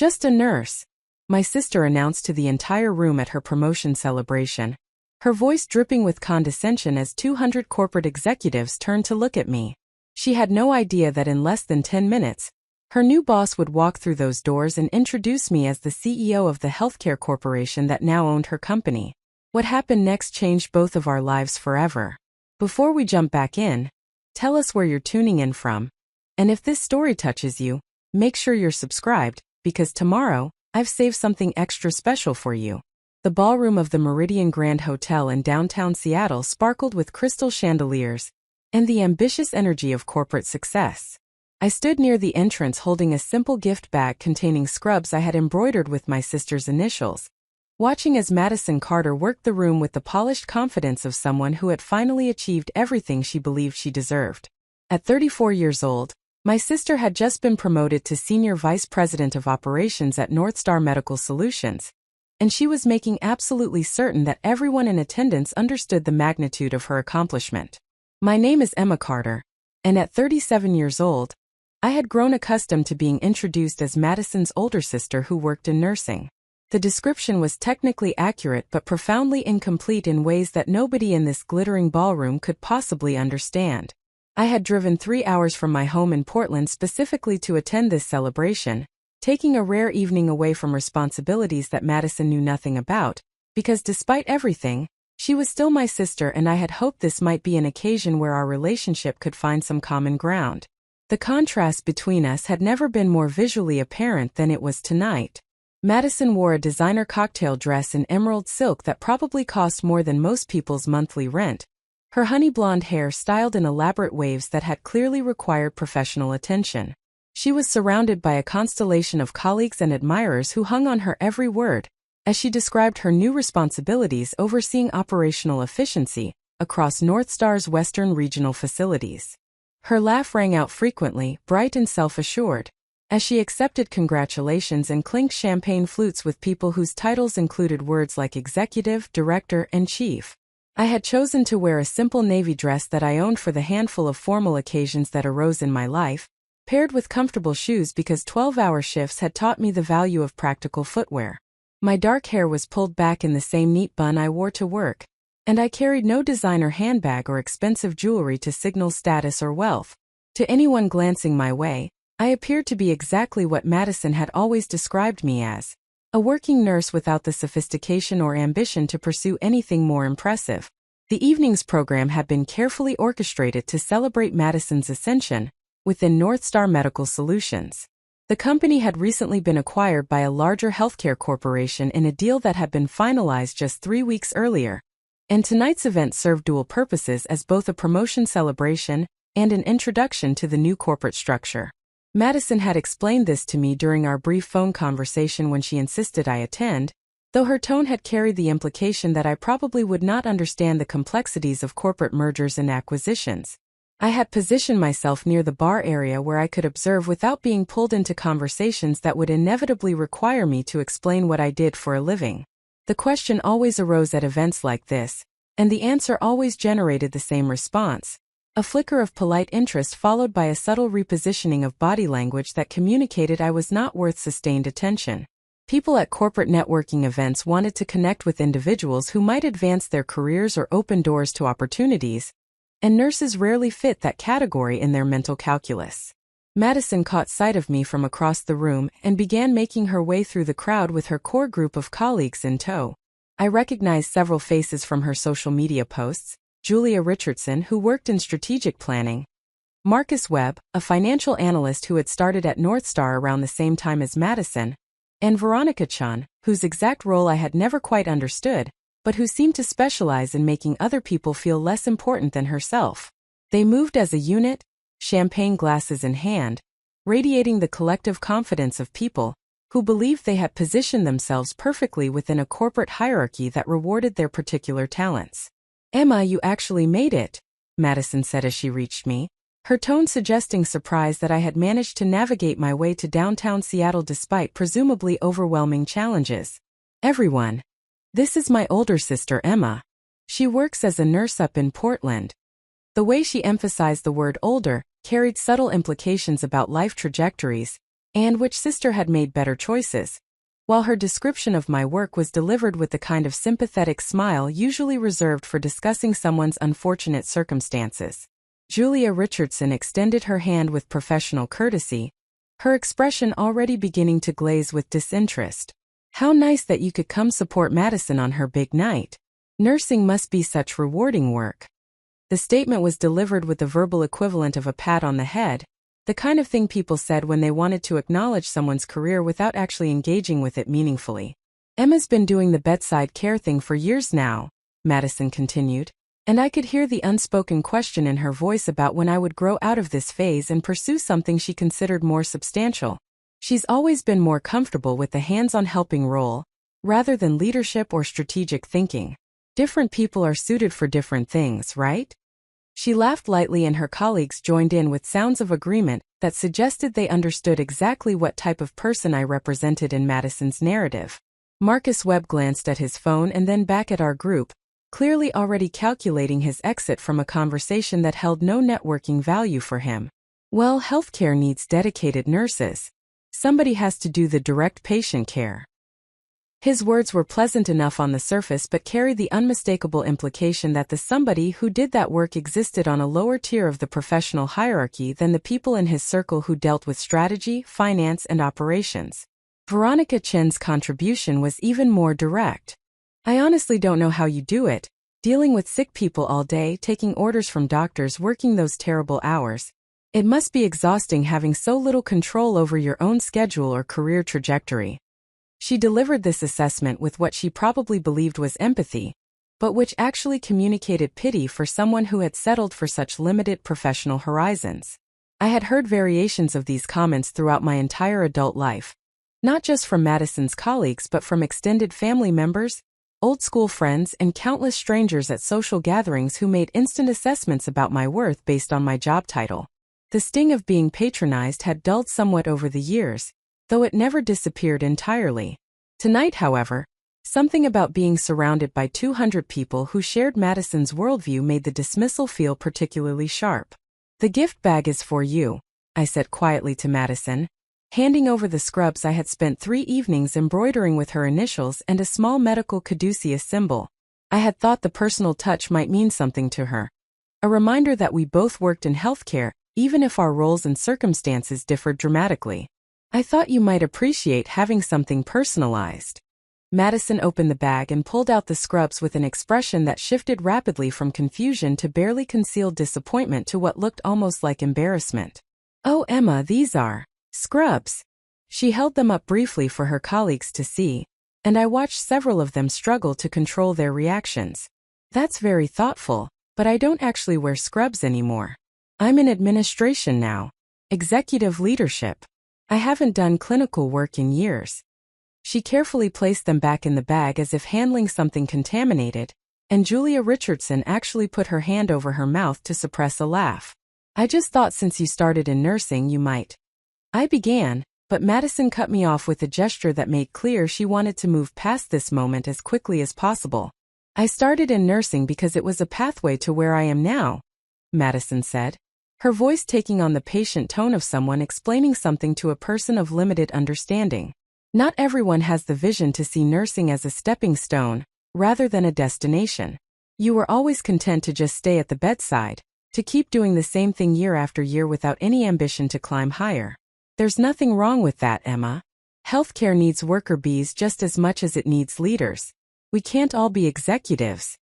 Just a nurse, my sister announced to the entire room at her promotion celebration, her voice dripping with condescension as 200 corporate executives turned to look at me. She had no idea that in less than 10 minutes, her new boss would walk through those doors and introduce me as the CEO of the healthcare corporation that now owned her company. What happened next changed both of our lives forever. Before we jump back in, tell us where you're tuning in from. And if this story touches you, make sure you're subscribed, because tomorrow, I've saved something extra special for you. The ballroom of the Meridian Grand Hotel in downtown Seattle sparkled with crystal chandeliers and the ambitious energy of corporate success. I stood near the entrance holding a simple gift bag containing scrubs I had embroidered with my sister's initials, watching as Madison Carter worked the room with the polished confidence of someone who had finally achieved everything she believed she deserved. At 34 years old, my sister had just been promoted to Senior Vice President of Operations at Northstar Medical Solutions, and she was making absolutely certain that everyone in attendance understood the magnitude of her accomplishment. My name is Emma Carter, and at 37 years old, I had grown accustomed to being introduced as Madison's older sister who worked in nursing. The description was technically accurate but profoundly incomplete in ways that nobody in this glittering ballroom could possibly understand. I had driven 3 hours from my home in Portland specifically to attend this celebration, taking a rare evening away from responsibilities that Madison knew nothing about, because despite everything, she was still my sister and I had hoped this might be an occasion where our relationship could find some common ground. The contrast between us had never been more visually apparent than it was tonight. Madison wore a designer cocktail dress in emerald silk that probably cost more than most people's monthly rent, her honey blonde hair styled in elaborate waves that had clearly required professional attention. She was surrounded by a constellation of colleagues and admirers who hung on her every word, as she described her new responsibilities overseeing operational efficiency across Northstar's Western regional facilities. Her laugh rang out frequently, bright and self-assured, as she accepted congratulations and clinked champagne flutes with people whose titles included words like executive, director, and chief. I had chosen to wear a simple navy dress that I owned for the handful of formal occasions that arose in my life, paired with comfortable shoes because 12-hour shifts had taught me the value of practical footwear. My dark hair was pulled back in the same neat bun I wore to work, and I carried no designer handbag or expensive jewelry to signal status or wealth. To anyone glancing my way, I appeared to be exactly what Madison had always described me as, a working nurse without the sophistication or ambition to pursue anything more impressive. The evening's program had been carefully orchestrated to celebrate Madison's ascension within Northstar Medical Solutions. The company had recently been acquired by a larger healthcare corporation in a deal that had been finalized just 3 weeks earlier, and tonight's event served dual purposes as both a promotion celebration and an introduction to the new corporate structure. Madison had explained this to me during our brief phone conversation when she insisted I attend, though her tone had carried the implication that I probably would not understand the complexities of corporate mergers and acquisitions. I had positioned myself near the bar area where I could observe without being pulled into conversations that would inevitably require me to explain what I did for a living. The question always arose at events like this, and the answer always generated the same response: a flicker of polite interest followed by a subtle repositioning of body language that communicated I was not worth sustained attention. People at corporate networking events wanted to connect with individuals who might advance their careers or open doors to opportunities, and nurses rarely fit that category in their mental calculus. Madison caught sight of me from across the room and began making her way through the crowd with her core group of colleagues in tow. I recognized several faces from her social media posts: Julia Richardson, who worked in strategic planning; Marcus Webb, a financial analyst who had started at Northstar around the same time as Madison; and Veronica Chun, whose exact role I had never quite understood, but who seemed to specialize in making other people feel less important than herself. They moved as a unit, champagne glasses in hand, radiating the collective confidence of people who believed they had positioned themselves perfectly within a corporate hierarchy that rewarded their particular talents. "Emma, you actually made it," Madison said as she reached me, her tone suggesting surprise that I had managed to navigate my way to downtown Seattle despite presumably overwhelming challenges. "Everyone. This is my older sister Emma. She works as a nurse up in Portland." The way she emphasized the word older carried subtle implications about life trajectories, and which sister had made better choices, while her description of my work was delivered with the kind of sympathetic smile usually reserved for discussing someone's unfortunate circumstances. Julia Richardson extended her hand with professional courtesy, her expression already beginning to glaze with disinterest. "How nice that you could come support Madison on her big night. Nursing must be such rewarding work." The statement was delivered with the verbal equivalent of a pat on the head, the kind of thing people said when they wanted to acknowledge someone's career without actually engaging with it meaningfully. "Emma's been doing the bedside care thing for years now," Madison continued, and I could hear the unspoken question in her voice about when I would grow out of this phase and pursue something she considered more substantial. "She's always been more comfortable with the hands-on helping role, rather than leadership or strategic thinking. Different people are suited for different things, right?" She laughed lightly and her colleagues joined in with sounds of agreement that suggested they understood exactly what type of person I represented in Madison's narrative. Marcus Webb glanced at his phone and then back at our group, clearly already calculating his exit from a conversation that held no networking value for him. "Well, healthcare needs dedicated nurses. Somebody has to do the direct patient care." His words were pleasant enough on the surface but carried the unmistakable implication that the somebody who did that work existed on a lower tier of the professional hierarchy than the people in his circle who dealt with strategy, finance, and operations. Veronica Chen's contribution was even more direct. "I honestly don't know how you do it, dealing with sick people all day, taking orders from doctors, working those terrible hours. It must be exhausting having so little control over your own schedule or career trajectory." She delivered this assessment with what she probably believed was empathy, but which actually communicated pity for someone who had settled for such limited professional horizons. I had heard variations of these comments throughout my entire adult life, not just from Madison's colleagues but from extended family members, old school friends, and countless strangers at social gatherings who made instant assessments about my worth based on my job title. The sting of being patronized had dulled somewhat over the years, though it never disappeared entirely. Tonight, however, something about being surrounded by 200 people who shared Madison's worldview made the dismissal feel particularly sharp. "The gift bag is for you," I said quietly to Madison, handing over the scrubs I had spent 3 evenings embroidering with her initials and a small medical caduceus symbol. I had thought the personal touch might mean something to her. A reminder that we both worked in healthcare, even if our roles and circumstances differed dramatically. "I thought you might appreciate having something personalized." Madison opened the bag and pulled out the scrubs with an expression that shifted rapidly from confusion to barely concealed disappointment to what looked almost like embarrassment. "Oh, Emma, these are scrubs." She held them up briefly for her colleagues to see, and I watched several of them struggle to control their reactions. "That's very thoughtful, but I don't actually wear scrubs anymore. I'm in administration now. Executive leadership. I haven't done clinical work in years." She carefully placed them back in the bag as if handling something contaminated, and Julia Richardson actually put her hand over her mouth to suppress a laugh. "I just thought since you started in nursing you might." I began, but Madison cut me off with a gesture that made clear she wanted to move past this moment as quickly as possible. "I started in nursing because it was a pathway to where I am now," Madison said, her voice taking on the patient tone of someone explaining something to a person of limited understanding. "Not everyone has the vision to see nursing as a stepping stone, rather than a destination. You were always content to just stay at the bedside, to keep doing the same thing year after year without any ambition to climb higher. There's nothing wrong with that, Emma. Healthcare needs worker bees just as much as it needs leaders. We can't all be executives."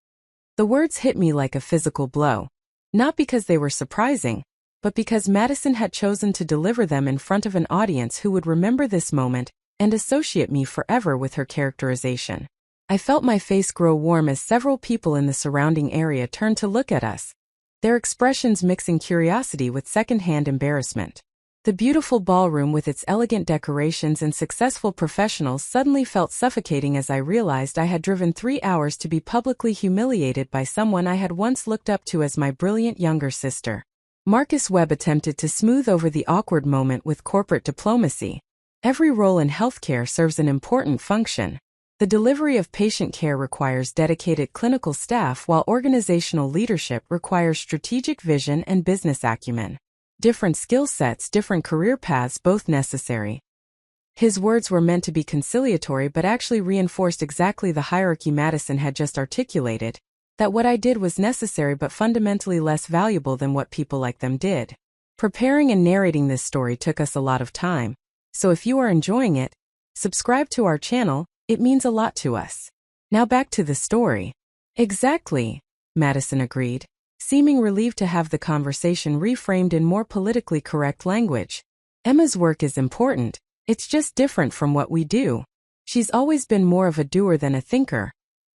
The words hit me like a physical blow, not because they were surprising, but because Madison had chosen to deliver them in front of an audience who would remember this moment and associate me forever with her characterization. I felt my face grow warm as several people in the surrounding area turned to look at us, their expressions mixing curiosity with secondhand embarrassment. The beautiful ballroom with its elegant decorations and successful professionals suddenly felt suffocating as I realized I had driven 3 hours to be publicly humiliated by someone I had once looked up to as my brilliant younger sister. Marcus Webb attempted to smooth over the awkward moment with corporate diplomacy. "Every role in healthcare serves an important function. The delivery of patient care requires dedicated clinical staff while organizational leadership requires strategic vision and business acumen. Different skill sets, different career paths, both necessary. His words were meant to be conciliatory but actually reinforced exactly the hierarchy Madison had just articulated, that what I did was necessary but fundamentally less valuable than what people like them did. Preparing and narrating this story took us a lot of time, so if you are enjoying it, subscribe to our channel, it means a lot to us. Now back to the story. Exactly, Madison agreed, seeming relieved to have the conversation reframed in more politically correct language. Emma's work is important, it's just different from what we do. She's always been more of a doer than a thinker,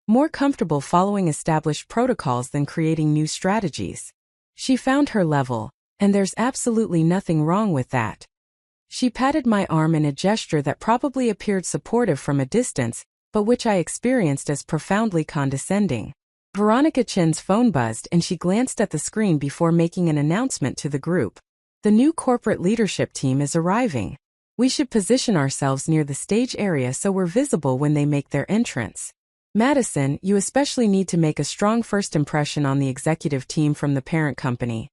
more comfortable following established protocols than creating new strategies. She found her level, and there's absolutely nothing wrong with that. She patted my arm in a gesture that probably appeared supportive from a distance, but which I experienced as profoundly condescending. Veronica Chen's phone buzzed and she glanced at the screen before making an announcement to the group. The new corporate leadership team is arriving. We should position ourselves near the stage area so we're visible when they make their entrance. Madison, you especially need to make a strong first impression on the executive team from the parent company.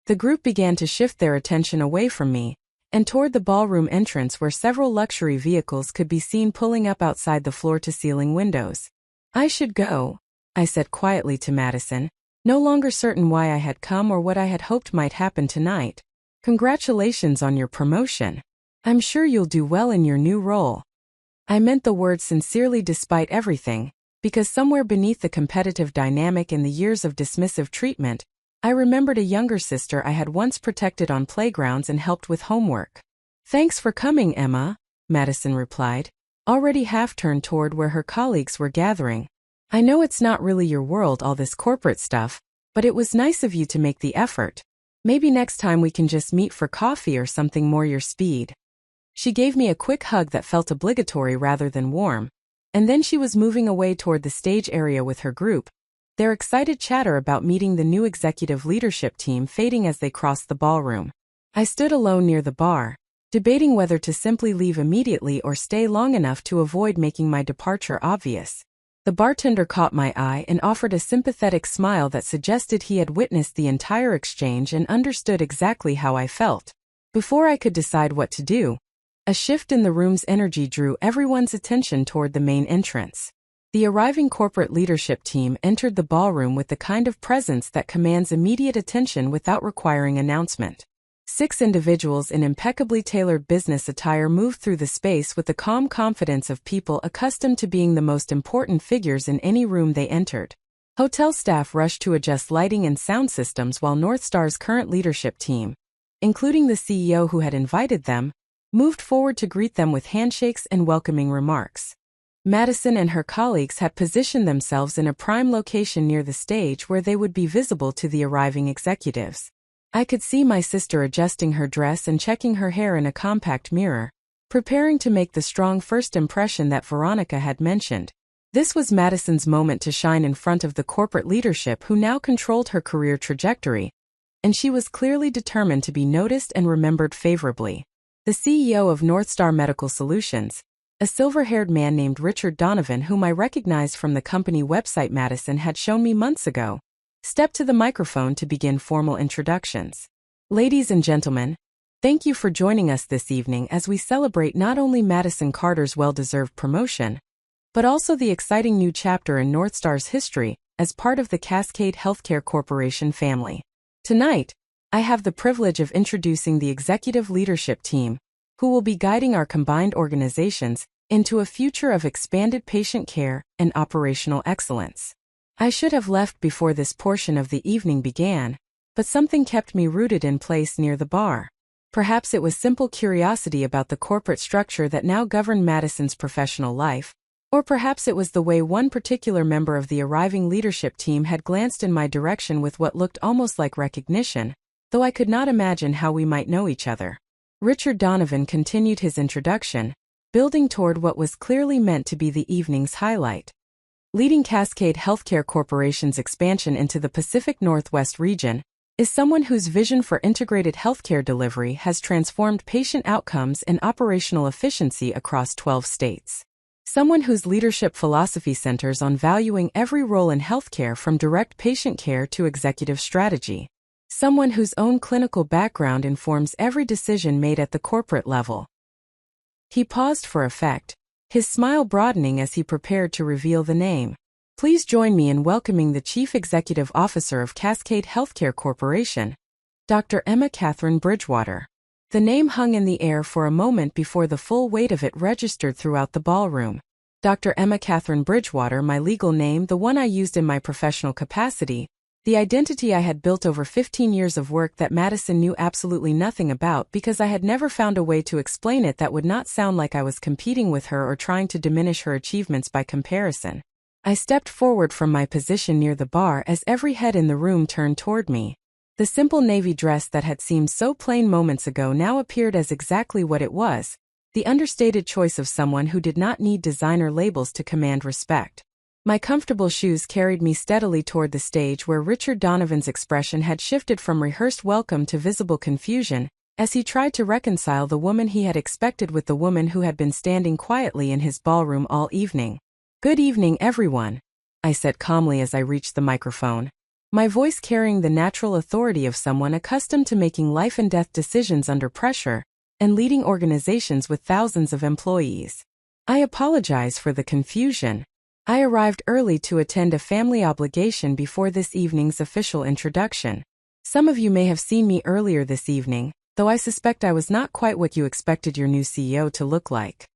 The group began to shift their attention away from me, and toward the ballroom entrance where several luxury vehicles could be seen pulling up outside the floor-to-ceiling windows. I should go, I said quietly to Madison, no longer certain why I had come or what I had hoped might happen tonight. Congratulations on your promotion. I'm sure you'll do well in your new role. I meant the words sincerely despite everything, because somewhere beneath the competitive dynamic and the years of dismissive treatment, I remembered a younger sister I had once protected on playgrounds and helped with homework. Thanks for coming, Emma, Madison replied, already half-turned toward where her colleagues were gathering. I know it's not really your world, all this corporate stuff, but it was nice of you to make the effort. Maybe next time we can just meet for coffee or something more your speed. She gave me a quick hug that felt obligatory rather than warm, and then she was moving away toward the stage area with her group, their excited chatter about meeting the new executive leadership team fading as they crossed the ballroom. I stood alone near the bar, debating whether to simply leave immediately or stay long enough to avoid making my departure obvious. The bartender caught my eye and offered a sympathetic smile that suggested he had witnessed the entire exchange and understood exactly how I felt. Before I could decide what to do, a shift in the room's energy drew everyone's attention toward the main entrance. The arriving corporate leadership team entered the ballroom with the kind of presence that commands immediate attention without requiring announcement. 6 individuals in impeccably tailored business attire moved through the space with the calm confidence of people accustomed to being the most important figures in any room they entered. Hotel staff rushed to adjust lighting and sound systems while Northstar's current leadership team, including the CEO who had invited them, moved forward to greet them with handshakes and welcoming remarks. Madison and her colleagues had positioned themselves in a prime location near the stage where they would be visible to the arriving executives. I could see my sister adjusting her dress and checking her hair in a compact mirror, preparing to make the strong first impression that Veronica had mentioned. This was Madison's moment to shine in front of the corporate leadership who now controlled her career trajectory, and she was clearly determined to be noticed and remembered favorably. The CEO of Northstar Medical Solutions, a silver-haired man named Richard Donovan whom I recognized from the company website Madison had shown me months ago, stepped to the microphone to begin formal introductions. Ladies and gentlemen, thank you for joining us this evening as we celebrate not only Madison Carter's well-deserved promotion, but also the exciting new chapter in Northstar's history as part of the Cascade Healthcare Corporation family. Tonight, I have the privilege of introducing the executive leadership team, who will be guiding our combined organizations into a future of expanded patient care and operational excellence. I should have left before this portion of the evening began, but something kept me rooted in place near the bar. Perhaps it was simple curiosity about the corporate structure that now governed Madison's professional life, or perhaps it was the way one particular member of the arriving leadership team had glanced in my direction with what looked almost like recognition, though I could not imagine how we might know each other. Richard Donovan continued his introduction, building toward what was clearly meant to be the evening's highlight. Leading Cascade Healthcare Corporation's expansion into the Pacific Northwest region is someone whose vision for integrated healthcare delivery has transformed patient outcomes and operational efficiency across 12 states. Someone whose leadership philosophy centers on valuing every role in healthcare from direct patient care to executive strategy. Someone whose own clinical background informs every decision made at the corporate level. He paused for effect, his smile broadening as he prepared to reveal the name. Please join me in welcoming the Chief Executive Officer of Cascade Healthcare Corporation, Dr. Emma Catherine Bridgewater. The name hung in the air for a moment before the full weight of it registered throughout the ballroom. Dr. Emma Catherine Bridgewater, my legal name, the one I used in my professional capacity, the identity I had built over 15 years of work that Madison knew absolutely nothing about because I had never found a way to explain it that would not sound like I was competing with her or trying to diminish her achievements by comparison. I stepped forward from my position near the bar as every head in the room turned toward me. The simple navy dress that had seemed so plain moments ago now appeared as exactly what it was, the understated choice of someone who did not need designer labels to command respect. My comfortable shoes carried me steadily toward the stage where Richard Donovan's expression had shifted from rehearsed welcome to visible confusion, as he tried to reconcile the woman he had expected with the woman who had been standing quietly in his ballroom all evening. "Good evening, everyone," I said calmly as I reached the microphone, my voice carrying the natural authority of someone accustomed to making life-and-death decisions under pressure and leading organizations with thousands of employees. "I apologize for the confusion. I arrived early to attend a family obligation before this evening's official introduction. Some of you may have seen me earlier this evening, though I suspect I was not quite what you expected your new CEO to look like."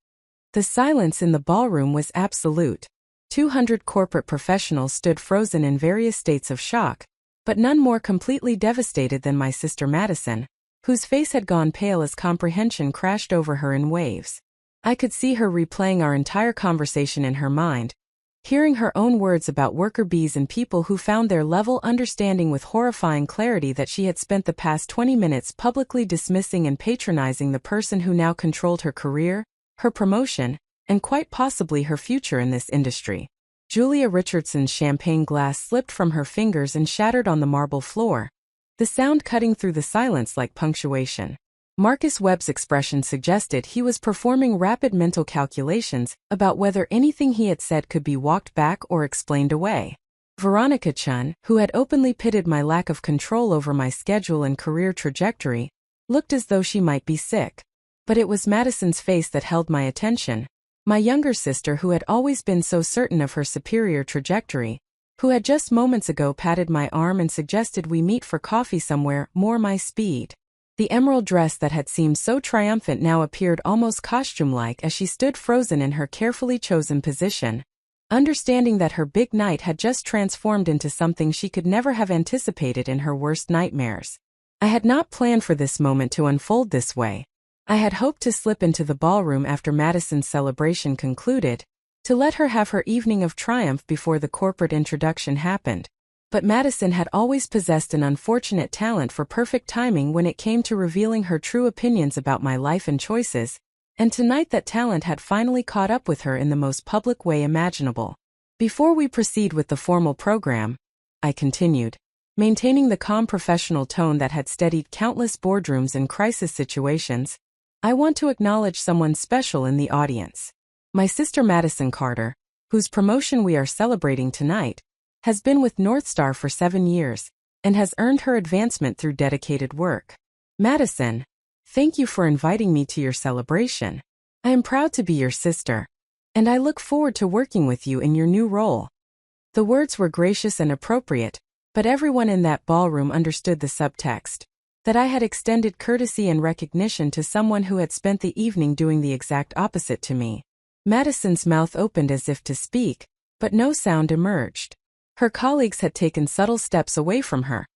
The silence in the ballroom was absolute. 200 corporate professionals stood frozen in various states of shock, but none more completely devastated than my sister Madison, whose face had gone pale as comprehension crashed over her in waves. I could see her replaying our entire conversation in her mind, hearing her own words about worker bees and people who found their level understanding with horrifying clarity that she had spent the past 20 minutes publicly dismissing and patronizing the person who now controlled her career, her promotion, and quite possibly her future in this industry. Julia Richardson's champagne glass slipped from her fingers and shattered on the marble floor, the sound cutting through the silence like punctuation. Marcus Webb's expression suggested he was performing rapid mental calculations about whether anything he had said could be walked back or explained away. Veronica Chun, who had openly pitted my lack of control over my schedule and career trajectory, looked as though she might be sick. But it was Madison's face that held my attention, my younger sister who had always been so certain of her superior trajectory, who had just moments ago patted my arm and suggested we meet for coffee somewhere more my speed. The emerald dress that had seemed so triumphant now appeared almost costume-like as she stood frozen in her carefully chosen position, understanding that her big night had just transformed into something she could never have anticipated in her worst nightmares. I had not planned for this moment to unfold this way. I had hoped to slip into the ballroom after Madison's celebration concluded, to let her have her evening of triumph before the corporate introduction happened. But Madison had always possessed an unfortunate talent for perfect timing when it came to revealing her true opinions about my life and choices, and tonight that talent had finally caught up with her in the most public way imaginable. "Before we proceed with the formal program," I continued, maintaining the calm professional tone that had steadied countless boardrooms and crisis situations, "I want to acknowledge someone special in the audience. My sister Madison Carter, whose promotion we are celebrating tonight, has been with Northstar for 7 years, and has earned her advancement through dedicated work. Madison, thank you for inviting me to your celebration. I am proud to be your sister, and I look forward to working with you in your new role." The words were gracious and appropriate, but everyone in that ballroom understood the subtext, that I had extended courtesy and recognition to someone who had spent the evening doing the exact opposite to me. Madison's mouth opened as if to speak, but no sound emerged. Her colleagues had taken subtle steps away from her,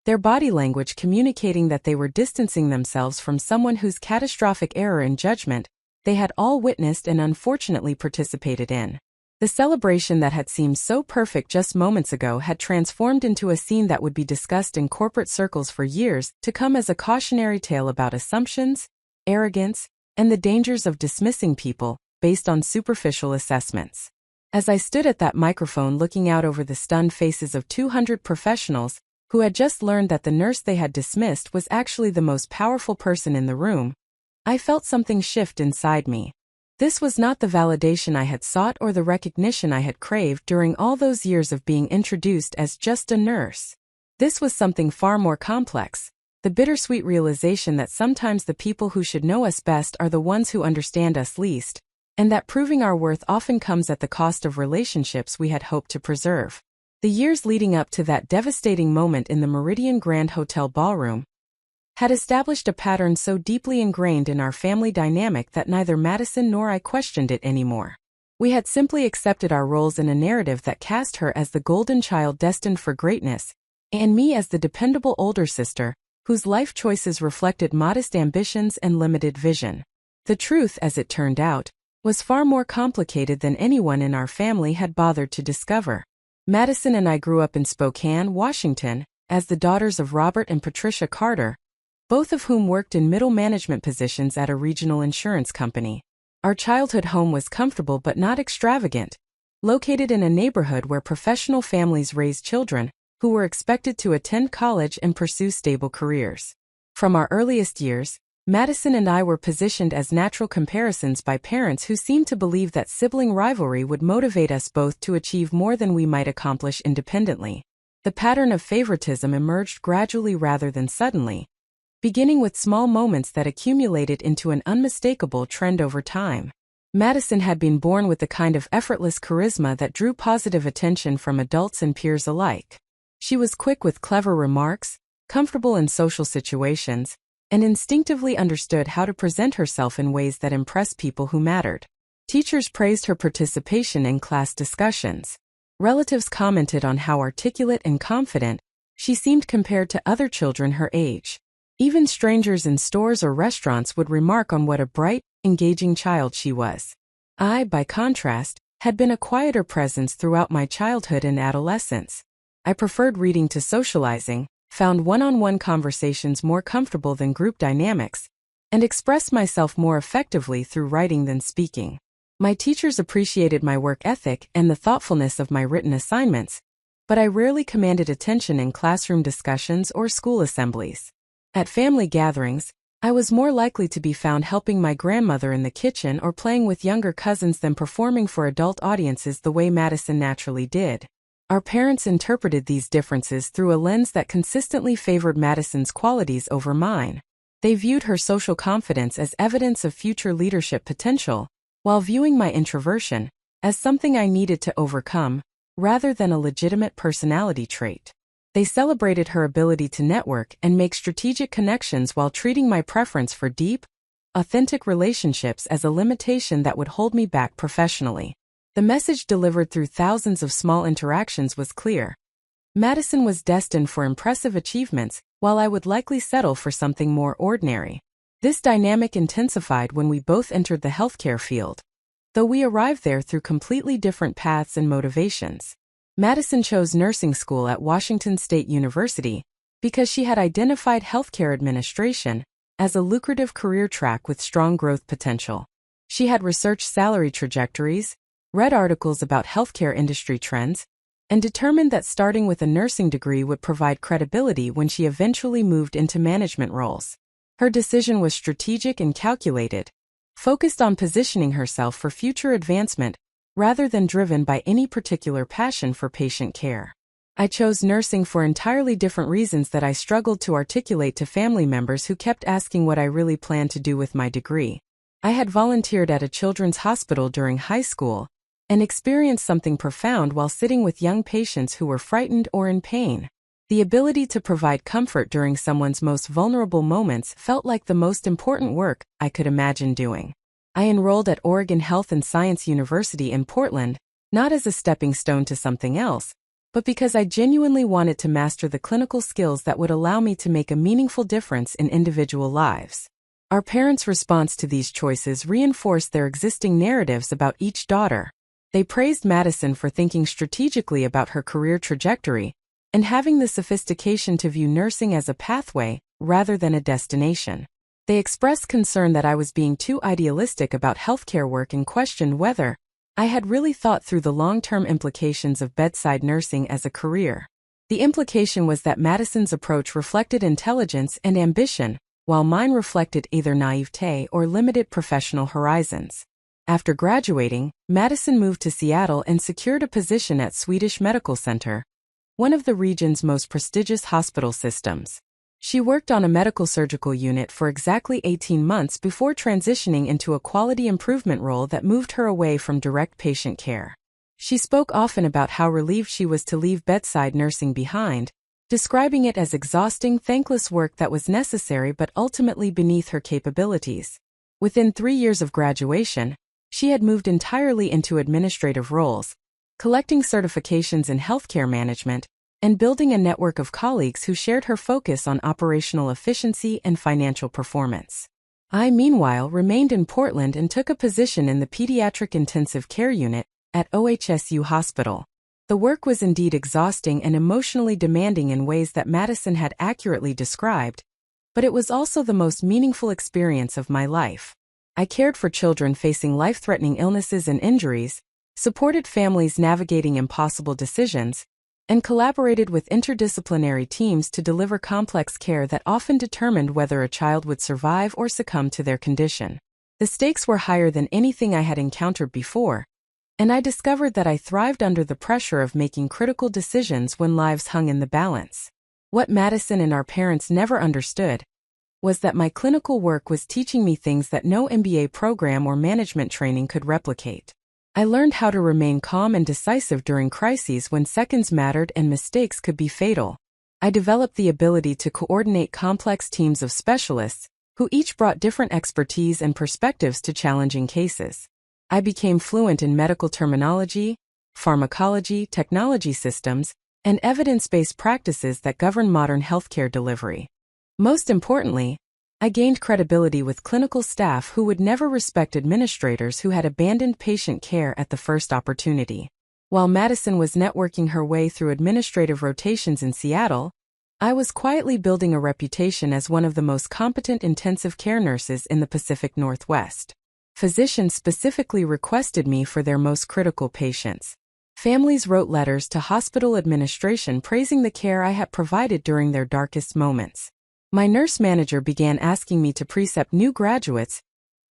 their body language communicating that they were distancing themselves from someone whose catastrophic error in judgment they had all witnessed and unfortunately participated in. The celebration that had seemed so perfect just moments ago had transformed into a scene that would be discussed in corporate circles for years to come as a cautionary tale about assumptions, arrogance, and the dangers of dismissing people based on superficial assessments. As I stood at that microphone looking out over the stunned faces of 200 professionals who had just learned that the nurse they had dismissed was actually the most powerful person in the room, I felt something shift inside me. This was not the validation I had sought or the recognition I had craved during all those years of being introduced as just a nurse. This was something far more complex, The bittersweet realization that sometimes the people who should know us best are the ones who understand us least, and that proving our worth often comes at the cost of relationships we had hoped to preserve. The years leading up to that devastating moment in the Meridian Grand Hotel ballroom had established a pattern so deeply ingrained in our family dynamic that neither Madison nor I questioned it anymore. We had simply accepted our roles in a narrative that cast her as the golden child destined for greatness, and me as the dependable older sister, whose life choices reflected modest ambitions and limited vision. The truth, as it turned out, was far more complicated than anyone in our family had bothered to discover. Madison and I grew up in Spokane, Washington, as the daughters of Robert and Patricia Carter, both of whom worked in middle management positions at a regional insurance company. Our childhood home was comfortable but not extravagant, located in a neighborhood where professional families raised children who were expected to attend college and pursue stable careers. From our earliest years, Madison and I were positioned as natural comparisons by parents who seemed to believe that sibling rivalry would motivate us both to achieve more than we might accomplish independently. The pattern of favoritism emerged gradually rather than suddenly, beginning with small moments that accumulated into an unmistakable trend over time. Madison had been born with the kind of effortless charisma that drew positive attention from adults and peers alike. She was quick with clever remarks, comfortable in social situations, and instinctively understood how to present herself in ways that impressed people who mattered. Teachers praised her participation in class discussions. Relatives commented on how articulate and confident she seemed compared to other children her age. Even strangers in stores or restaurants would remark on what a bright, engaging child she was. I, by contrast, had been a quieter presence throughout my childhood and adolescence. I preferred reading to socializing, found one-on-one conversations more comfortable than group dynamics, and expressed myself more effectively through writing than speaking. My teachers appreciated my work ethic and the thoughtfulness of my written assignments, but I rarely commanded attention in classroom discussions or school assemblies. At family gatherings, I was more likely to be found helping my grandmother in the kitchen or playing with younger cousins than performing for adult audiences the way Madison naturally did. Our parents interpreted these differences through a lens that consistently favored Madison's qualities over mine. They viewed her social confidence as evidence of future leadership potential, while viewing my introversion as something I needed to overcome, rather than a legitimate personality trait. They celebrated her ability to network and make strategic connections while treating my preference for deep, authentic relationships as a limitation that would hold me back professionally. The message delivered through thousands of small interactions was clear. Madison was destined for impressive achievements, while I would likely settle for something more ordinary. This dynamic intensified when we both entered the healthcare field, though we arrived there through completely different paths and motivations. Madison chose nursing school at Washington State University because she had identified healthcare administration as a lucrative career track with strong growth potential. She had researched salary trajectories, read articles about healthcare industry trends, and determined that starting with a nursing degree would provide credibility when she eventually moved into management roles. Her decision was strategic and calculated, focused on positioning herself for future advancement rather than driven by any particular passion for patient care. I chose nursing for entirely different reasons that I struggled to articulate to family members who kept asking what I really planned to do with my degree. I had volunteered at a children's hospital during high school and experienced something profound while sitting with young patients who were frightened or in pain. The ability to provide comfort during someone's most vulnerable moments felt like the most important work I could imagine doing. I enrolled at Oregon Health and Science University in Portland, not as a stepping stone to something else, but because I genuinely wanted to master the clinical skills that would allow me to make a meaningful difference in individual lives. Our parents' response to these choices reinforced their existing narratives about each daughter. They praised Madison for thinking strategically about her career trajectory and having the sophistication to view nursing as a pathway rather than a destination. They expressed concern that I was being too idealistic about healthcare work and questioned whether I had really thought through the long-term implications of bedside nursing as a career. The implication was that Madison's approach reflected intelligence and ambition, while mine reflected either naivete or limited professional horizons. After graduating, Madison moved to Seattle and secured a position at Swedish Medical Center, one of the region's most prestigious hospital systems. She worked on a medical surgical unit for exactly 18 months before transitioning into a quality improvement role that moved her away from direct patient care. She spoke often about how relieved she was to leave bedside nursing behind, describing it as exhausting, thankless work that was necessary but ultimately beneath her capabilities. Within 3 years of graduation, she had moved entirely into administrative roles, collecting certifications in healthcare management, and building a network of colleagues who shared her focus on operational efficiency and financial performance. I, meanwhile, remained in Portland and took a position in the pediatric intensive care unit at OHSU Hospital. The work was indeed exhausting and emotionally demanding in ways that Madison had accurately described, but it was also the most meaningful experience of my life. I cared for children facing life-threatening illnesses and injuries, supported families navigating impossible decisions, and collaborated with interdisciplinary teams to deliver complex care that often determined whether a child would survive or succumb to their condition. The stakes were higher than anything I had encountered before, and I discovered that I thrived under the pressure of making critical decisions when lives hung in the balance. What Madison and our parents never understood was that my clinical work was teaching me things that no MBA program or management training could replicate. I learned how to remain calm and decisive during crises when seconds mattered and mistakes could be fatal. I developed the ability to coordinate complex teams of specialists who each brought different expertise and perspectives to challenging cases. I became fluent in medical terminology, pharmacology, technology systems, and evidence-based practices that govern modern healthcare delivery. Most importantly, I gained credibility with clinical staff who would never respect administrators who had abandoned patient care at the first opportunity. While Madison was networking her way through administrative rotations in Seattle, I was quietly building a reputation as one of the most competent intensive care nurses in the Pacific Northwest. Physicians specifically requested me for their most critical patients. Families wrote letters to hospital administration praising the care I had provided during their darkest moments. My nurse manager began asking me to precept new graduates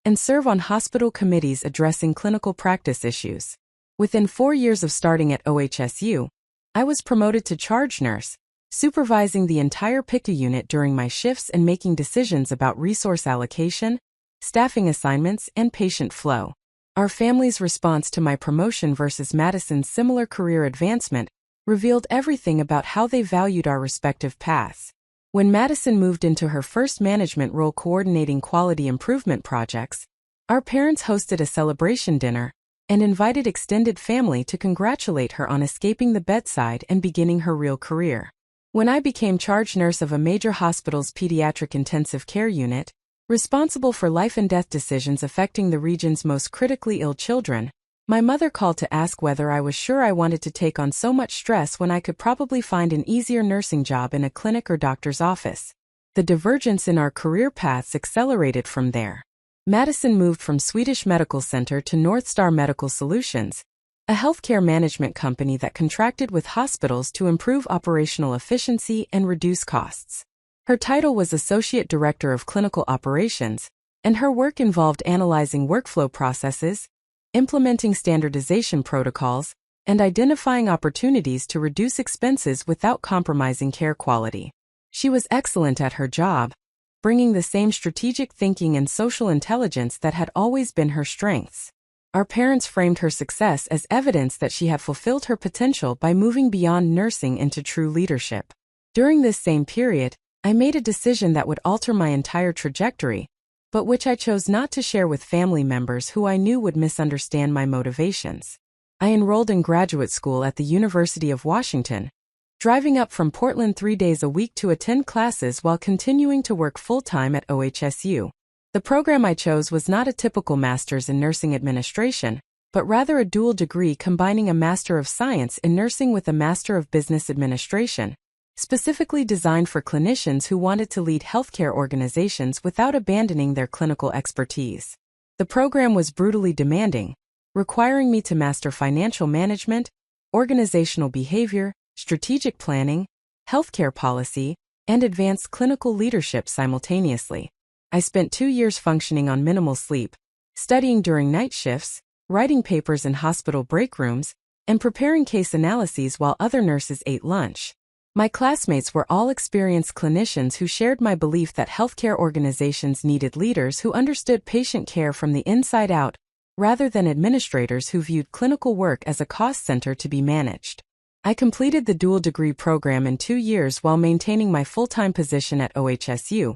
and serve on hospital committees addressing clinical practice issues. Within 4 years of starting at OHSU, I was promoted to charge nurse, supervising the entire PICA unit during my shifts and making decisions about resource allocation, staffing assignments, and patient flow. Our family's response to my promotion versus Madison's similar career advancement revealed everything about how they valued our respective paths. When Madison moved into her first management role coordinating quality improvement projects, our parents hosted a celebration dinner and invited extended family to congratulate her on escaping the bedside and beginning her real career. When I became charge nurse of a major hospital's pediatric intensive care unit, responsible for life and death decisions affecting the region's most critically ill children, my mother called to ask whether I was sure I wanted to take on so much stress when I could probably find an easier nursing job in a clinic or doctor's office. The divergence in our career paths accelerated from there. Madison moved from Swedish Medical Center to North Star Medical Solutions, a healthcare management company that contracted with hospitals to improve operational efficiency and reduce costs. Her title was Associate Director of Clinical Operations, and her work involved analyzing workflow processes, implementing standardization protocols, and identifying opportunities to reduce expenses without compromising care quality. She was excellent at her job, bringing the same strategic thinking and social intelligence that had always been her strengths. Our parents framed her success as evidence that she had fulfilled her potential by moving beyond nursing into true leadership. During this same period, I made a decision that would alter my entire trajectory, but which I chose not to share with family members who I knew would misunderstand my motivations. I enrolled in graduate school at the University of Washington, driving up from Portland 3 days a week to attend classes while continuing to work full-time at OHSU. The program I chose was not a typical master's in nursing administration, but rather a dual degree combining a Master of Science in Nursing with a Master of Business Administration, specifically designed for clinicians who wanted to lead healthcare organizations without abandoning their clinical expertise. The program was brutally demanding, requiring me to master financial management, organizational behavior, strategic planning, healthcare policy, and advanced clinical leadership simultaneously. I spent 2 years functioning on minimal sleep, studying during night shifts, writing papers in hospital break rooms, and preparing case analyses while other nurses ate lunch. My classmates were all experienced clinicians who shared my belief that healthcare organizations needed leaders who understood patient care from the inside out, rather than administrators who viewed clinical work as a cost center to be managed. I completed the dual degree program in 2 years while maintaining my full-time position at OHSU,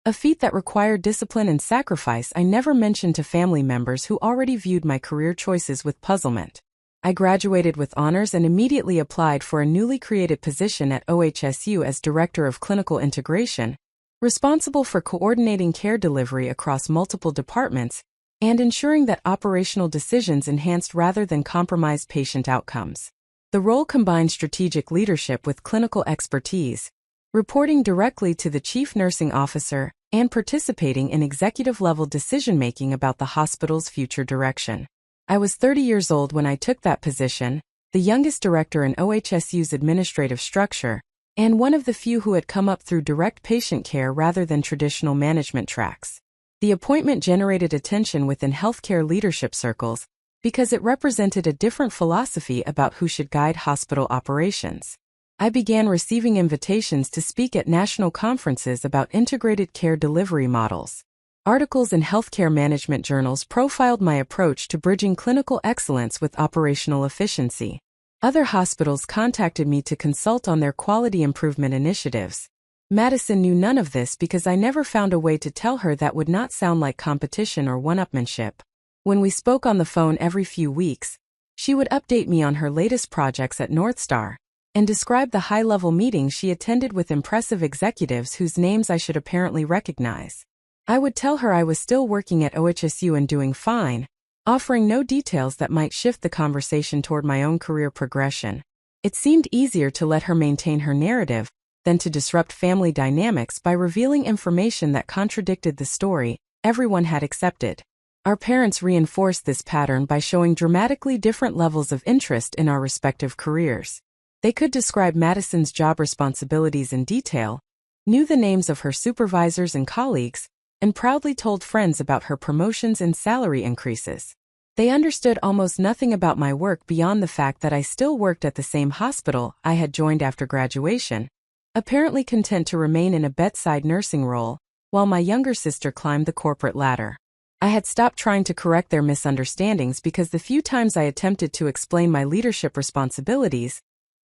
a feat that required discipline and sacrifice I never mentioned to family members who already viewed my career choices with puzzlement. I graduated with honors and immediately applied for a newly created position at OHSU as Director of Clinical Integration, responsible for coordinating care delivery across multiple departments and ensuring that operational decisions enhanced rather than compromised patient outcomes. The role combined strategic leadership with clinical expertise, reporting directly to the Chief Nursing Officer, and participating in executive-level decision-making about the hospital's future direction. I was 30 years old when I took that position, the youngest director in OHSU's administrative structure, and one of the few who had come up through direct patient care rather than traditional management tracks. The appointment generated attention within healthcare leadership circles because it represented a different philosophy about who should guide hospital operations. I began receiving invitations to speak at national conferences about integrated care delivery models. Articles in healthcare management journals profiled my approach to bridging clinical excellence with operational efficiency. Other hospitals contacted me to consult on their quality improvement initiatives. Madison knew none of this because I never found a way to tell her that would not sound like competition or one-upmanship. When we spoke on the phone every few weeks, she would update me on her latest projects at Northstar and describe the high-level meetings she attended with impressive executives whose names I should apparently recognize. I would tell her I was still working at OHSU and doing fine, offering no details that might shift the conversation toward my own career progression. It seemed easier to let her maintain her narrative than to disrupt family dynamics by revealing information that contradicted the story everyone had accepted. Our parents reinforced this pattern by showing dramatically different levels of interest in our respective careers. They could describe Madison's job responsibilities in detail, knew the names of her supervisors and colleagues, and proudly told friends about her promotions and salary increases. They understood almost nothing about my work beyond the fact that I still worked at the same hospital I had joined after graduation, apparently content to remain in a bedside nursing role, while my younger sister climbed the corporate ladder. I had stopped trying to correct their misunderstandings because the few times I attempted to explain my leadership responsibilities,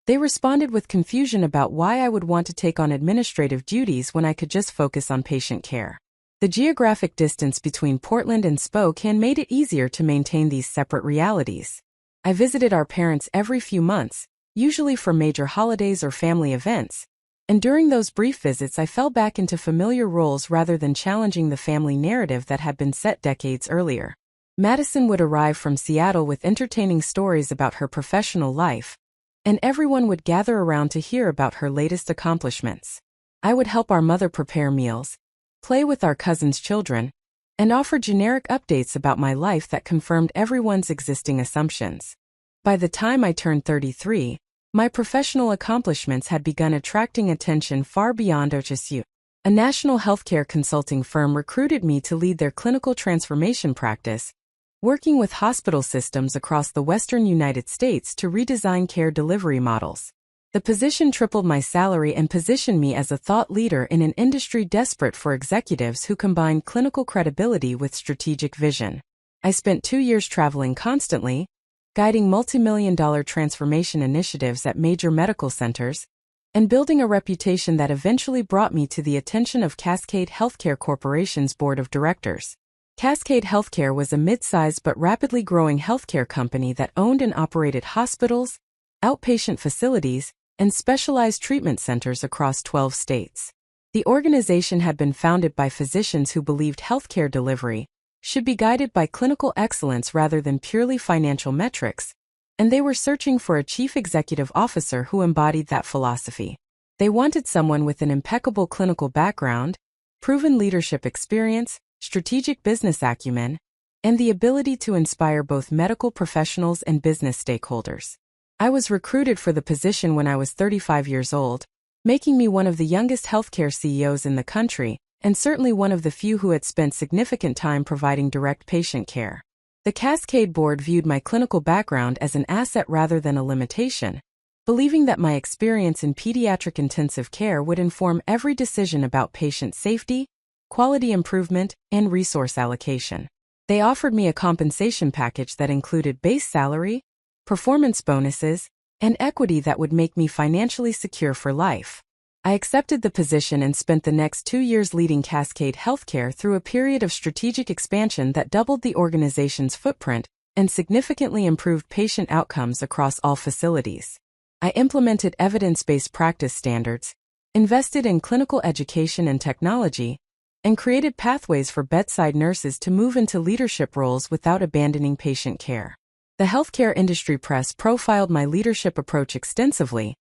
they responded with confusion about why I would want to take on administrative duties when I could just focus on patient care. The geographic distance between Portland and Spokane made it easier to maintain these separate realities. I visited our parents every few months, usually for major holidays or family events, and during those brief visits I fell back into familiar roles rather than challenging the family narrative that had been set decades earlier. Madison would arrive from Seattle with entertaining stories about her professional life, and everyone would gather around to hear about her latest accomplishments. I would help our mother prepare meals, play with our cousins' children, and offer generic updates about my life that confirmed everyone's existing assumptions. By the time I turned 33, my professional accomplishments had begun attracting attention far beyond OHSU. A national healthcare consulting firm recruited me to lead their clinical transformation practice, working with hospital systems across the western United States to redesign care delivery models. The position tripled my salary and positioned me as a thought leader in an industry desperate for executives who combine clinical credibility with strategic vision. I spent 2 years traveling constantly, guiding multi-million-dollar transformation initiatives at major medical centers, and building a reputation that eventually brought me to the attention of Cascade Healthcare Corporation's board of directors. Cascade Healthcare was a mid-sized but rapidly growing healthcare company that owned and operated hospitals, outpatient facilities, and specialized treatment centers across 12 states. The organization had been founded by physicians who believed healthcare delivery should be guided by clinical excellence rather than purely financial metrics, and they were searching for a chief executive officer who embodied that philosophy. They wanted someone with an impeccable clinical background, proven leadership experience, strategic business acumen, and the ability to inspire both medical professionals and business stakeholders. I was recruited for the position when I was 35 years old, making me one of the youngest healthcare CEOs in the country, and certainly one of the few who had spent significant time providing direct patient care. The Cascade board viewed my clinical background as an asset rather than a limitation, believing that my experience in pediatric intensive care would inform every decision about patient safety, quality improvement, and resource allocation. They offered me a compensation package that included base salary, performance bonuses, and equity that would make me financially secure for life. I accepted the position and spent the next 2 years leading Cascade Healthcare through a period of strategic expansion that doubled the organization's footprint and significantly improved patient outcomes across all facilities. I implemented evidence-based practice standards, invested in clinical education and technology, and created pathways for bedside nurses to move into leadership roles without abandoning patient care. The healthcare industry press profiled my leadership approach extensively,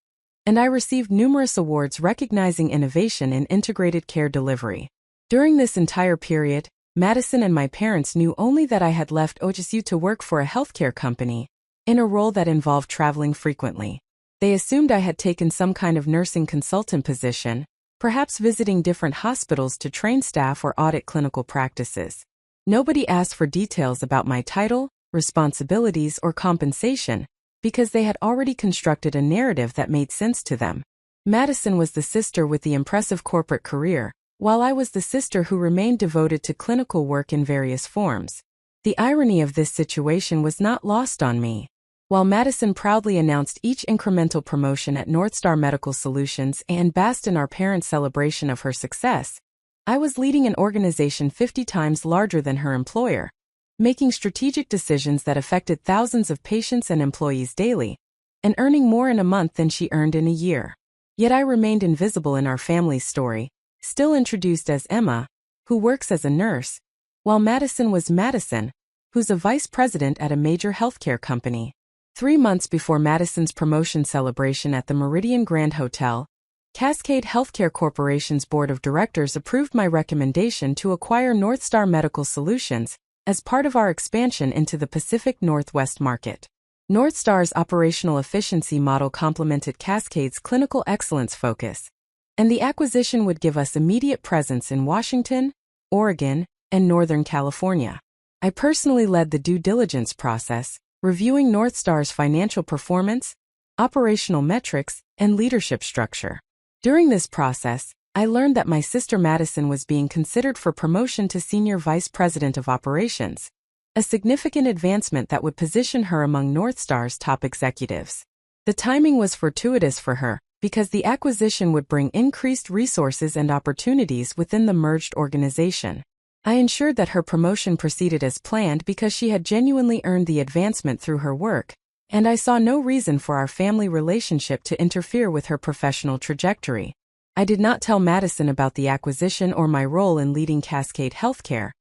and I received numerous awards recognizing innovation in integrated care delivery. During this entire period, Madison and my parents knew only that I had left OHSU to work for a healthcare company, in a role that involved traveling frequently. They assumed I had taken some kind of nursing consultant position, perhaps visiting different hospitals to train staff or audit clinical practices. Nobody asked for details about my title, responsibilities, or compensation, because they had already constructed a narrative that made sense to them. Madison was the sister with the impressive corporate career, while I was the sister who remained devoted to clinical work in various forms. The irony of this situation was not lost on me. While Madison proudly announced each incremental promotion at Northstar Medical Solutions and basked in our parents' celebration of her success, I was leading an organization 50 times larger than her employer, making strategic decisions that affected thousands of patients and employees daily, and earning more in a month than she earned in a year. Yet I remained invisible in our family's story, still introduced as Emma, who works as a nurse, while Madison was Madison, who's a vice president at a major healthcare company. 3 months before Madison's promotion celebration at the Meridian Grand Hotel, Cascade Healthcare Corporation's board of directors approved my recommendation to acquire Northstar Medical Solutions as part of our expansion into the Pacific Northwest market. Northstar's operational efficiency model complemented Cascade's clinical excellence focus, and the acquisition would give us immediate presence in Washington, Oregon, and Northern California. I personally led the due diligence process, reviewing Northstar's financial performance, operational metrics, and leadership structure. During this process, I learned that my sister Madison was being considered for promotion to Senior Vice President of Operations, a significant advancement that would position her among Northstar's top executives. The timing was fortuitous for her, because the acquisition would bring increased resources and opportunities within the merged organization. I ensured that her promotion proceeded as planned because she had genuinely earned the advancement through her work, and I saw no reason for our family relationship to interfere with her professional trajectory. I did not tell Madison about the acquisition or my role in leading Cascade Healthcare,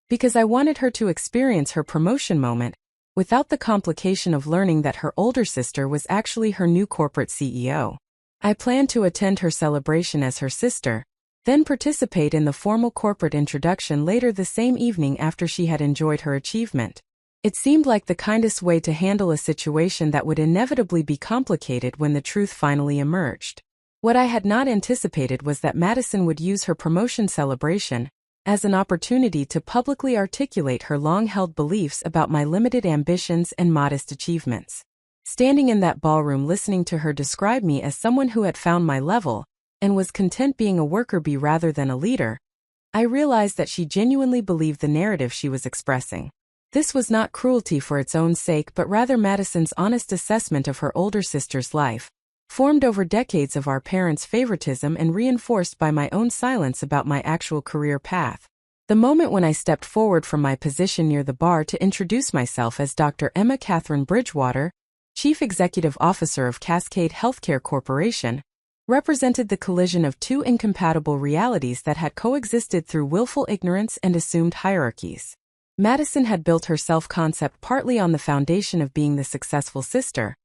because I wanted her to experience her promotion moment without the complication of learning that her older sister was actually her new corporate CEO. I planned to attend her celebration as her sister, then participate in the formal corporate introduction later the same evening after she had enjoyed her achievement. It seemed like the kindest way to handle a situation that would inevitably be complicated when the truth finally emerged. What I had not anticipated was that Madison would use her promotion celebration as an opportunity to publicly articulate her long-held beliefs about my limited ambitions and modest achievements. Standing in that ballroom listening to her describe me as someone who had found my level and was content being a worker bee rather than a leader, I realized that she genuinely believed the narrative she was expressing. This was not cruelty for its own sake but rather Madison's honest assessment of her older sister's life, formed over decades of our parents' favoritism and reinforced by my own silence about my actual career path. The moment when I stepped forward from my position near the bar to introduce myself as Dr. Emma Catherine Bridgewater, Chief Executive Officer of Cascade Healthcare Corporation, represented the collision of two incompatible realities that had coexisted through willful ignorance and assumed hierarchies. Madison had built her self-concept partly on the foundation of being the successful sister,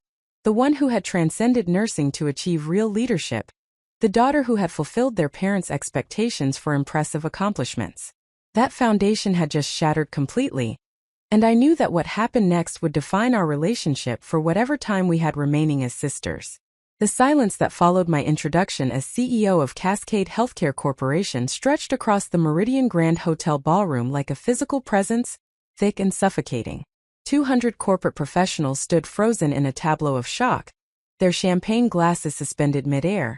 the one who had transcended nursing to achieve real leadership, the daughter who had fulfilled their parents' expectations for impressive accomplishments. That foundation had just shattered completely, and I knew that what happened next would define our relationship for whatever time we had remaining as sisters. The silence that followed my introduction as CEO of Cascade Healthcare Corporation stretched across the Meridian Grand Hotel ballroom like a physical presence, thick and suffocating. 200 corporate professionals stood frozen in a tableau of shock, their champagne glasses suspended mid-air,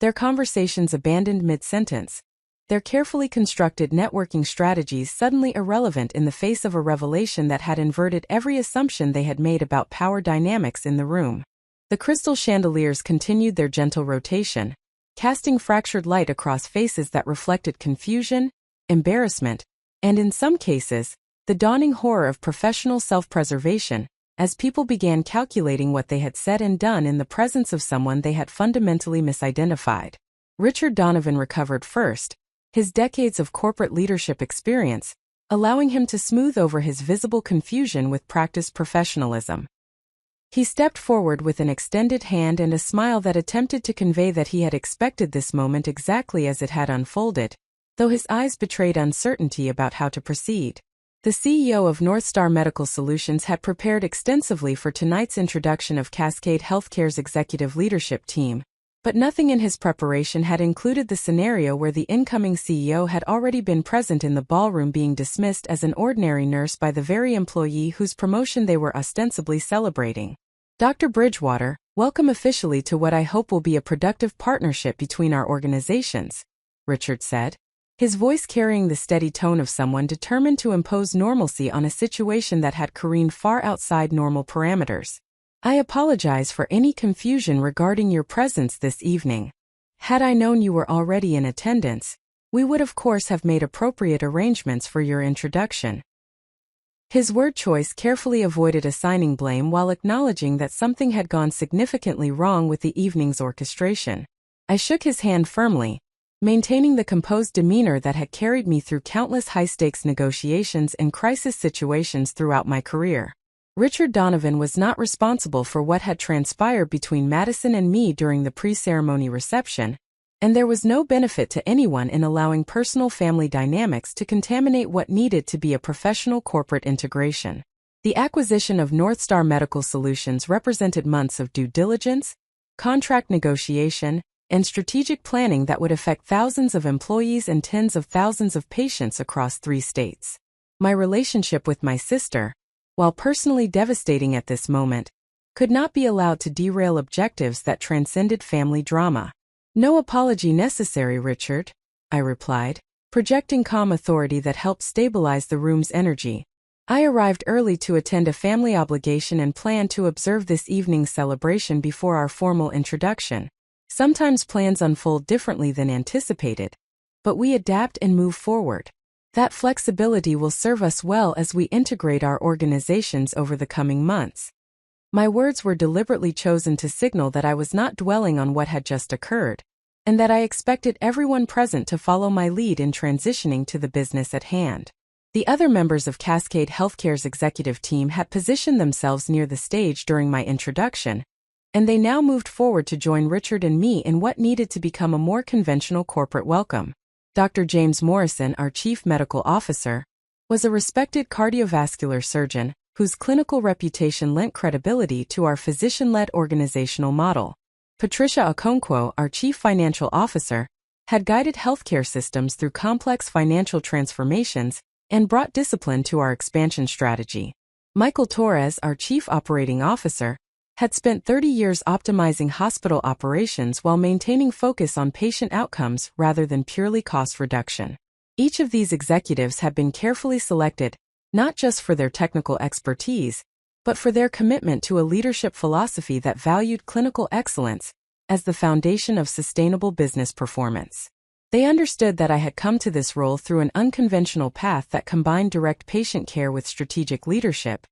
their conversations abandoned mid-sentence, their carefully constructed networking strategies suddenly irrelevant in the face of a revelation that had inverted every assumption they had made about power dynamics in the room. The crystal chandeliers continued their gentle rotation, casting fractured light across faces that reflected confusion, embarrassment, and in some cases, the dawning horror of professional self-preservation, as people began calculating what they had said and done in the presence of someone they had fundamentally misidentified. Richard Donovan recovered first, his decades of corporate leadership experience, allowing him to smooth over his visible confusion with practiced professionalism. He stepped forward with an extended hand and a smile that attempted to convey that he had expected this moment exactly as it had unfolded, though his eyes betrayed uncertainty about how to proceed. The CEO of Northstar Medical Solutions had prepared extensively for tonight's introduction of Cascade Healthcare's executive leadership team, but nothing in his preparation had included the scenario where the incoming CEO had already been present in the ballroom, being dismissed as an ordinary nurse by the very employee whose promotion they were ostensibly celebrating. Dr. Bridgewater, welcome officially to what I hope will be a productive partnership between our organizations, Richard said, his voice carrying the steady tone of someone determined to impose normalcy on a situation that had careened far outside normal parameters. I apologize for any confusion regarding your presence this evening. Had I known you were already in attendance, we would of course have made appropriate arrangements for your introduction. His word choice carefully avoided assigning blame while acknowledging that something had gone significantly wrong with the evening's orchestration. I shook his hand firmly, maintaining the composed demeanor that had carried me through countless high-stakes negotiations and crisis situations throughout my career. Richard Donovan was not responsible for what had transpired between Madison and me during the pre-ceremony reception, and there was no benefit to anyone in allowing personal family dynamics to contaminate what needed to be a professional corporate integration. The acquisition of Northstar Medical Solutions represented months of due diligence, contract negotiation, and strategic planning that would affect thousands of employees and tens of thousands of patients across 3 states. My relationship with my sister, while personally devastating at this moment, could not be allowed to derail objectives that transcended family drama. No apology necessary, Richard, I replied, projecting calm authority that helped stabilize the room's energy. I arrived early to attend a family obligation and planned to observe this evening's celebration before our formal introduction. Sometimes plans unfold differently than anticipated, but we adapt and move forward. That flexibility will serve us well as we integrate our organizations over the coming months. My words were deliberately chosen to signal that I was not dwelling on what had just occurred, and that I expected everyone present to follow my lead in transitioning to the business at hand. The other members of Cascade Healthcare's executive team had positioned themselves near the stage during my introduction, and they now moved forward to join Richard and me in what needed to become a more conventional corporate welcome. Dr. James Morrison, our Chief Medical Officer, was a respected cardiovascular surgeon whose clinical reputation lent credibility to our physician-led organizational model. Patricia Okonkwo, our Chief Financial Officer, had guided healthcare systems through complex financial transformations and brought discipline to our expansion strategy. Michael Torres, our Chief Operating Officer, had spent 30 years optimizing hospital operations while maintaining focus on patient outcomes rather than purely cost reduction. Each of these executives had been carefully selected, not just for their technical expertise, but for their commitment to a leadership philosophy that valued clinical excellence as the foundation of sustainable business performance. They understood that I had come to this role through an unconventional path that combined direct patient care with strategic leadership,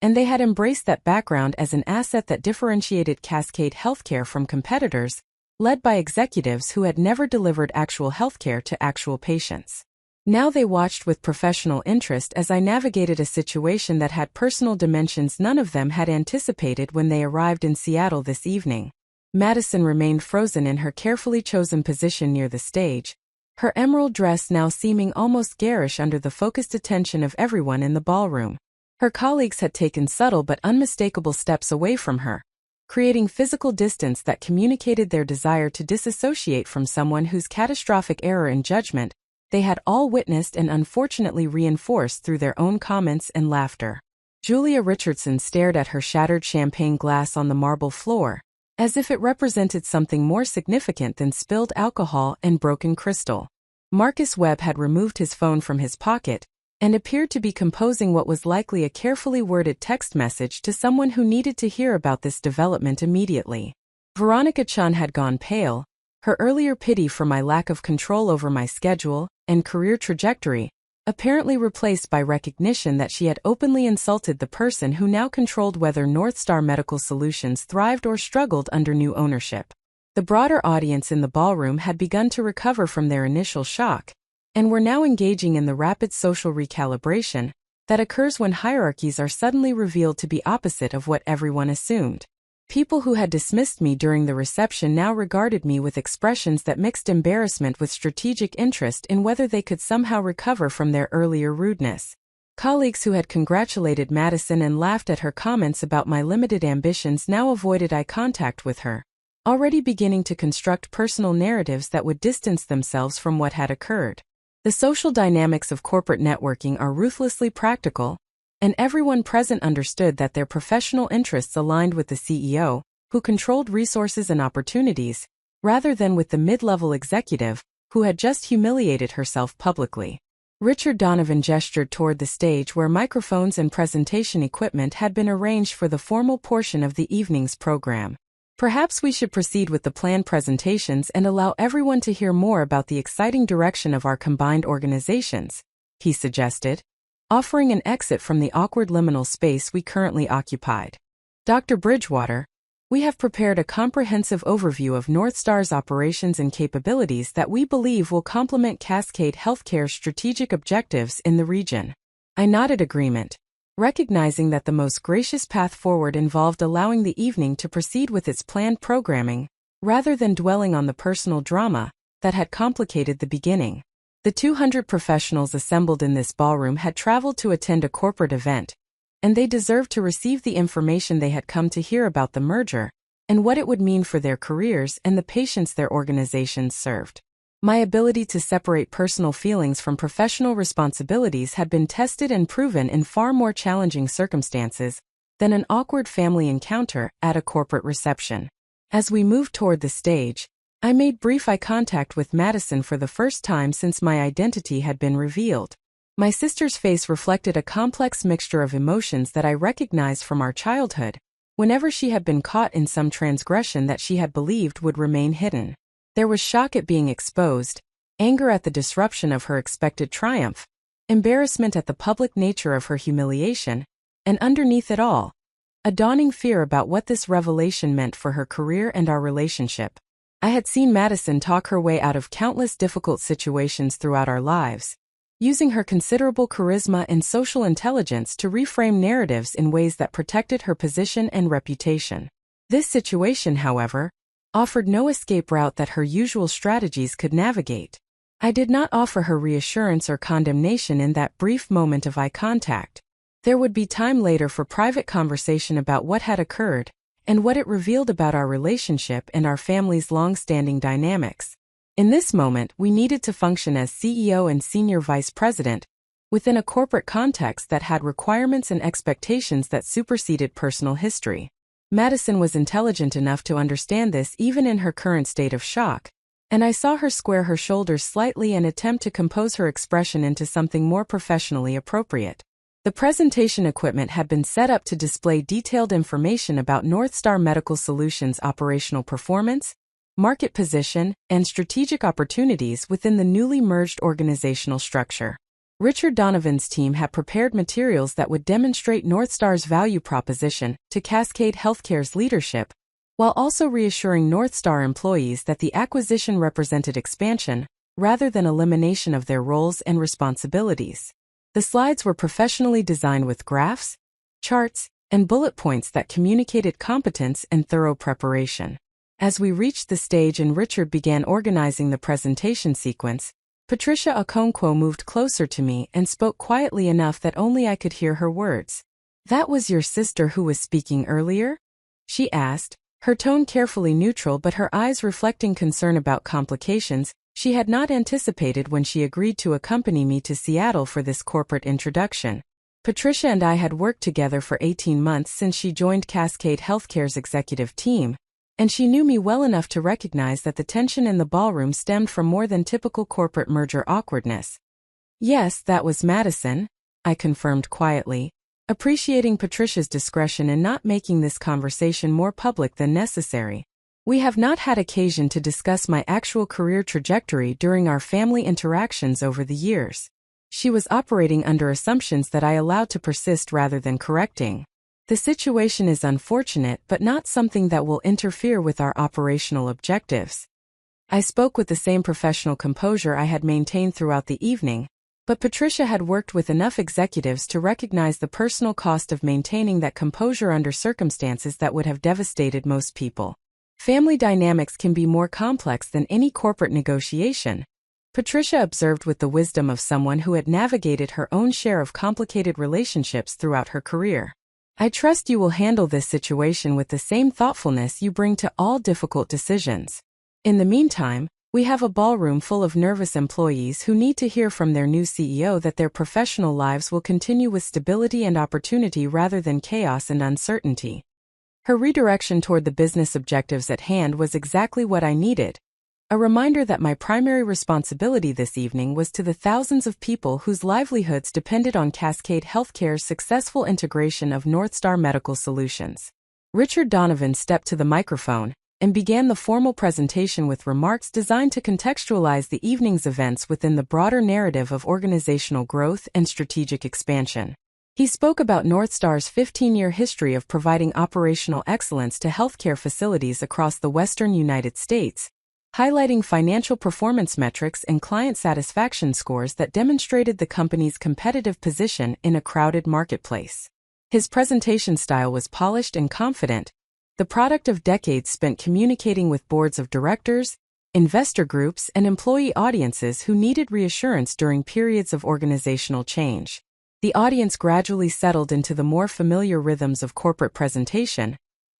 and they had embraced that background as an asset that differentiated Cascade Healthcare from competitors, led by executives who had never delivered actual healthcare to actual patients. Now they watched with professional interest as I navigated a situation that had personal dimensions none of them had anticipated when they arrived in Seattle this evening. Madison remained frozen in her carefully chosen position near the stage, her emerald dress now seeming almost garish under the focused attention of everyone in the ballroom. Her colleagues had taken subtle but unmistakable steps away from her, creating physical distance that communicated their desire to disassociate from someone whose catastrophic error in judgment they had all witnessed and unfortunately reinforced through their own comments and laughter. Julia Richardson stared at her shattered champagne glass on the marble floor, as if it represented something more significant than spilled alcohol and broken crystal. Marcus Webb had removed his phone from his pocket and appeared to be composing what was likely a carefully worded text message to someone who needed to hear about this development immediately. Veronica Chun had gone pale, her earlier pity for my lack of control over my schedule and career trajectory apparently replaced by recognition that she had openly insulted the person who now controlled whether North Star Medical Solutions thrived or struggled under new ownership. The broader audience in the ballroom had begun to recover from their initial shock, and were now engaging in the rapid social recalibration that occurs when hierarchies are suddenly revealed to be opposite of what everyone assumed. People who had dismissed me during the reception now regarded me with expressions that mixed embarrassment with strategic interest in whether they could somehow recover from their earlier rudeness. Colleagues who had congratulated Madison and laughed at her comments about my limited ambitions now avoided eye contact with her, already beginning to construct personal narratives that would distance themselves from what had occurred. The social dynamics of corporate networking are ruthlessly practical, and everyone present understood that their professional interests aligned with the CEO, who controlled resources and opportunities, rather than with the mid-level executive, who had just humiliated herself publicly. Richard Donovan gestured toward the stage where microphones and presentation equipment had been arranged for the formal portion of the evening's program. Perhaps we should proceed with the planned presentations and allow everyone to hear more about the exciting direction of our combined organizations, he suggested, offering an exit from the awkward liminal space we currently occupied. Dr. Bridgewater, we have prepared a comprehensive overview of North Star's operations and capabilities that we believe will complement Cascade Healthcare's strategic objectives in the region. I nodded agreement, recognizing that the most gracious path forward involved allowing the evening to proceed with its planned programming, rather than dwelling on the personal drama that had complicated the beginning. The 200 professionals assembled in this ballroom had traveled to attend a corporate event, and they deserved to receive the information they had come to hear about the merger and what it would mean for their careers and the patients their organizations served. My ability to separate personal feelings from professional responsibilities had been tested and proven in far more challenging circumstances than an awkward family encounter at a corporate reception. As we moved toward the stage, I made brief eye contact with Madison for the first time since my identity had been revealed. My sister's face reflected a complex mixture of emotions that I recognized from our childhood, whenever she had been caught in some transgression that she had believed would remain hidden. There was shock at being exposed, anger at the disruption of her expected triumph, embarrassment at the public nature of her humiliation, and underneath it all, a dawning fear about what this revelation meant for her career and our relationship. I had seen Madison talk her way out of countless difficult situations throughout our lives, using her considerable charisma and social intelligence to reframe narratives in ways that protected her position and reputation. This situation, however, offered no escape route that her usual strategies could navigate. I did not offer her reassurance or condemnation in that brief moment of eye contact. There would be time later for private conversation about what had occurred, and what it revealed about our relationship and our family's long-standing dynamics. In this moment, we needed to function as CEO and Senior Vice President, within a corporate context that had requirements and expectations that superseded personal history. Madison was intelligent enough to understand this even in her current state of shock, and I saw her square her shoulders slightly and attempt to compose her expression into something more professionally appropriate. The presentation equipment had been set up to display detailed information about North Star Medical Solutions' operational performance, market position, and strategic opportunities within the newly merged organizational structure. Richard Donovan's team had prepared materials that would demonstrate North Star's value proposition to Cascade Healthcare's leadership, while also reassuring North Star employees that the acquisition represented expansion, rather than elimination of their roles and responsibilities. The slides were professionally designed with graphs, charts, and bullet points that communicated competence and thorough preparation. As we reached the stage and Richard began organizing the presentation sequence, Patricia Okonkwo moved closer to me and spoke quietly enough that only I could hear her words. "That was your sister who was speaking earlier?" she asked, her tone carefully neutral but her eyes reflecting concern about complications she had not anticipated when she agreed to accompany me to Seattle for this corporate introduction. Patricia and I had worked together for 18 months since she joined Cascade Healthcare's executive team, And she knew me well enough to recognize that the tension in the ballroom stemmed from more than typical corporate merger awkwardness. Yes, that was Madison, I confirmed quietly, appreciating Patricia's discretion in not making this conversation more public than necessary. We have not had occasion to discuss my actual career trajectory during our family interactions over the years. She was operating under assumptions that I allowed to persist rather than correcting. The situation is unfortunate but not something that will interfere with our operational objectives. I spoke with the same professional composure I had maintained throughout the evening, but Patricia had worked with enough executives to recognize the personal cost of maintaining that composure under circumstances that would have devastated most people. Family dynamics can be more complex than any corporate negotiation, Patricia observed with the wisdom of someone who had navigated her own share of complicated relationships throughout her career. I trust you will handle this situation with the same thoughtfulness you bring to all difficult decisions. In the meantime, we have a ballroom full of nervous employees who need to hear from their new CEO that their professional lives will continue with stability and opportunity rather than chaos and uncertainty. Her redirection toward the business objectives at hand was exactly what I needed. A reminder that my primary responsibility this evening was to the thousands of people whose livelihoods depended on Cascade Healthcare's successful integration of Northstar Medical Solutions. Richard Donovan stepped to the microphone and began the formal presentation with remarks designed to contextualize the evening's events within the broader narrative of organizational growth and strategic expansion. He spoke about Northstar's 15-year history of providing operational excellence to healthcare facilities across the western United States, highlighting financial performance metrics and client satisfaction scores that demonstrated the company's competitive position in a crowded marketplace. His presentation style was polished and confident, the product of decades spent communicating with boards of directors, investor groups, and employee audiences who needed reassurance during periods of organizational change. The audience gradually settled into the more familiar rhythms of corporate presentation,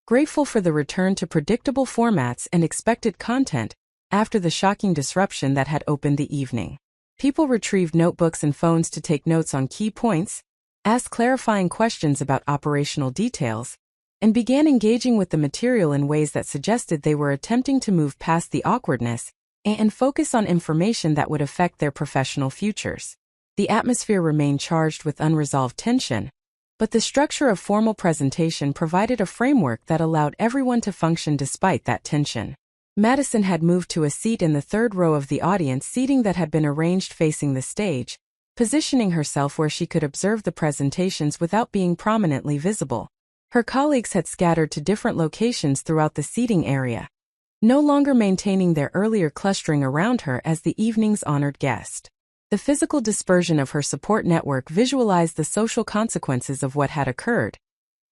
grateful for the return to predictable formats and expected content after the shocking disruption that had opened the evening. People retrieved notebooks and phones to take notes on key points, asked clarifying questions about operational details, and began engaging with the material in ways that suggested they were attempting to move past the awkwardness and focus on information that would affect their professional futures. The atmosphere remained charged with unresolved tension, but the structure of formal presentation provided a framework that allowed everyone to function despite that tension. Madison had moved to a seat in the third row of the audience seating that had been arranged facing the stage, positioning herself where she could observe the presentations without being prominently visible. Her colleagues had scattered to different locations throughout the seating area, no longer maintaining their earlier clustering around her as the evening's honored guest. The physical dispersion of her support network visualized the social consequences of what had occurred,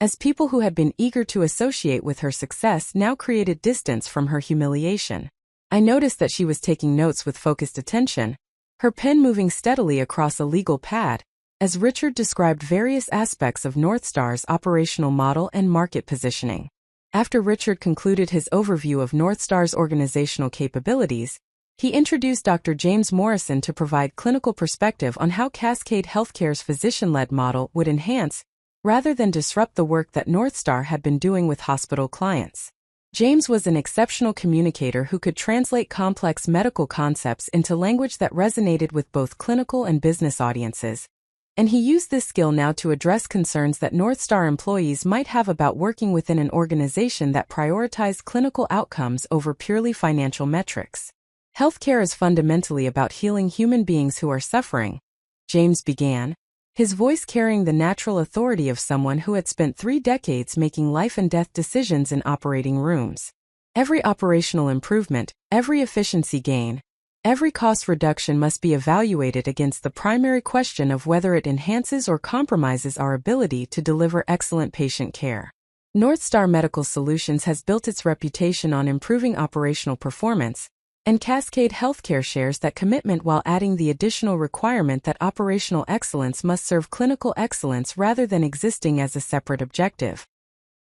as people who had been eager to associate with her success now created distance from her humiliation. I noticed that she was taking notes with focused attention, her pen moving steadily across a legal pad, as Richard described various aspects of Northstar's operational model and market positioning. After Richard concluded his overview of Northstar's organizational capabilities, he introduced Dr. James Morrison to provide clinical perspective on how Cascade Healthcare's physician-led model would enhance, rather than disrupt the work that Northstar had been doing with hospital clients. James was an exceptional communicator who could translate complex medical concepts into language that resonated with both clinical and business audiences, and he used this skill now to address concerns that Northstar employees might have about working within an organization that prioritized clinical outcomes over purely financial metrics. Healthcare is fundamentally about healing human beings who are suffering, James began, his voice carrying the natural authority of someone who had spent 3 decades making life-and-death decisions in operating rooms. Every operational improvement, every efficiency gain, every cost reduction must be evaluated against the primary question of whether it enhances or compromises our ability to deliver excellent patient care. Northstar Medical Solutions has built its reputation on improving operational performance, and Cascade Healthcare shares that commitment while adding the additional requirement that operational excellence must serve clinical excellence rather than existing as a separate objective.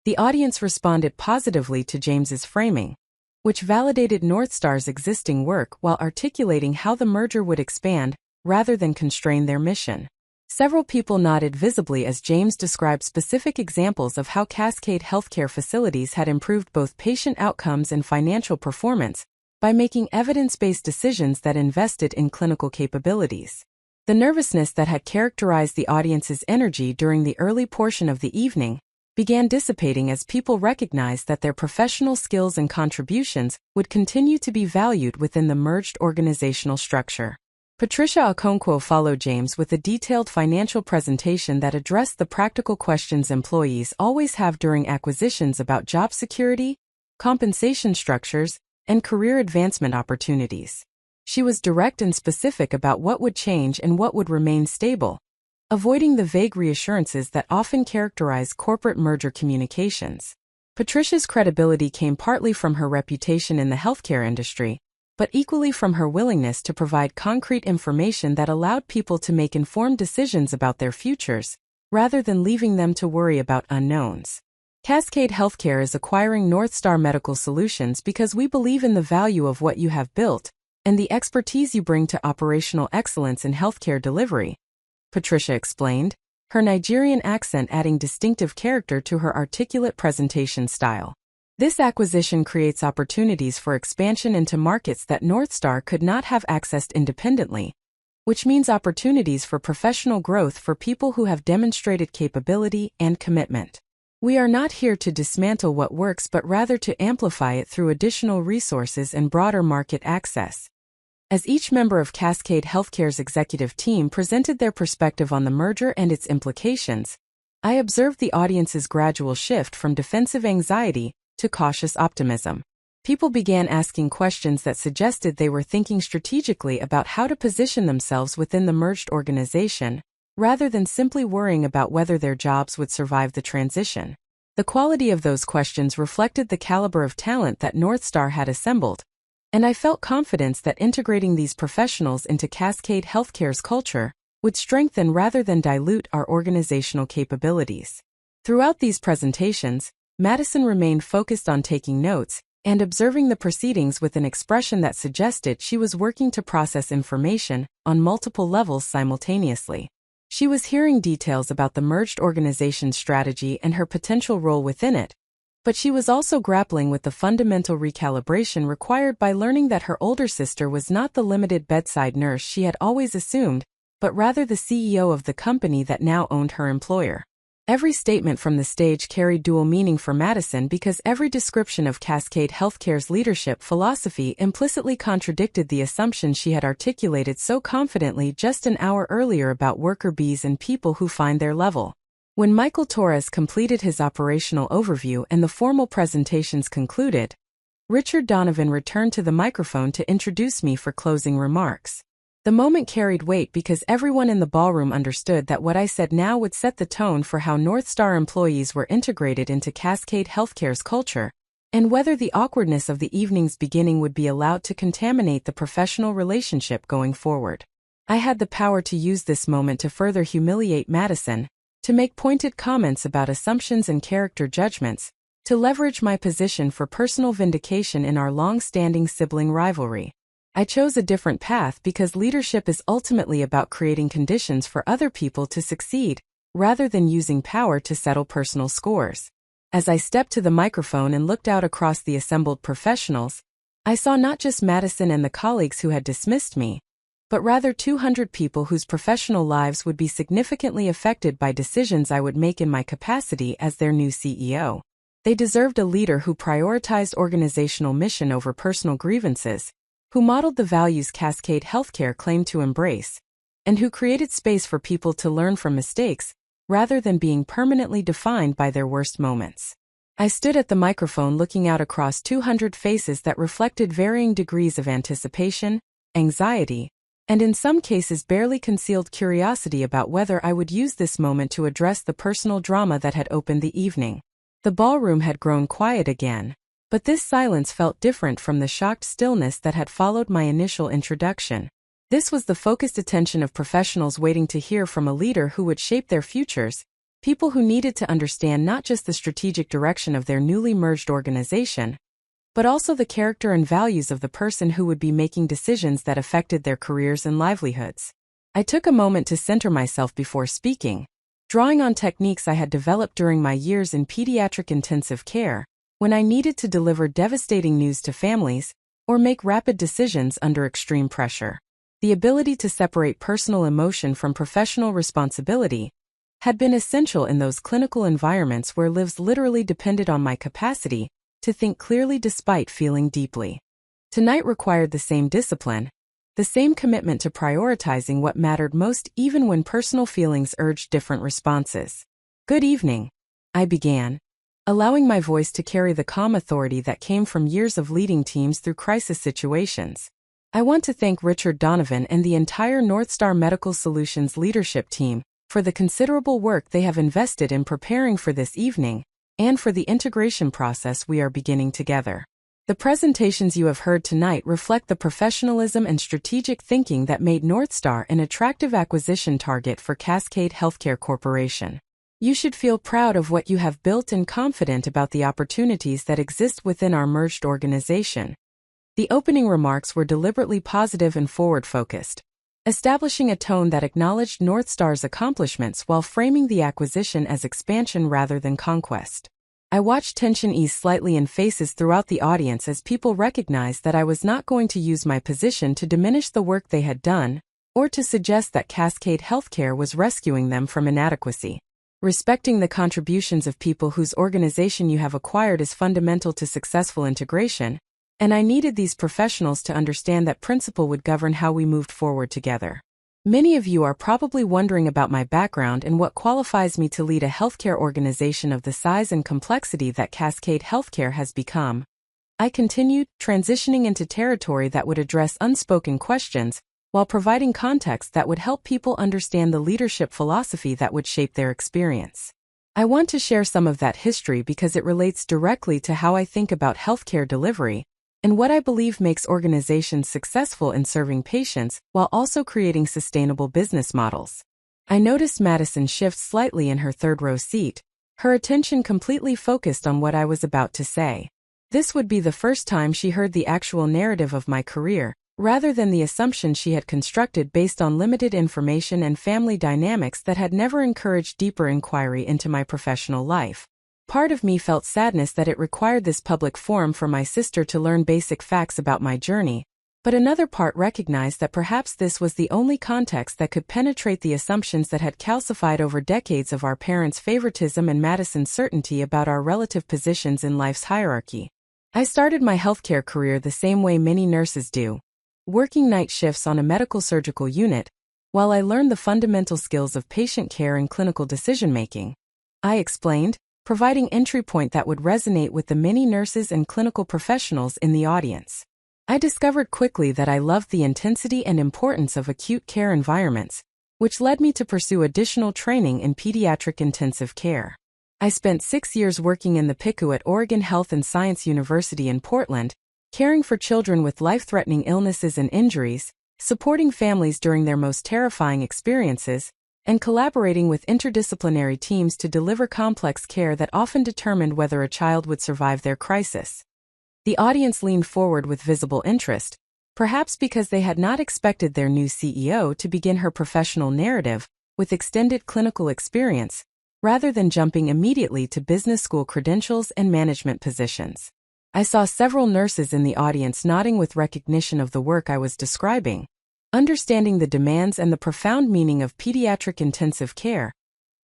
The audience responded positively to James's framing, which validated Northstar's existing work while articulating how the merger would expand, rather than constrain their mission. Several people nodded visibly as James described specific examples of how Cascade Healthcare facilities had improved both patient outcomes and financial performance by making evidence-based decisions that invested in clinical capabilities. The nervousness that had characterized the audience's energy during the early portion of the evening began dissipating as people recognized that their professional skills and contributions would continue to be valued within the merged organizational structure. Patricia Okonkwo followed James with a detailed financial presentation that addressed the practical questions employees always have during acquisitions about job security, compensation structures, and career advancement opportunities. She was direct and specific about what would change and what would remain stable, avoiding the vague reassurances that often characterize corporate merger communications. Patricia's credibility came partly from her reputation in the healthcare industry, but equally from her willingness to provide concrete information that allowed people to make informed decisions about their futures, rather than leaving them to worry about unknowns. Cascade Healthcare is acquiring Northstar Medical Solutions because we believe in the value of what you have built and the expertise you bring to operational excellence in healthcare delivery, Patricia explained, her Nigerian accent adding distinctive character to her articulate presentation style. This acquisition creates opportunities for expansion into markets that Northstar could not have accessed independently, which means opportunities for professional growth for people who have demonstrated capability and commitment. We are not here to dismantle what works but rather to amplify it through additional resources and broader market access. As each member of Cascade Healthcare's executive team presented their perspective on the merger and its implications, I observed the audience's gradual shift from defensive anxiety to cautious optimism. People began asking questions that suggested they were thinking strategically about how to position themselves within the merged organization, rather than simply worrying about whether their jobs would survive the transition. The quality of those questions reflected the caliber of talent that Northstar had assembled, and I felt confidence that integrating these professionals into Cascade Healthcare's culture would strengthen rather than dilute our organizational capabilities. Throughout these presentations, Madison remained focused on taking notes and observing the proceedings with an expression that suggested she was working to process information on multiple levels simultaneously. She was hearing details about the merged organization's strategy and her potential role within it, but she was also grappling with the fundamental recalibration required by learning that her older sister was not the limited bedside nurse she had always assumed, but rather the CEO of the company that now owned her employer. Every statement from the stage carried dual meaning for Madison because every description of Cascade Healthcare's leadership philosophy implicitly contradicted the assumption she had articulated so confidently just an hour earlier about worker bees and people who find their level. When Michael Torres completed his operational overview and the formal presentations concluded, Richard Donovan returned to the microphone to introduce me for closing remarks. The moment carried weight because everyone in the ballroom understood that what I said now would set the tone for how Northstar employees were integrated into Cascade Healthcare's culture, and whether the awkwardness of the evening's beginning would be allowed to contaminate the professional relationship going forward. I had the power to use this moment to further humiliate Madison, to make pointed comments about assumptions and character judgments, to leverage my position for personal vindication in our long-standing sibling rivalry. I chose a different path because leadership is ultimately about creating conditions for other people to succeed, rather than using power to settle personal scores. As I stepped to the microphone and looked out across the assembled professionals, I saw not just Madison and the colleagues who had dismissed me, but rather 200 people whose professional lives would be significantly affected by decisions I would make in my capacity as their new CEO. They deserved a leader who prioritized organizational mission over personal grievances, who modeled the values Cascade Healthcare claimed to embrace, and who created space for people to learn from mistakes, rather than being permanently defined by their worst moments. I stood at the microphone looking out across 200 faces that reflected varying degrees of anticipation, anxiety, and in some cases barely concealed curiosity about whether I would use this moment to address the personal drama that had opened the evening. The ballroom had grown quiet again, but this silence felt different from the shocked stillness that had followed my initial introduction. This was the focused attention of professionals waiting to hear from a leader who would shape their futures, people who needed to understand not just the strategic direction of their newly merged organization, but also the character and values of the person who would be making decisions that affected their careers and livelihoods. I took a moment to center myself before speaking, drawing on techniques I had developed during my years in pediatric intensive care, when I needed to deliver devastating news to families or make rapid decisions under extreme pressure. The ability to separate personal emotion from professional responsibility had been essential in those clinical environments where lives literally depended on my capacity to think clearly despite feeling deeply. Tonight required the same discipline, the same commitment to prioritizing what mattered most even when personal feelings urged different responses. "Good evening," I began, allowing my voice to carry the calm authority that came from years of leading teams through crisis situations. "I want to thank Richard Donovan and the entire Northstar Medical Solutions leadership team for the considerable work they have invested in preparing for this evening and for the integration process we are beginning together. The presentations you have heard tonight reflect the professionalism and strategic thinking that made Northstar an attractive acquisition target for Cascade Healthcare Corporation. You should feel proud of what you have built and confident about the opportunities that exist within our merged organization." The opening remarks were deliberately positive and forward-focused, establishing a tone that acknowledged Northstar's accomplishments while framing the acquisition as expansion rather than conquest. I watched tension ease slightly in faces throughout the audience as people recognized that I was not going to use my position to diminish the work they had done, or to suggest that Cascade Healthcare was rescuing them from inadequacy. Respecting the contributions of people whose organization you have acquired is fundamental to successful integration, and I needed these professionals to understand that principle would govern how we moved forward together. Many of you are probably wondering about my background and what qualifies me to lead a healthcare organization of the size and complexity that Cascade Healthcare has become. I continued, transitioning into territory that would address unspoken questions, while providing context that would help people understand the leadership philosophy that would shape their experience. I want to share some of that history because it relates directly to how I think about healthcare delivery, and what I believe makes organizations successful in serving patients while also creating sustainable business models. I noticed Madison shift slightly in her third-row seat, her attention completely focused on what I was about to say. This would be the first time she heard the actual narrative of my career, rather than the assumptions she had constructed based on limited information and family dynamics that had never encouraged deeper inquiry into my professional life. Part of me felt sadness that it required this public forum for my sister to learn basic facts about my journey, but another part recognized that perhaps this was the only context that could penetrate the assumptions that had calcified over decades of our parents' favoritism and Madison's certainty about our relative positions in life's hierarchy. I started my healthcare career the same way many nurses do, working night shifts on a medical surgical unit, while I learned the fundamental skills of patient care and clinical decision-making. I explained, providing entry point that would resonate with the many nurses and clinical professionals in the audience. I discovered quickly that I loved the intensity and importance of acute care environments, which led me to pursue additional training in pediatric intensive care. I spent 6 years working in the PICU at Oregon Health and Science University in Portland, caring for children with life-threatening illnesses and injuries, supporting families during their most terrifying experiences, and collaborating with interdisciplinary teams to deliver complex care that often determined whether a child would survive their crisis. The audience leaned forward with visible interest, perhaps because they had not expected their new CEO to begin her professional narrative with extended clinical experience, rather than jumping immediately to business school credentials and management positions. I saw several nurses in the audience nodding with recognition of the work I was describing, understanding the demands and the profound meaning of pediatric intensive care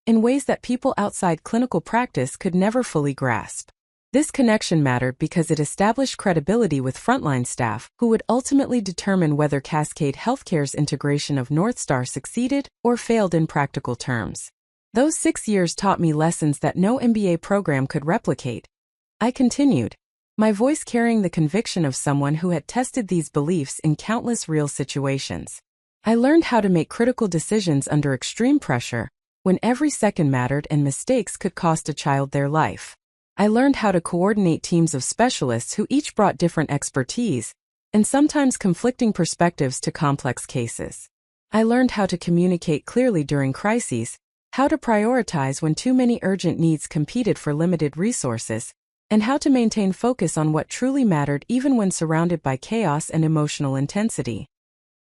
in ways that people outside clinical practice could never fully grasp. This connection mattered because it established credibility with frontline staff who would ultimately determine whether Cascade Healthcare's integration of Northstar succeeded or failed in practical terms. Those 6 years taught me lessons that no MBA program could replicate. I continued, my voice carrying the conviction of someone who had tested these beliefs in countless real situations. I learned how to make critical decisions under extreme pressure, when every second mattered and mistakes could cost a child their life. I learned how to coordinate teams of specialists who each brought different expertise, and sometimes conflicting perspectives to complex cases. I learned how to communicate clearly during crises, how to prioritize when too many urgent needs competed for limited resources, and how to maintain focus on what truly mattered even when surrounded by chaos and emotional intensity.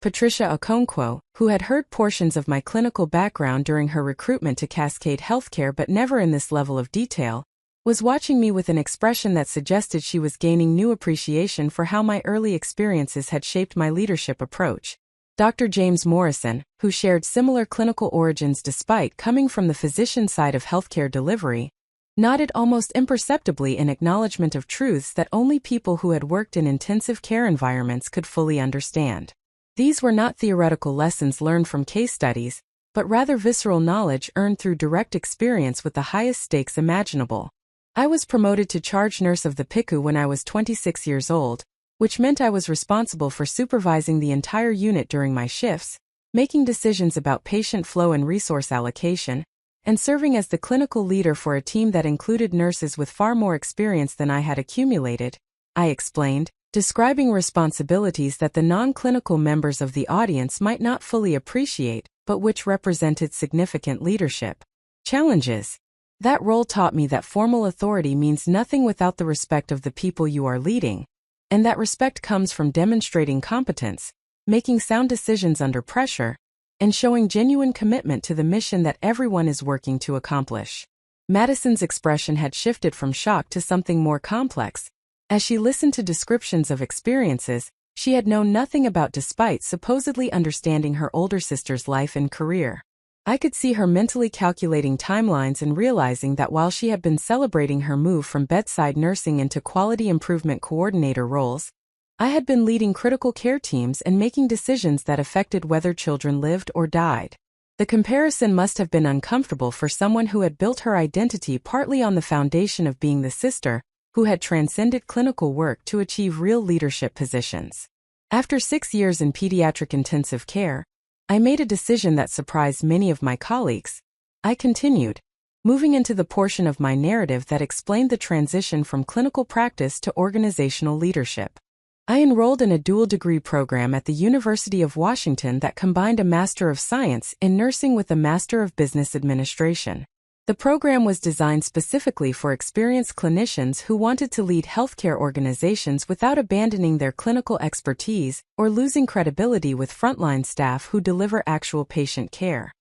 Patricia Okonkwo, who had heard portions of my clinical background during her recruitment to Cascade Healthcare but never in this level of detail, was watching me with an expression that suggested she was gaining new appreciation for how my early experiences had shaped my leadership approach. Dr. James Morrison, who shared similar clinical origins despite coming from the physician side of healthcare delivery, nodded almost imperceptibly in acknowledgement of truths that only people who had worked in intensive care environments could fully understand. These were not theoretical lessons learned from case studies, but rather visceral knowledge earned through direct experience with the highest stakes imaginable. I was promoted to charge nurse of the PICU when I was 26 years old, which meant I was responsible for supervising the entire unit during my shifts, making decisions about patient flow and resource allocation, and serving as the clinical leader for a team that included nurses with far more experience than I had accumulated, I explained, describing responsibilities that the non-clinical members of the audience might not fully appreciate, but which represented significant leadership challenges. That role taught me that formal authority means nothing without the respect of the people you are leading, and that respect comes from demonstrating competence, making sound decisions under pressure, and showing genuine commitment to the mission that everyone is working to accomplish. Madison's expression had shifted from shock to something more complex. As she listened to descriptions of experiences she had known nothing about despite supposedly understanding her older sister's life and career. I could see her mentally calculating timelines and realizing that while she had been celebrating her move from bedside nursing into quality improvement coordinator roles, I had been leading critical care teams and making decisions that affected whether children lived or died. The comparison must have been uncomfortable for someone who had built her identity partly on the foundation of being the sister who had transcended clinical work to achieve real leadership positions. After 6 years in pediatric intensive care, I made a decision that surprised many of my colleagues. I continued, moving into the portion of my narrative that explained the transition from clinical practice to organizational leadership. I enrolled in a dual degree program at the University of Washington that combined a Master of Science in Nursing with a Master of Business Administration. The program was designed specifically for experienced clinicians who wanted to lead healthcare organizations without abandoning their clinical expertise or losing credibility with frontline staff who deliver actual patient care.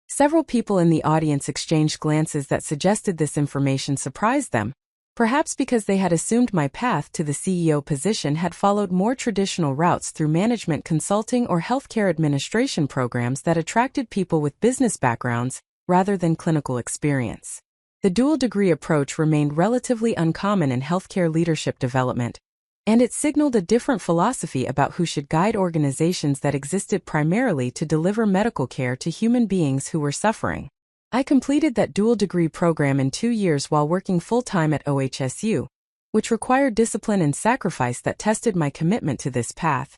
Several people in the audience exchanged glances that suggested this information surprised them, perhaps because they had assumed my path to the CEO position had followed more traditional routes through management consulting or healthcare administration programs that attracted people with business backgrounds rather than clinical experience. The dual degree approach remained relatively uncommon in healthcare leadership development, and it signaled a different philosophy about who should guide organizations that existed primarily to deliver medical care to human beings who were suffering. I completed that dual degree program in 2 years while working full-time at OHSU, which required discipline and sacrifice that tested my commitment to this path.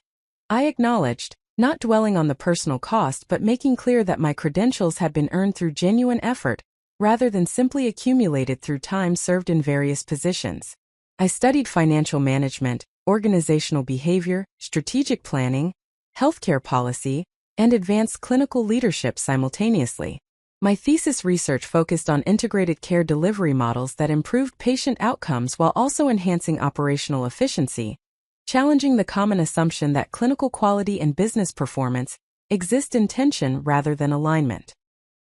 I acknowledged, not dwelling on the personal cost but making clear that my credentials had been earned through genuine effort, rather than simply accumulated through time served in various positions. I studied financial management, organizational behavior, strategic planning, healthcare policy, and advanced clinical leadership simultaneously. My thesis research focused on integrated care delivery models that improved patient outcomes while also enhancing operational efficiency, challenging the common assumption that clinical quality and business performance exist in tension rather than alignment.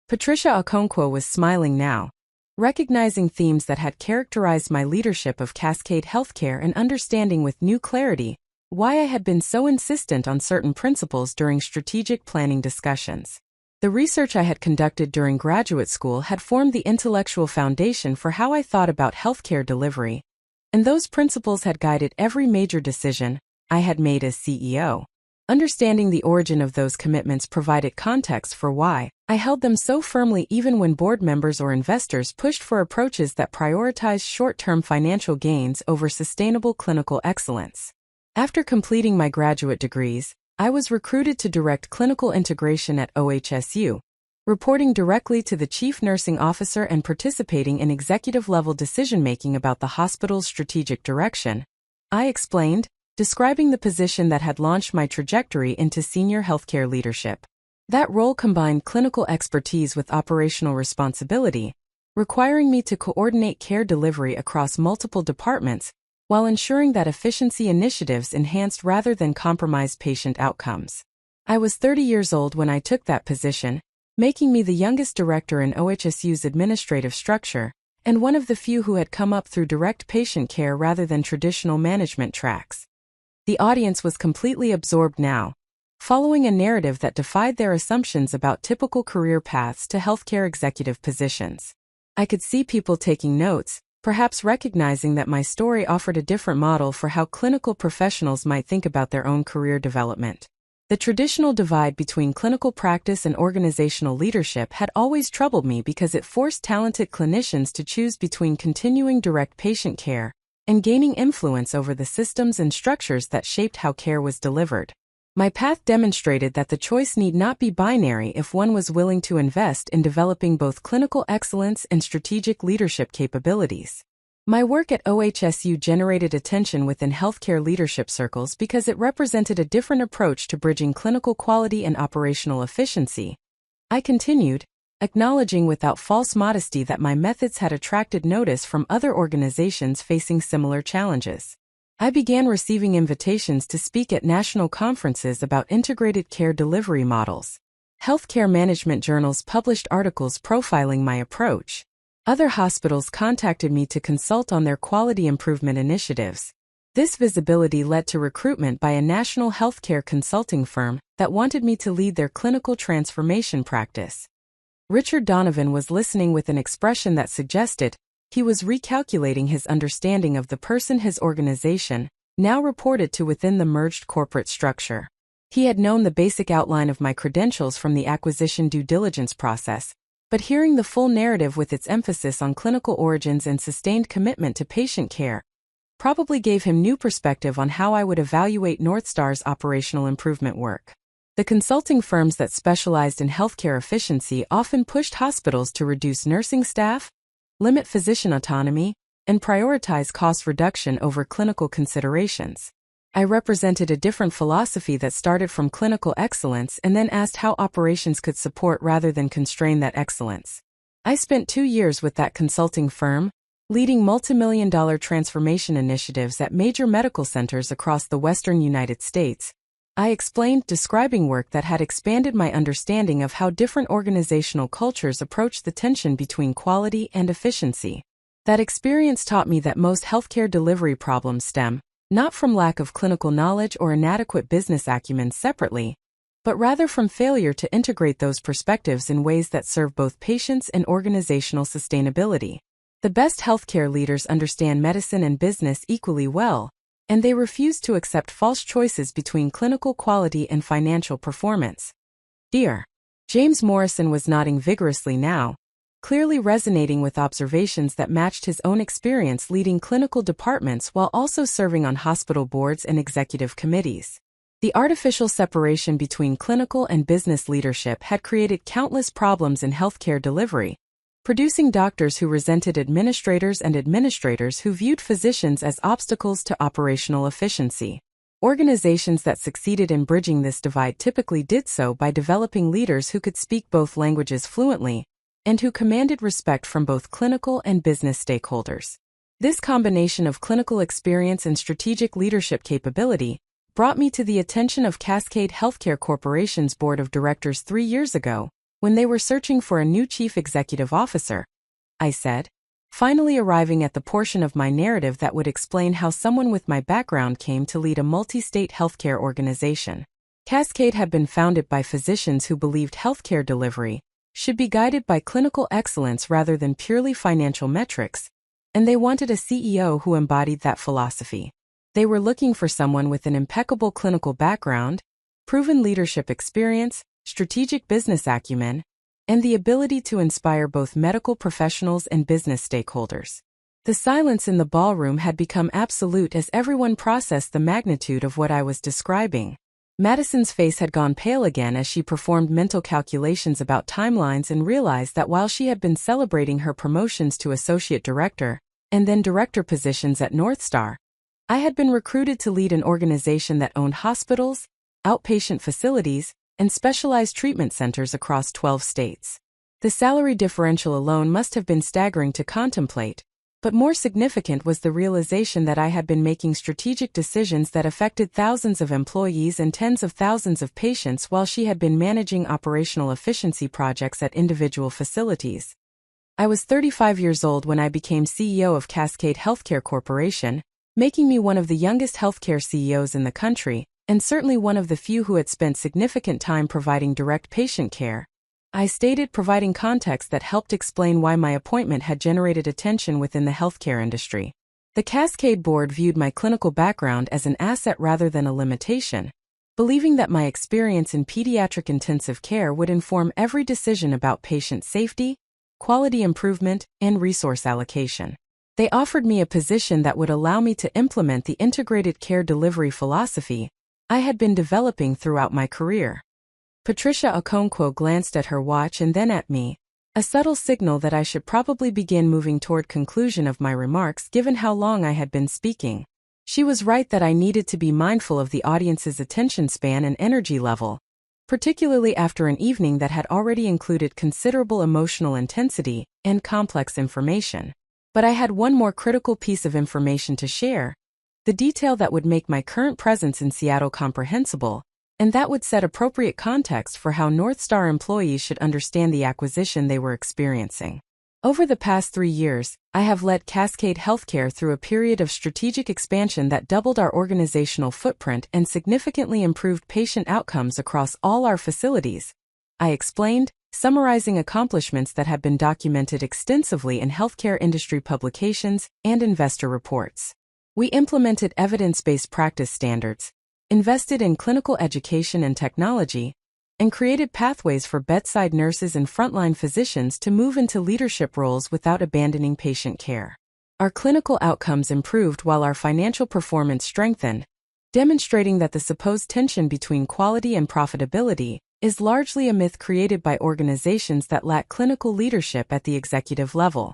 Patricia Okonkwo was smiling now, recognizing themes that had characterized my leadership of Cascade Healthcare and understanding with new clarity why I had been so insistent on certain principles during strategic planning discussions. The research I had conducted during graduate school had formed the intellectual foundation for how I thought about healthcare delivery, and those principles had guided every major decision I had made as CEO. Understanding the origin of those commitments provided context for why I held them so firmly even when board members or investors pushed for approaches that prioritized short-term financial gains over sustainable clinical excellence. After completing my graduate degrees, I was recruited to direct clinical integration at OHSU, reporting directly to the chief nursing officer and participating in executive-level decision-making about the hospital's strategic direction. I explained, describing the position that had launched my trajectory into senior healthcare leadership. That role combined clinical expertise with operational responsibility, requiring me to coordinate care delivery across multiple departments while ensuring that efficiency initiatives enhanced rather than compromised patient outcomes. I was 30 years old when I took that position, making me the youngest director in OHSU's administrative structure, and one of the few who had come up through direct patient care rather than traditional management tracks. The audience was completely absorbed now, following a narrative that defied their assumptions about typical career paths to healthcare executive positions. I could see people taking notes, perhaps recognizing that my story offered a different model for how clinical professionals might think about their own career development. The traditional divide between clinical practice and organizational leadership had always troubled me because it forced talented clinicians to choose between continuing direct patient care and gaining influence over the systems and structures that shaped how care was delivered. My path demonstrated that the choice need not be binary if one was willing to invest in developing both clinical excellence and strategic leadership capabilities. My work at OHSU generated attention within healthcare leadership circles because it represented a different approach to bridging clinical quality and operational efficiency. I continued, acknowledging without false modesty that my methods had attracted notice from other organizations facing similar challenges. I began receiving invitations to speak at national conferences about integrated care delivery models. Healthcare management journals published articles profiling my approach. Other hospitals contacted me to consult on their quality improvement initiatives. This visibility led to recruitment by a national healthcare consulting firm that wanted me to lead their clinical transformation practice. Richard Donovan was listening with an expression that suggested he was recalculating his understanding of the person his organization now reported to within the merged corporate structure. He had known the basic outline of my credentials from the acquisition due diligence process, but hearing the full narrative with its emphasis on clinical origins and sustained commitment to patient care probably gave him new perspective on how I would evaluate Northstar's operational improvement work. The consulting firms that specialized in healthcare efficiency often pushed hospitals to reduce nursing staff, limit physician autonomy, and prioritize cost reduction over clinical considerations. I represented a different philosophy that started from clinical excellence and then asked how operations could support rather than constrain that excellence. I spent 2 years with that consulting firm, leading multimillion-dollar transformation initiatives at major medical centers across the western United States. I explained, describing work that had expanded my understanding of how different organizational cultures approach the tension between quality and efficiency. That experience taught me that most healthcare delivery problems stem not from lack of clinical knowledge or inadequate business acumen separately, but rather from failure to integrate those perspectives in ways that serve both patients and organizational sustainability. The best healthcare leaders understand medicine and business equally well, and they refuse to accept false choices between clinical quality and financial performance. Dear James Morrison was nodding vigorously now, clearly resonating with observations that matched his own experience leading clinical departments while also serving on hospital boards and executive committees. The artificial separation between clinical and business leadership had created countless problems in healthcare delivery, producing doctors who resented administrators and administrators who viewed physicians as obstacles to operational efficiency. Organizations that succeeded in bridging this divide typically did so by developing leaders who could speak both languages fluently and who commanded respect from both clinical and business stakeholders. This combination of clinical experience and strategic leadership capability brought me to the attention of Cascade Healthcare Corporation's board of directors 3 years ago, when they were searching for a new chief executive officer. I said, finally arriving at the portion of my narrative that would explain how someone with my background came to lead a multi-state healthcare organization. Cascade had been founded by physicians who believed healthcare delivery should be guided by clinical excellence rather than purely financial metrics, and they wanted a CEO who embodied that philosophy. They were looking for someone with an impeccable clinical background, proven leadership experience, strategic business acumen, and the ability to inspire both medical professionals and business stakeholders. The silence in the ballroom had become absolute as everyone processed the magnitude of what I was describing. Madison's face had gone pale again as she performed mental calculations about timelines and realized that while she had been celebrating her promotions to associate director and then director positions at Northstar, I had been recruited to lead an organization that owned hospitals, outpatient facilities, and specialized treatment centers across 12 states. The salary differential alone must have been staggering to contemplate, But more significant was the realization that I had been making strategic decisions that affected thousands of employees and tens of thousands of patients while she had been managing operational efficiency projects at individual facilities. I was 35 years old when I became CEO of Cascade Healthcare Corporation, making me one of the youngest healthcare CEOs in the country, and certainly one of the few who had spent significant time providing direct patient care. I stated, providing context that helped explain why my appointment had generated attention within the healthcare industry. The Cascade board viewed my clinical background as an asset rather than a limitation, believing that my experience in pediatric intensive care would inform every decision about patient safety, quality improvement, and resource allocation. They offered me a position that would allow me to implement the integrated care delivery philosophy I had been developing throughout my career. Patricia Okonkwo glanced at her watch and then at me, a subtle signal that I should probably begin moving toward conclusion of my remarks given how long I had been speaking. She was right that I needed to be mindful of the audience's attention span and energy level, particularly after an evening that had already included considerable emotional intensity and complex information. But I had one more critical piece of information to share, the detail that would make my current presence in Seattle comprehensible, and that would set appropriate context for how North Star employees should understand the acquisition they were experiencing. Over the past 3 years, I have led Cascade Healthcare through a period of strategic expansion that doubled our organizational footprint and significantly improved patient outcomes across all our facilities, I explained, summarizing accomplishments that have been documented extensively in healthcare industry publications and investor reports. We implemented evidence-based practice standards, invested in clinical education and technology, and created pathways for bedside nurses and frontline physicians to move into leadership roles without abandoning patient care. Our clinical outcomes improved while our financial performance strengthened, demonstrating that the supposed tension between quality and profitability is largely a myth created by organizations that lack clinical leadership at the executive level.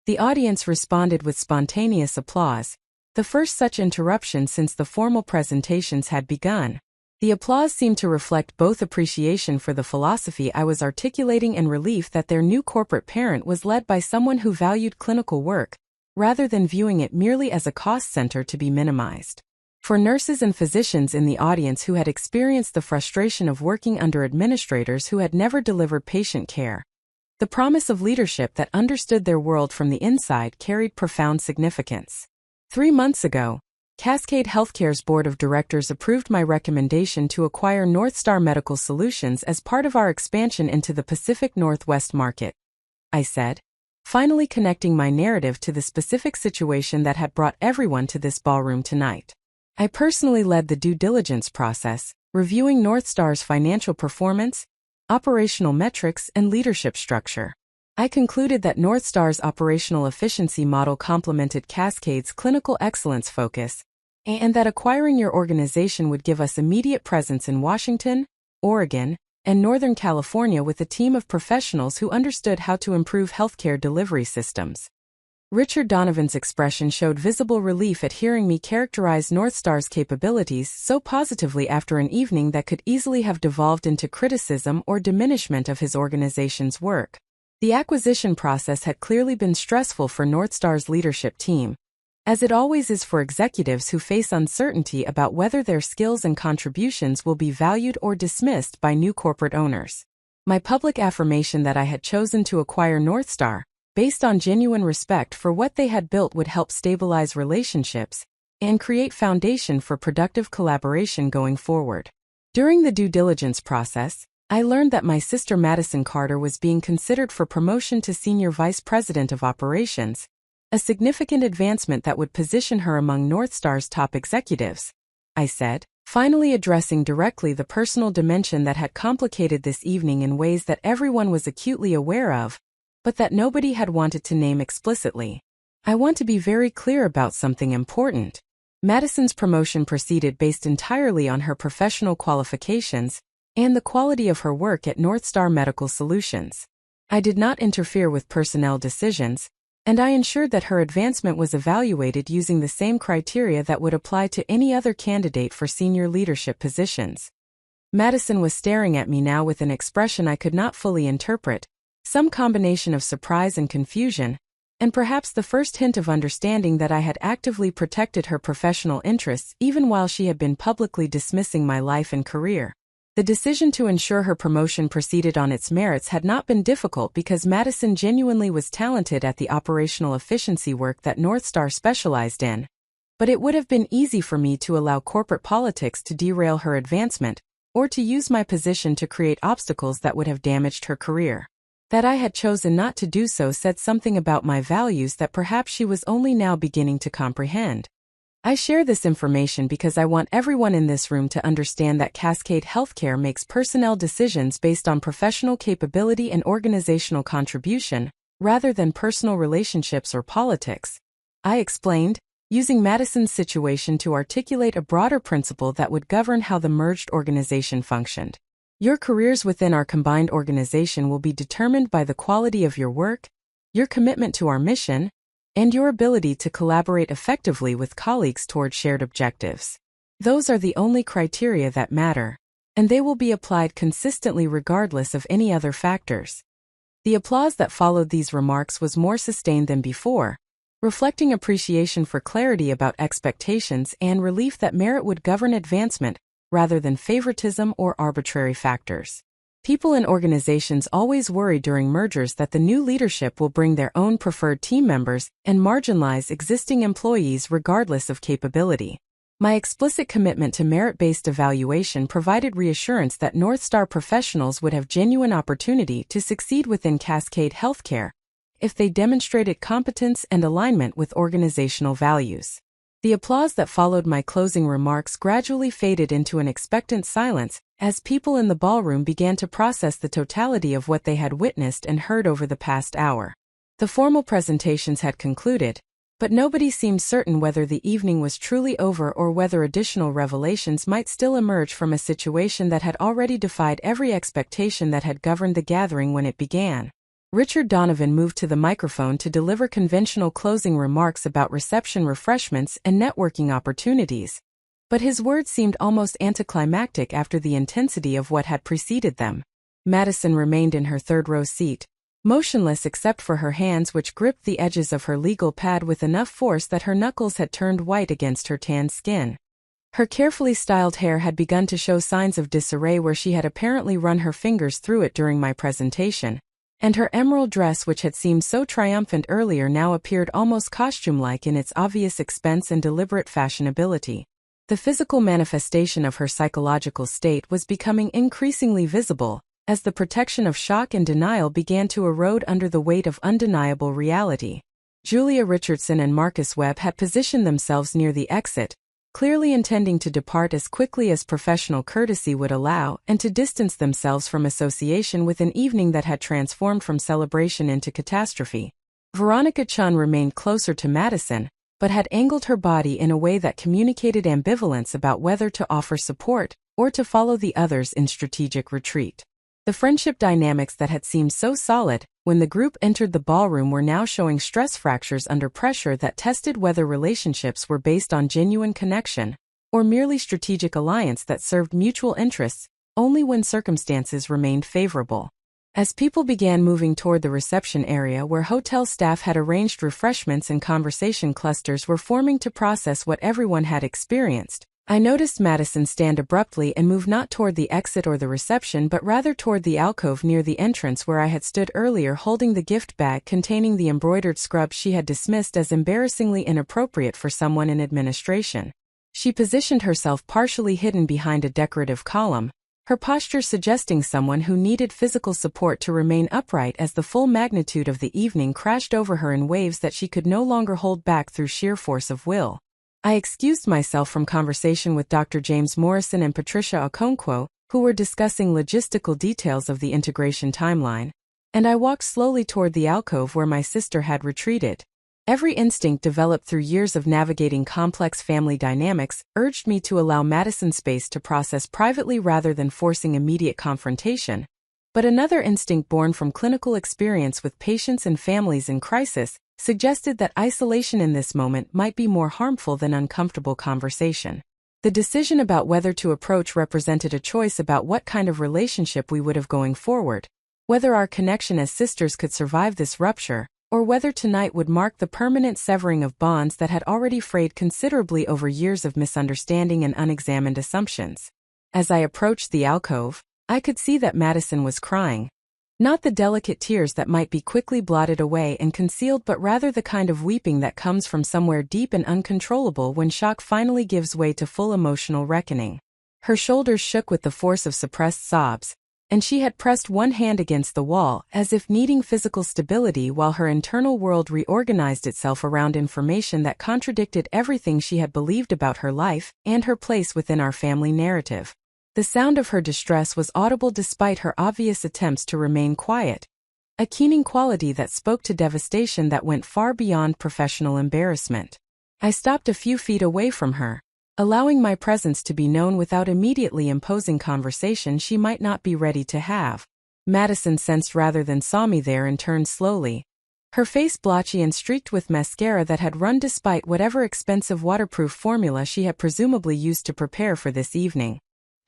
The audience responded with spontaneous applause, the first such interruption since the formal presentations had begun. The applause seemed to reflect both appreciation for the philosophy I was articulating and relief that their new corporate parent was led by someone who valued clinical work, rather than viewing it merely as a cost center to be minimized. For nurses and physicians in the audience who had experienced the frustration of working under administrators who had never delivered patient care, the promise of leadership that understood their world from the inside carried profound significance. 3 months ago, Cascade Healthcare's board of directors approved my recommendation to acquire North Star Medical Solutions as part of our expansion into the Pacific Northwest market, I said, finally connecting my narrative to the specific situation that had brought everyone to this ballroom tonight. I personally led the due diligence process, reviewing North Star's financial performance, operational metrics, and leadership structure. I concluded that North Star's operational efficiency model complemented Cascade's clinical excellence focus, and that acquiring your organization would give us immediate presence in Washington, Oregon, and Northern California with a team of professionals who understood how to improve healthcare delivery systems. Richard Donovan's expression showed visible relief at hearing me characterize North Star's capabilities so positively after an evening that could easily have devolved into criticism or diminishment of his organization's work. The acquisition process had clearly been stressful for North Star's leadership team, as it always is for executives who face uncertainty about whether their skills and contributions will be valued or dismissed by new corporate owners. My public affirmation that I had chosen to acquire North Star, based on genuine respect for what they had built, would help stabilize relationships and create foundation for productive collaboration going forward. During the due diligence process, I learned that my sister Madison Carter was being considered for promotion to Senior Vice President of Operations, a significant advancement that would position her among North Star's top executives, I said, finally addressing directly the personal dimension that had complicated this evening in ways that everyone was acutely aware of, but that nobody had wanted to name explicitly. I want to be very clear about something important. Madison's promotion proceeded based entirely on her professional qualifications and the quality of her work at North Star Medical Solutions. I did not interfere with personnel decisions, and I ensured that her advancement was evaluated using the same criteria that would apply to any other candidate for senior leadership positions. Madison was staring at me now with an expression I could not fully interpret, some combination of surprise and confusion, and perhaps the first hint of understanding that I had actively protected her professional interests even while she had been publicly dismissing my life and career. The decision to ensure her promotion proceeded on its merits had not been difficult because Madison genuinely was talented at the operational efficiency work that Northstar specialized in. But it would have been easy for me to allow corporate politics to derail her advancement, or to use my position to create obstacles that would have damaged her career. That I had chosen not to do so said something about my values that perhaps she was only now beginning to comprehend. I share this information because I want everyone in this room to understand that Cascade Healthcare makes personnel decisions based on professional capability and organizational contribution, rather than personal relationships or politics. I explained, using Madison's situation to articulate a broader principle that would govern how the merged organization functioned. Your careers within our combined organization will be determined by the quality of your work, your commitment to our mission, and your ability to collaborate effectively with colleagues toward shared objectives. Those are the only criteria that matter, and they will be applied consistently regardless of any other factors. The applause that followed these remarks was more sustained than before, reflecting appreciation for clarity about expectations and relief that merit would govern advancement, rather than favoritism or arbitrary factors. People in organizations always worry during mergers that the new leadership will bring their own preferred team members and marginalize existing employees regardless of capability. My explicit commitment to merit-based evaluation provided reassurance that Northstar professionals would have genuine opportunity to succeed within Cascade Healthcare if they demonstrated competence and alignment with organizational values. The applause that followed my closing remarks gradually faded into an expectant silence as people in the ballroom began to process the totality of what they had witnessed and heard over the past hour. The formal presentations had concluded, but nobody seemed certain whether the evening was truly over or whether additional revelations might still emerge from a situation that had already defied every expectation that had governed the gathering when it began. Richard Donovan moved to the microphone to deliver conventional closing remarks about reception refreshments and networking opportunities, but his words seemed almost anticlimactic after the intensity of what had preceded them. Madison remained in her third-row seat, motionless except for her hands which gripped the edges of her legal pad with enough force that her knuckles had turned white against her tanned skin. Her carefully styled hair had begun to show signs of disarray where she had apparently run her fingers through it during my presentation, and her emerald dress which had seemed so triumphant earlier now appeared almost costume-like in its obvious expense and deliberate fashionability. The physical manifestation of her psychological state was becoming increasingly visible, as the protection of shock and denial began to erode under the weight of undeniable reality. Julia Richardson and Marcus Webb had positioned themselves near the exit, clearly intending to depart as quickly as professional courtesy would allow and to distance themselves from association with an evening that had transformed from celebration into catastrophe. Veronica Chun remained closer to Madison, but had angled her body in a way that communicated ambivalence about whether to offer support or to follow the others in strategic retreat. The friendship dynamics that had seemed so solid when the group entered the ballroom were now showing stress fractures under pressure that tested whether relationships were based on genuine connection or merely strategic alliance that served mutual interests only when circumstances remained favorable. As people began moving toward the reception area where hotel staff had arranged refreshments and conversation clusters were forming to process what everyone had experienced, I noticed Madison stand abruptly and move not toward the exit or the reception but rather toward the alcove near the entrance where I had stood earlier holding the gift bag containing the embroidered scrub she had dismissed as embarrassingly inappropriate for someone in administration. She positioned herself partially hidden behind a decorative column, her posture suggesting someone who needed physical support to remain upright as the full magnitude of the evening crashed over her in waves that she could no longer hold back through sheer force of will. I excused myself from conversation with Dr. James Morrison and Patricia Okonkwo, who were discussing logistical details of the integration timeline, and I walked slowly toward the alcove where my sister had retreated. Every instinct developed through years of navigating complex family dynamics urged me to allow Madison space to process privately rather than forcing immediate confrontation. But another instinct born from clinical experience with patients and families in crisis suggested that isolation in this moment might be more harmful than uncomfortable conversation. The decision about whether to approach represented a choice about what kind of relationship we would have going forward, whether our connection as sisters could survive this rupture, or whether tonight would mark the permanent severing of bonds that had already frayed considerably over years of misunderstanding and unexamined assumptions. As I approached the alcove, I could see that Madison was crying. Not the delicate tears that might be quickly blotted away and concealed, but rather the kind of weeping that comes from somewhere deep and uncontrollable when shock finally gives way to full emotional reckoning. Her shoulders shook with the force of suppressed sobs, and she had pressed one hand against the wall as if needing physical stability while her internal world reorganized itself around information that contradicted everything she had believed about her life and her place within our family narrative. The sound of her distress was audible despite her obvious attempts to remain quiet, a keening quality that spoke to devastation that went far beyond professional embarrassment. I stopped a few feet away from her, allowing my presence to be known without immediately imposing conversation she might not be ready to have. Madison sensed rather than saw me there and turned slowly, her face blotchy and streaked with mascara that had run despite whatever expensive waterproof formula she had presumably used to prepare for this evening.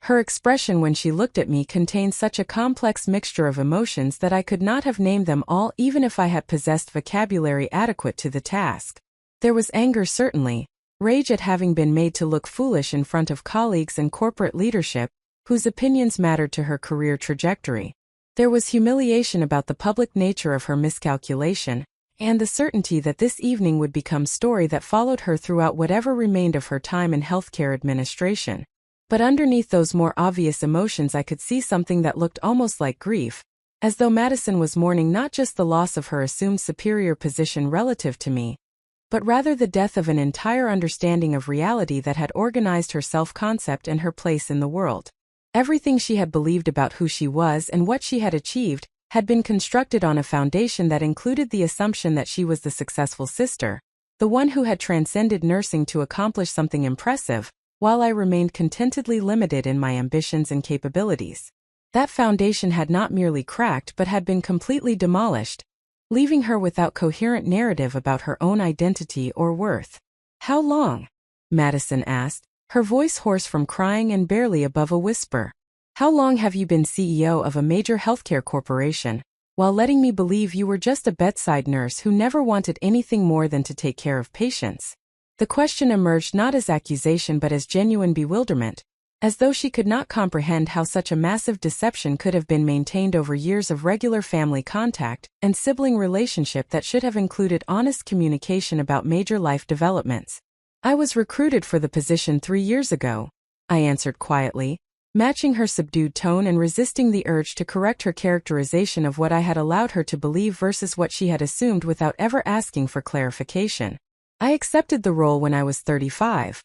Her expression when she looked at me contained such a complex mixture of emotions that I could not have named them all even if I had possessed vocabulary adequate to the task. There was anger certainly, rage at having been made to look foolish in front of colleagues and corporate leadership, whose opinions mattered to her career trajectory. There was humiliation about the public nature of her miscalculation, and the certainty that this evening would become story that followed her throughout whatever remained of her time in healthcare administration. But underneath those more obvious emotions I could see something that looked almost like grief, as though Madison was mourning not just the loss of her assumed superior position relative to me, but rather the death of an entire understanding of reality that had organized her self-concept and her place in the world. Everything she had believed about who she was and what she had achieved had been constructed on a foundation that included the assumption that she was the successful sister, the one who had transcended nursing to accomplish something impressive, while I remained contentedly limited in my ambitions and capabilities. That foundation had not merely cracked but had been completely demolished, leaving her without coherent narrative about her own identity or worth. "How long?" Madison asked, her voice hoarse from crying and barely above a whisper. "How long have you been CEO of a major healthcare corporation, while letting me believe you were just a bedside nurse who never wanted anything more than to take care of patients?" The question emerged not as accusation but as genuine bewilderment, as though she could not comprehend how such a massive deception could have been maintained over years of regular family contact and sibling relationship that should have included honest communication about major life developments. "I was recruited for the position 3 years ago," I answered quietly, matching her subdued tone and resisting the urge to correct her characterization of what I had allowed her to believe versus what she had assumed without ever asking for clarification. "I accepted the role when I was 35.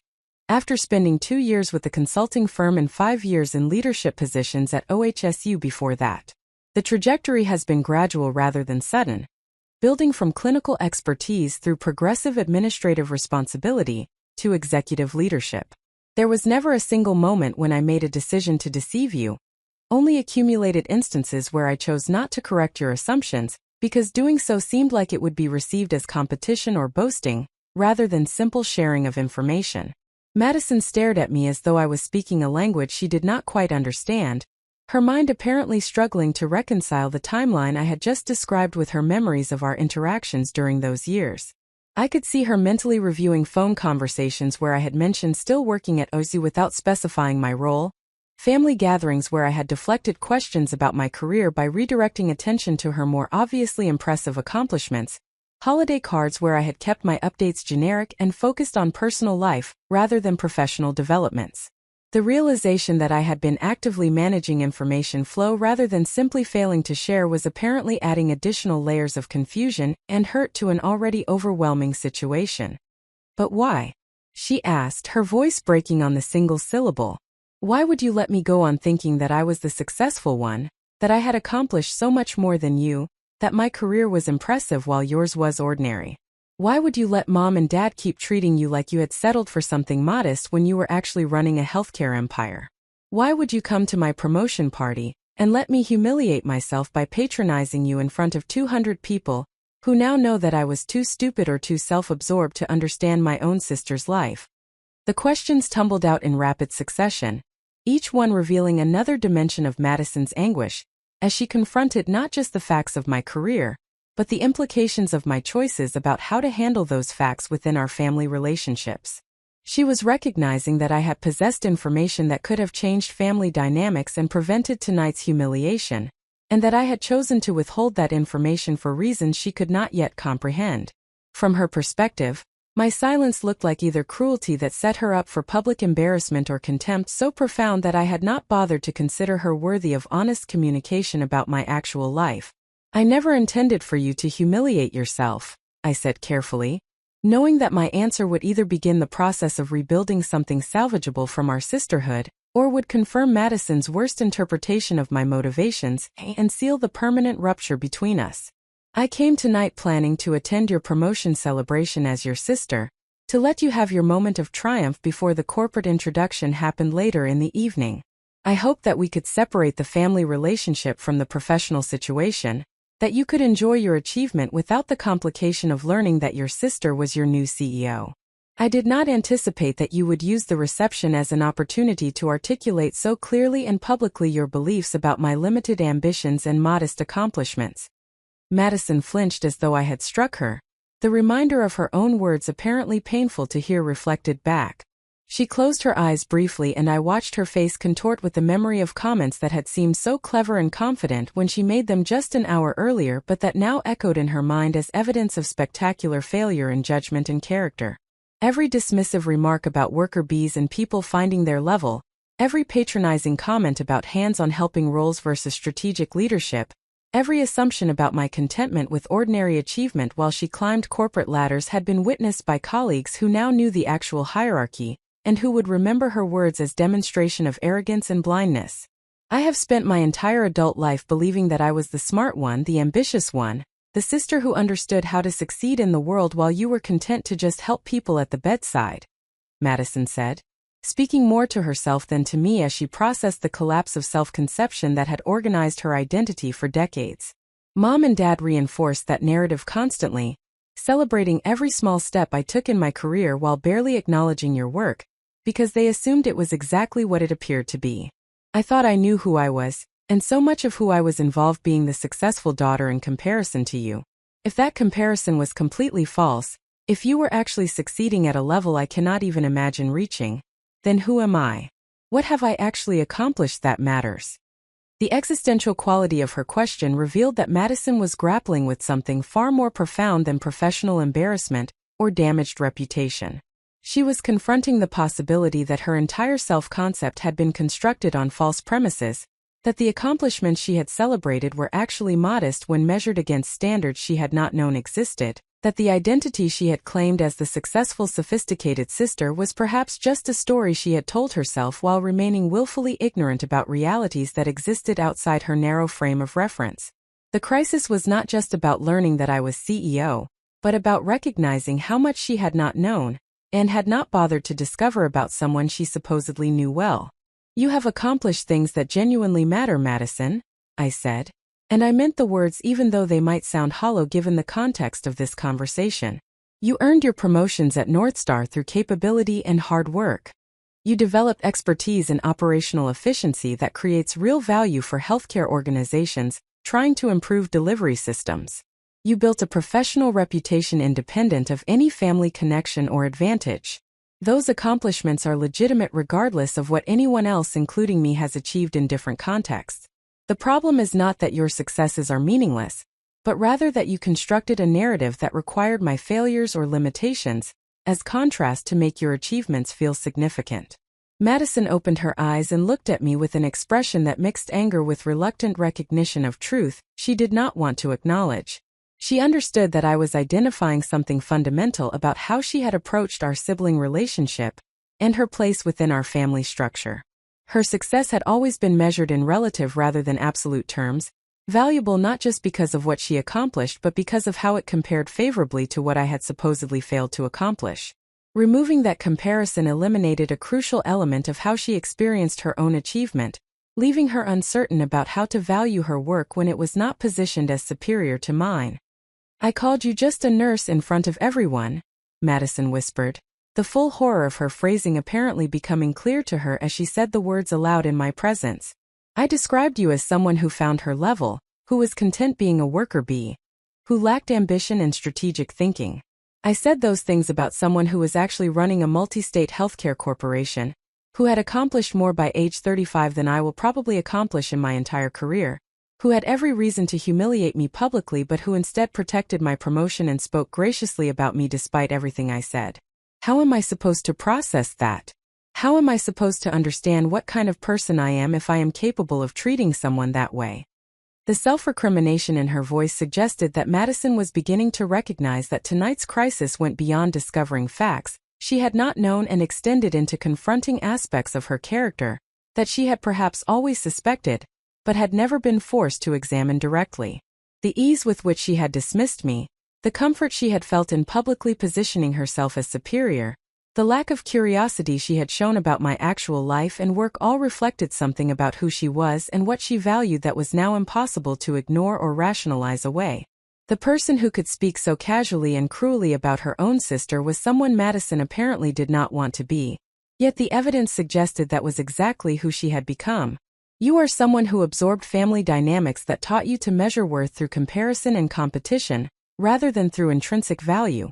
After spending 2 years with the consulting firm and 5 years in leadership positions at OHSU before that. The trajectory has been gradual rather than sudden, building from clinical expertise through progressive administrative responsibility to executive leadership. There was never a single moment when I made a decision to deceive you, only accumulated instances where I chose not to correct your assumptions, because doing so seemed like it would be received as competition or boasting, rather than simple sharing of information." Madison stared at me as though I was speaking a language she did not quite understand, her mind apparently struggling to reconcile the timeline I had just described with her memories of our interactions during those years. I could see her mentally reviewing phone conversations where I had mentioned still working at OHSU without specifying my role, family gatherings where I had deflected questions about my career by redirecting attention to her more obviously impressive accomplishments, holiday cards where I had kept my updates generic and focused on personal life rather than professional developments. The realization that I had been actively managing information flow rather than simply failing to share was apparently adding additional layers of confusion and hurt to an already overwhelming situation. "But why?" she asked, her voice breaking on the single syllable. "Why would you let me go on thinking that I was the successful one, that I had accomplished so much more than you, that my career was impressive while yours was ordinary? Why would you let Mom and Dad keep treating you like you had settled for something modest when you were actually running a healthcare empire? Why would you come to my promotion party and let me humiliate myself by patronizing you in front of 200 people who now know that I was too stupid or too self-absorbed to understand my own sister's life?" The questions tumbled out in rapid succession, each one revealing another dimension of Madison's anguish, as she confronted not just the facts of my career, but the implications of my choices about how to handle those facts within our family relationships. She was recognizing that I had possessed information that could have changed family dynamics and prevented tonight's humiliation, and that I had chosen to withhold that information for reasons she could not yet comprehend. From her perspective, my silence looked like either cruelty that set her up for public embarrassment or contempt so profound that I had not bothered to consider her worthy of honest communication about my actual life. "I never intended for you to humiliate yourself," I said carefully, knowing that my answer would either begin the process of rebuilding something salvageable from our sisterhood, or would confirm Madison's worst interpretation of my motivations and seal the permanent rupture between us. "I came tonight planning to attend your promotion celebration as your sister, to let you have your moment of triumph before the corporate introduction happened later in the evening. I hoped that we could separate the family relationship from the professional situation, that you could enjoy your achievement without the complication of learning that your sister was your new CEO. I did not anticipate that you would use the reception as an opportunity to articulate so clearly and publicly your beliefs about my limited ambitions and modest accomplishments." Madison flinched as though I had struck her, the reminder of her own words apparently painful to hear reflected back. She closed her eyes briefly and I watched her face contort with the memory of comments that had seemed so clever and confident when she made them just an hour earlier but that now echoed in her mind as evidence of spectacular failure in judgment and character. Every dismissive remark about worker bees and people finding their level, every patronizing comment about hands-on helping roles versus strategic leadership, every assumption about my contentment with ordinary achievement while she climbed corporate ladders had been witnessed by colleagues who now knew the actual hierarchy, and who would remember her words as demonstration of arrogance and blindness. I have spent my entire adult life believing that I was the smart one, the ambitious one, the sister who understood how to succeed in the world while you were content to just help people at the bedside," Madison said, speaking more to herself than to me as she processed the collapse of self-conception that had organized her identity for decades. "Mom and Dad reinforced that narrative constantly, celebrating every small step I took in my career while barely acknowledging your work, because they assumed it was exactly what it appeared to be. I thought I knew who I was, and so much of who I was involved being the successful daughter in comparison to you. If that comparison was completely false, if you were actually succeeding at a level I cannot even imagine reaching, then who am I? What have I actually accomplished that matters?" The existential quality of her question revealed that Madison was grappling with something far more profound than professional embarrassment or damaged reputation. She was confronting the possibility that her entire self-concept had been constructed on false premises, that the accomplishments she had celebrated were actually modest when measured against standards she had not known existed, that the identity she had claimed as the successful sophisticated sister was perhaps just a story she had told herself while remaining willfully ignorant about realities that existed outside her narrow frame of reference. The crisis was not just about learning that I was CEO, but about recognizing how much she had not known, and had not bothered to discover about someone she supposedly knew well. "You have accomplished things that genuinely matter, Madison," I said, and I meant the words even though they might sound hollow given the context of this conversation. "You earned your promotions at Northstar through capability and hard work. You developed expertise in operational efficiency that creates real value for healthcare organizations trying to improve delivery systems. You built a professional reputation independent of any family connection or advantage. Those accomplishments are legitimate regardless of what anyone else including me has achieved in different contexts. The problem is not that your successes are meaningless, but rather that you constructed a narrative that required my failures or limitations, as contrast to make your achievements feel significant." Madison opened her eyes and looked at me with an expression that mixed anger with reluctant recognition of truth she did not want to acknowledge. She understood that I was identifying something fundamental about how she had approached our sibling relationship and her place within our family structure. Her success had always been measured in relative rather than absolute terms, valuable not just because of what she accomplished but because of how it compared favorably to what I had supposedly failed to accomplish. Removing that comparison eliminated a crucial element of how she experienced her own achievement, leaving her uncertain about how to value her work when it was not positioned as superior to mine. "I called you just a nurse in front of everyone," Madison whispered, the full horror of her phrasing apparently becoming clear to her as she said the words aloud in my presence. "I described you as someone who found her level, who was content being a worker bee. who lacked ambition and strategic thinking. I said those things about someone who was actually running a multi-state healthcare corporation, who had accomplished more by age 35 than I will probably accomplish in my entire career, who had every reason to humiliate me publicly but who instead protected my promotion and spoke graciously about me despite everything I said. How am I supposed to process that? How am I supposed to understand what kind of person I am if I am capable of treating someone that way? The self-recrimination in her voice suggested that Madison was beginning to recognize that tonight's crisis went beyond discovering facts she had not known and extended into confronting aspects of her character that she had perhaps always suspected, but had never been forced to examine directly. The ease with which she had dismissed me, the comfort she had felt in publicly positioning herself as superior, the lack of curiosity she had shown about my actual life and work all reflected something about who she was and what she valued that was now impossible to ignore or rationalize away. The person who could speak so casually and cruelly about her own sister was someone Madison apparently did not want to be. Yet the evidence suggested that was exactly who she had become. You are someone who absorbed family dynamics that taught you to measure worth through comparison and competition, rather than through intrinsic value,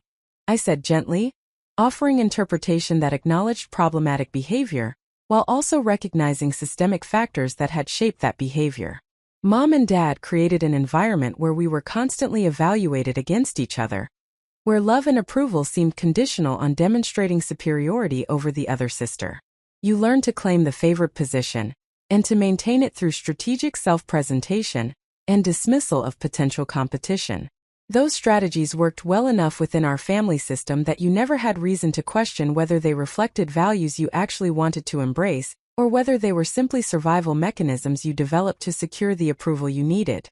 I said gently, offering interpretation that acknowledged problematic behavior, while also recognizing systemic factors that had shaped that behavior. Mom and Dad created an environment where we were constantly evaluated against each other, where love and approval seemed conditional on demonstrating superiority over the other sister. You learned to claim the favored position, and to maintain it through strategic self-presentation and dismissal of potential competition. Those strategies worked well enough within our family system that you never had reason to question whether they reflected values you actually wanted to embrace, or whether they were simply survival mechanisms you developed to secure the approval you needed.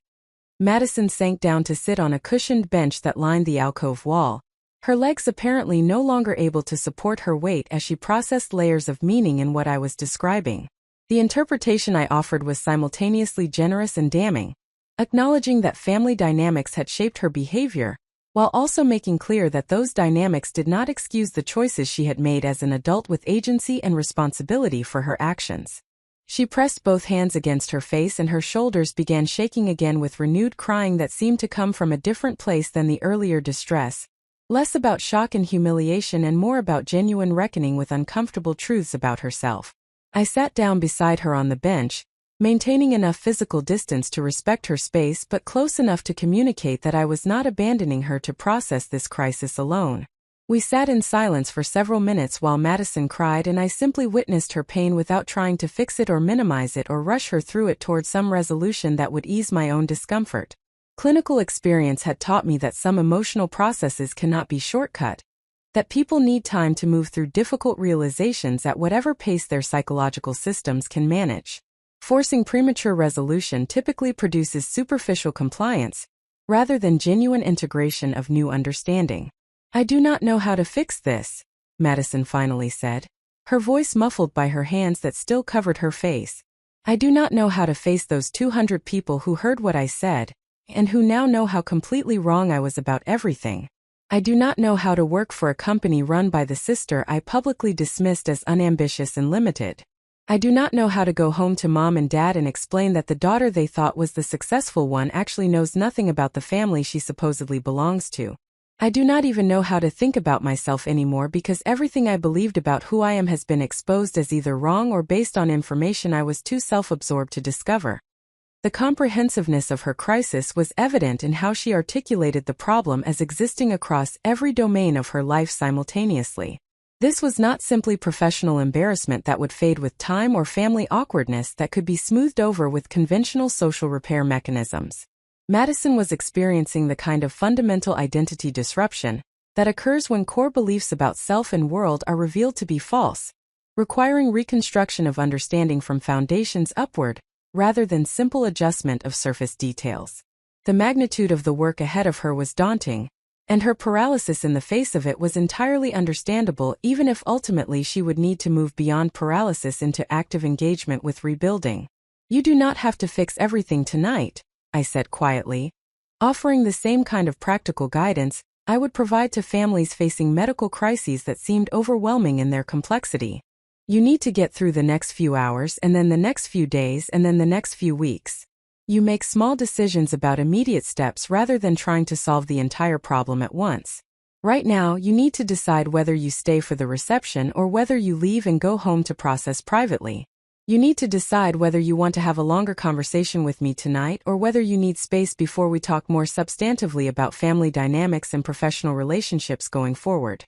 Madison sank down to sit on a cushioned bench that lined the alcove wall, her legs apparently no longer able to support her weight as she processed layers of meaning in what I was describing. The interpretation I offered was simultaneously generous and damning, acknowledging that family dynamics had shaped her behavior, while also making clear that those dynamics did not excuse the choices she had made as an adult with agency and responsibility for her actions. She pressed both hands against her face and her shoulders began shaking again with renewed crying that seemed to come from a different place than the earlier distress, less about shock and humiliation and more about genuine reckoning with uncomfortable truths about herself. I sat down beside her on the bench, maintaining enough physical distance to respect her space but close enough to communicate that I was not abandoning her to process this crisis alone. We sat in silence for several minutes while Madison cried and I simply witnessed her pain without trying to fix it or minimize it or rush her through it toward some resolution that would ease my own discomfort. Clinical experience had taught me that some emotional processes cannot be shortcut, that people need time to move through difficult realizations at whatever pace their psychological systems can manage. Forcing premature resolution typically produces superficial compliance, rather than genuine integration of new understanding. I do not know how to fix this, Madison finally said, her voice muffled by her hands that still covered her face. I do not know how to face those 200 people who heard what I said, and who now know how completely wrong I was about everything. I do not know how to work for a company run by the sister I publicly dismissed as unambitious and limited. I do not know how to go home to Mom and Dad and explain that the daughter they thought was the successful one actually knows nothing about the family she supposedly belongs to. I do not even know how to think about myself anymore because everything I believed about who I am has been exposed as either wrong or based on information I was too self-absorbed to discover. The comprehensiveness of her crisis was evident in how she articulated the problem as existing across every domain of her life simultaneously. This was not simply professional embarrassment that would fade with time or family awkwardness that could be smoothed over with conventional social repair mechanisms. Madison was experiencing the kind of fundamental identity disruption that occurs when core beliefs about self and world are revealed to be false, requiring reconstruction of understanding from foundations upward, rather than simple adjustment of surface details. The magnitude of the work ahead of her was daunting, and her paralysis in the face of it was entirely understandable even if ultimately she would need to move beyond paralysis into active engagement with rebuilding. You do not have to fix everything tonight, I said quietly, offering the same kind of practical guidance I would provide to families facing medical crises that seemed overwhelming in their complexity. You need to get through the next few hours and then the next few days and then the next few weeks. You make small decisions about immediate steps rather than trying to solve the entire problem at once. Right now, you need to decide whether you stay for the reception or whether you leave and go home to process privately. You need to decide whether you want to have a longer conversation with me tonight or whether you need space before we talk more substantively about family dynamics and professional relationships going forward.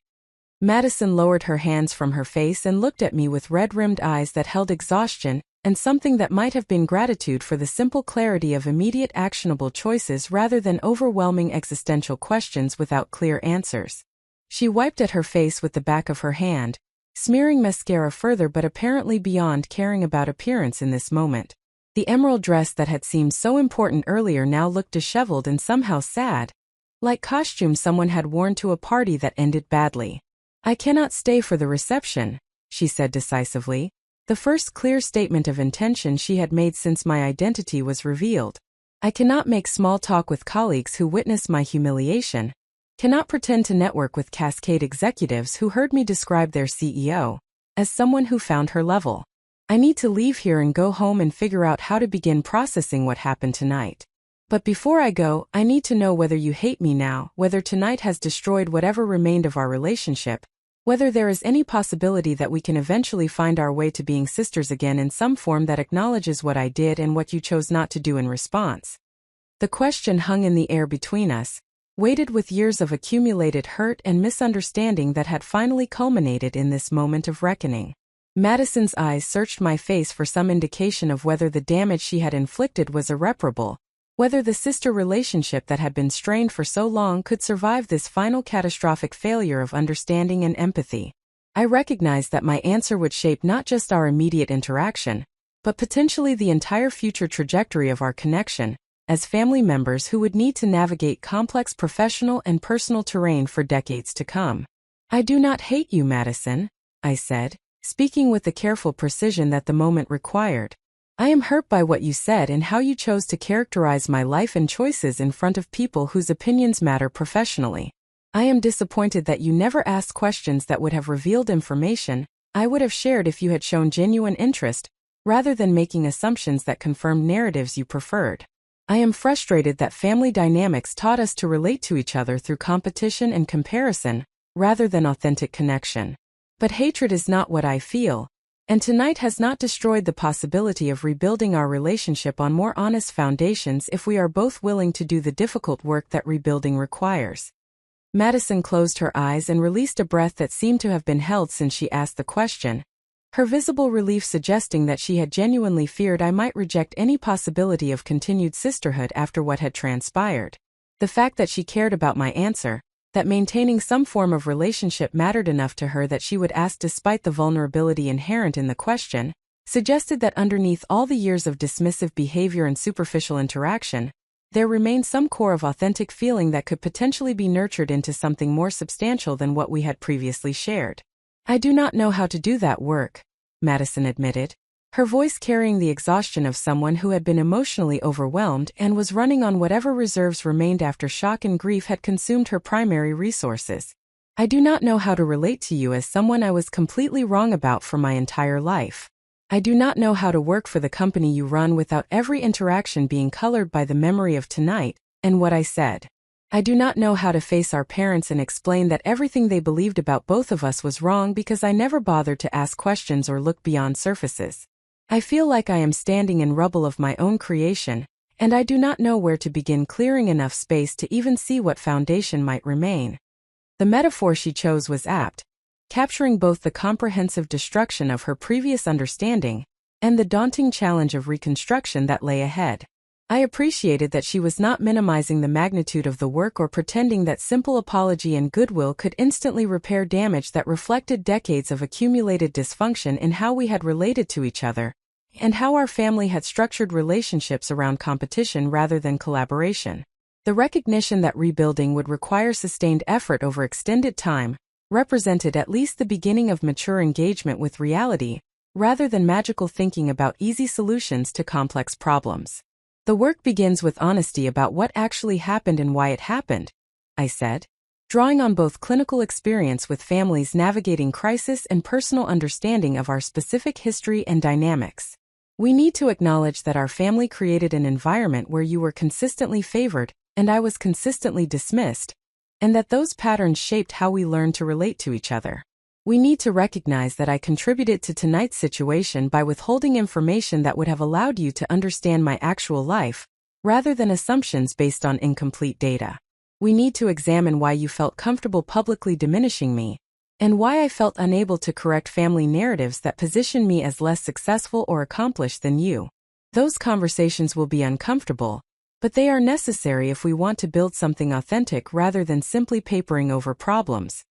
Madison lowered her hands from her face and looked at me with red-rimmed eyes that held exhaustion and something that might have been gratitude for the simple clarity of immediate actionable choices rather than overwhelming existential questions without clear answers. She wiped at her face with the back of her hand, smearing mascara further but apparently beyond caring about appearance in this moment. The emerald dress that had seemed so important earlier now looked disheveled and somehow sad, like costume someone had worn to a party that ended badly. "I cannot stay for the reception," she said decisively, the first clear statement of intention she had made since my identity was revealed. "I cannot make small talk with colleagues who witness my humiliation, cannot pretend to network with Cascade executives who heard me describe their CEO as someone who found her level. I need to leave here and go home and figure out how to begin processing what happened tonight. But before I go, I need to know whether you hate me now, whether tonight has destroyed whatever remained of our relationship, whether there is any possibility that we can eventually find our way to being sisters again in some form that acknowledges what I did and what you chose not to do in response." The question hung in the air between us, weighted with years of accumulated hurt and misunderstanding that had finally culminated in this moment of reckoning. Madison's eyes searched my face for some indication of whether the damage she had inflicted was irreparable, whether the sister relationship that had been strained for so long could survive this final catastrophic failure of understanding and empathy. I recognized that my answer would shape not just our immediate interaction, but potentially the entire future trajectory of our connection, as family members who would need to navigate complex professional and personal terrain for decades to come. "I do not hate you, Madison," I said, speaking with the careful precision that the moment required. "I am hurt by what you said and how you chose to characterize my life and choices in front of people whose opinions matter professionally. I am disappointed that you never asked questions that would have revealed information I would have shared if you had shown genuine interest, rather than making assumptions that confirmed narratives you preferred. I am frustrated that family dynamics taught us to relate to each other through competition and comparison, rather than authentic connection. But hatred is not what I feel, and tonight has not destroyed the possibility of rebuilding our relationship on more honest foundations if we are both willing to do the difficult work that rebuilding requires." Madison closed her eyes and released a breath that seemed to have been held since she asked the question, her visible relief suggesting that she had genuinely feared I might reject any possibility of continued sisterhood after what had transpired. The fact that she cared about my answer, that maintaining some form of relationship mattered enough to her that she would ask despite the vulnerability inherent in the question, suggested that underneath all the years of dismissive behavior and superficial interaction, there remained some core of authentic feeling that could potentially be nurtured into something more substantial than what we had previously shared. "I do not know how to do that work," Madison admitted, her voice carrying the exhaustion of someone who had been emotionally overwhelmed and was running on whatever reserves remained after shock and grief had consumed her primary resources. "I do not know how to relate to you as someone I was completely wrong about for my entire life. I do not know how to work for the company you run without every interaction being colored by the memory of tonight and what I said. I do not know how to face our parents and explain that everything they believed about both of us was wrong because I never bothered to ask questions or look beyond surfaces. I feel like I am standing in rubble of my own creation, and I do not know where to begin clearing enough space to even see what foundation might remain." The metaphor she chose was apt, capturing both the comprehensive destruction of her previous understanding and the daunting challenge of reconstruction that lay ahead. I appreciated that she was not minimizing the magnitude of the work or pretending that simple apology and goodwill could instantly repair damage that reflected decades of accumulated dysfunction in how we had related to each other, and how our family had structured relationships around competition rather than collaboration. The recognition that rebuilding would require sustained effort over extended time represented at least the beginning of mature engagement with reality, rather than magical thinking about easy solutions to complex problems. "The work begins with honesty about what actually happened and why it happened," I said, drawing on both clinical experience with families navigating crisis and personal understanding of our specific history and dynamics. We need to acknowledge that our family created an environment where you were consistently favored, and I was consistently dismissed, and that those patterns shaped how we learned to relate to each other. We need to recognize that I contributed to tonight's situation by withholding information that would have allowed you to understand my actual life, rather than assumptions based on incomplete data. We need to examine why you felt comfortable publicly diminishing me, and why I felt unable to correct family narratives that position me as less successful or accomplished than you. Those conversations will be uncomfortable, but they are necessary if we want to build something authentic rather than simply papering over problems.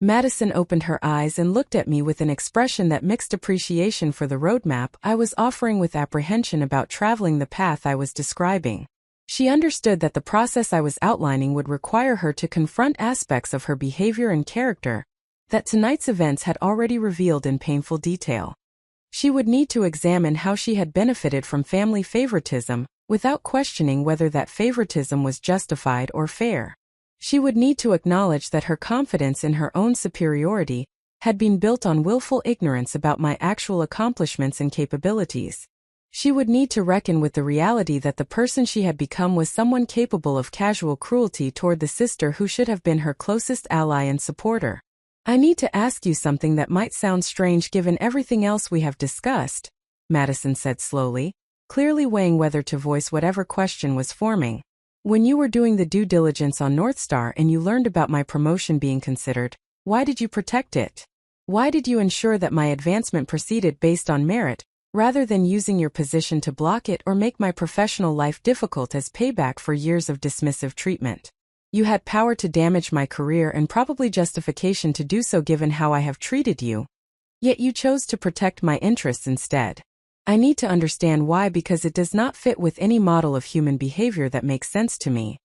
Madison opened her eyes and looked at me with an expression that mixed appreciation for the roadmap I was offering with apprehension about traveling the path I was describing. She understood that the process I was outlining would require her to confront aspects of her behavior and character that tonight's events had already revealed in painful detail. She would need to examine how she had benefited from family favoritism, without questioning whether that favoritism was justified or fair. She would need to acknowledge that her confidence in her own superiority had been built on willful ignorance about my actual accomplishments and capabilities. She would need to reckon with the reality that the person she had become was someone capable of casual cruelty toward the sister who should have been her closest ally and supporter. I need to ask you something that might sound strange given everything else we have discussed, Madison said slowly, clearly weighing whether to voice whatever question was forming. When you were doing the due diligence on North Star and you learned about my promotion being considered, why did you protect it? Why did you ensure that my advancement proceeded based on merit, rather than using your position to block it or make my professional life difficult as payback for years of dismissive treatment? You had power to damage my career and probably justification to do so given how I have treated you. Yet you chose to protect my interests instead. I need to understand why because it does not fit with any model of human behavior that makes sense to me.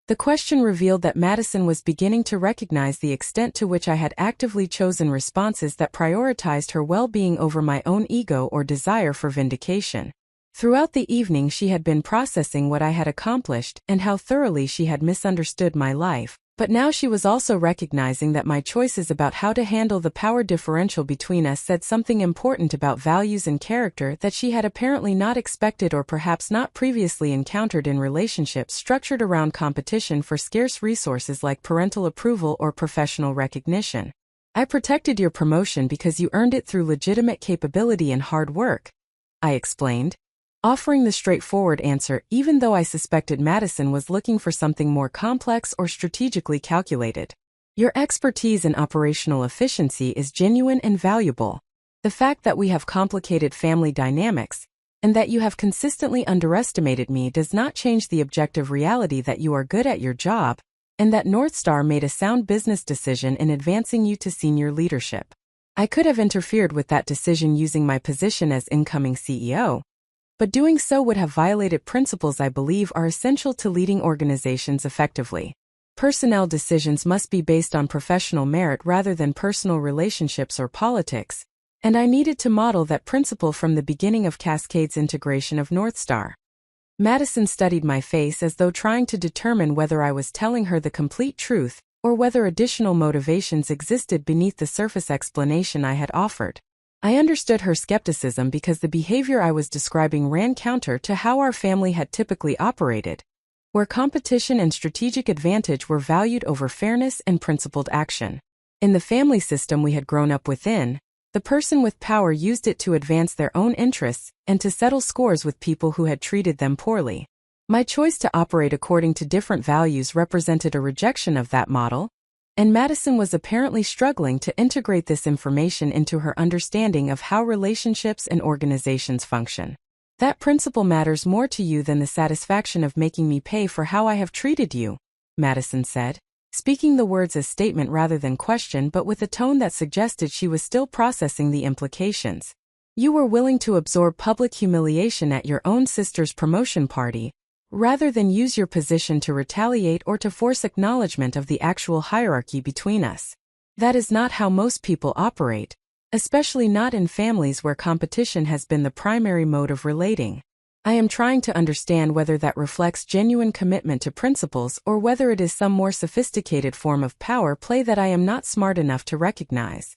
The question revealed that Madison was beginning to recognize the extent to which I had actively chosen responses that prioritized her well-being over my own ego or desire for vindication. Throughout the evening she had been processing what I had accomplished and how thoroughly she had misunderstood my life, but now she was also recognizing that my choices about how to handle the power differential between us said something important about values and character that she had apparently not expected or perhaps not previously encountered in relationships structured around competition for scarce resources like parental approval or professional recognition. I protected your promotion because you earned it through legitimate capability and hard work, I explained, offering the straightforward answer even though I suspected Madison was looking for something more complex or strategically calculated. Your expertise in operational efficiency is genuine and valuable. The fact that we have complicated family dynamics, and that you have consistently underestimated me does not change the objective reality that you are good at your job, and that North Star made a sound business decision in advancing you to senior leadership. I could have interfered with that decision using my position as incoming CEO, but doing so would have violated principles I believe are essential to leading organizations effectively. Personnel decisions must be based on professional merit rather than personal relationships or politics, and I needed to model that principle from the beginning of Cascade's integration of North Star. Madison studied my face as though trying to determine whether I was telling her the complete truth or whether additional motivations existed beneath the surface explanation I had offered. I understood her skepticism because the behavior I was describing ran counter to how our family had typically operated, where competition and strategic advantage were valued over fairness and principled action. In the family system we had grown up within, the person with power used it to advance their own interests and to settle scores with people who had treated them poorly. My choice to operate according to different values represented a rejection of that model, and Madison was apparently struggling to integrate this information into her understanding of how relationships and organizations function. That principle matters more to you than the satisfaction of making me pay for how I have treated you, Madison said, speaking the words as statement rather than question but with a tone that suggested she was still processing the implications. You were willing to absorb public humiliation at your own sister's promotion party, rather than use your position to retaliate or to force acknowledgement of the actual hierarchy between us. That is not how most people operate, especially not in families where competition has been the primary mode of relating. I am trying to understand whether that reflects genuine commitment to principles or whether it is some more sophisticated form of power play that I am not smart enough to recognize.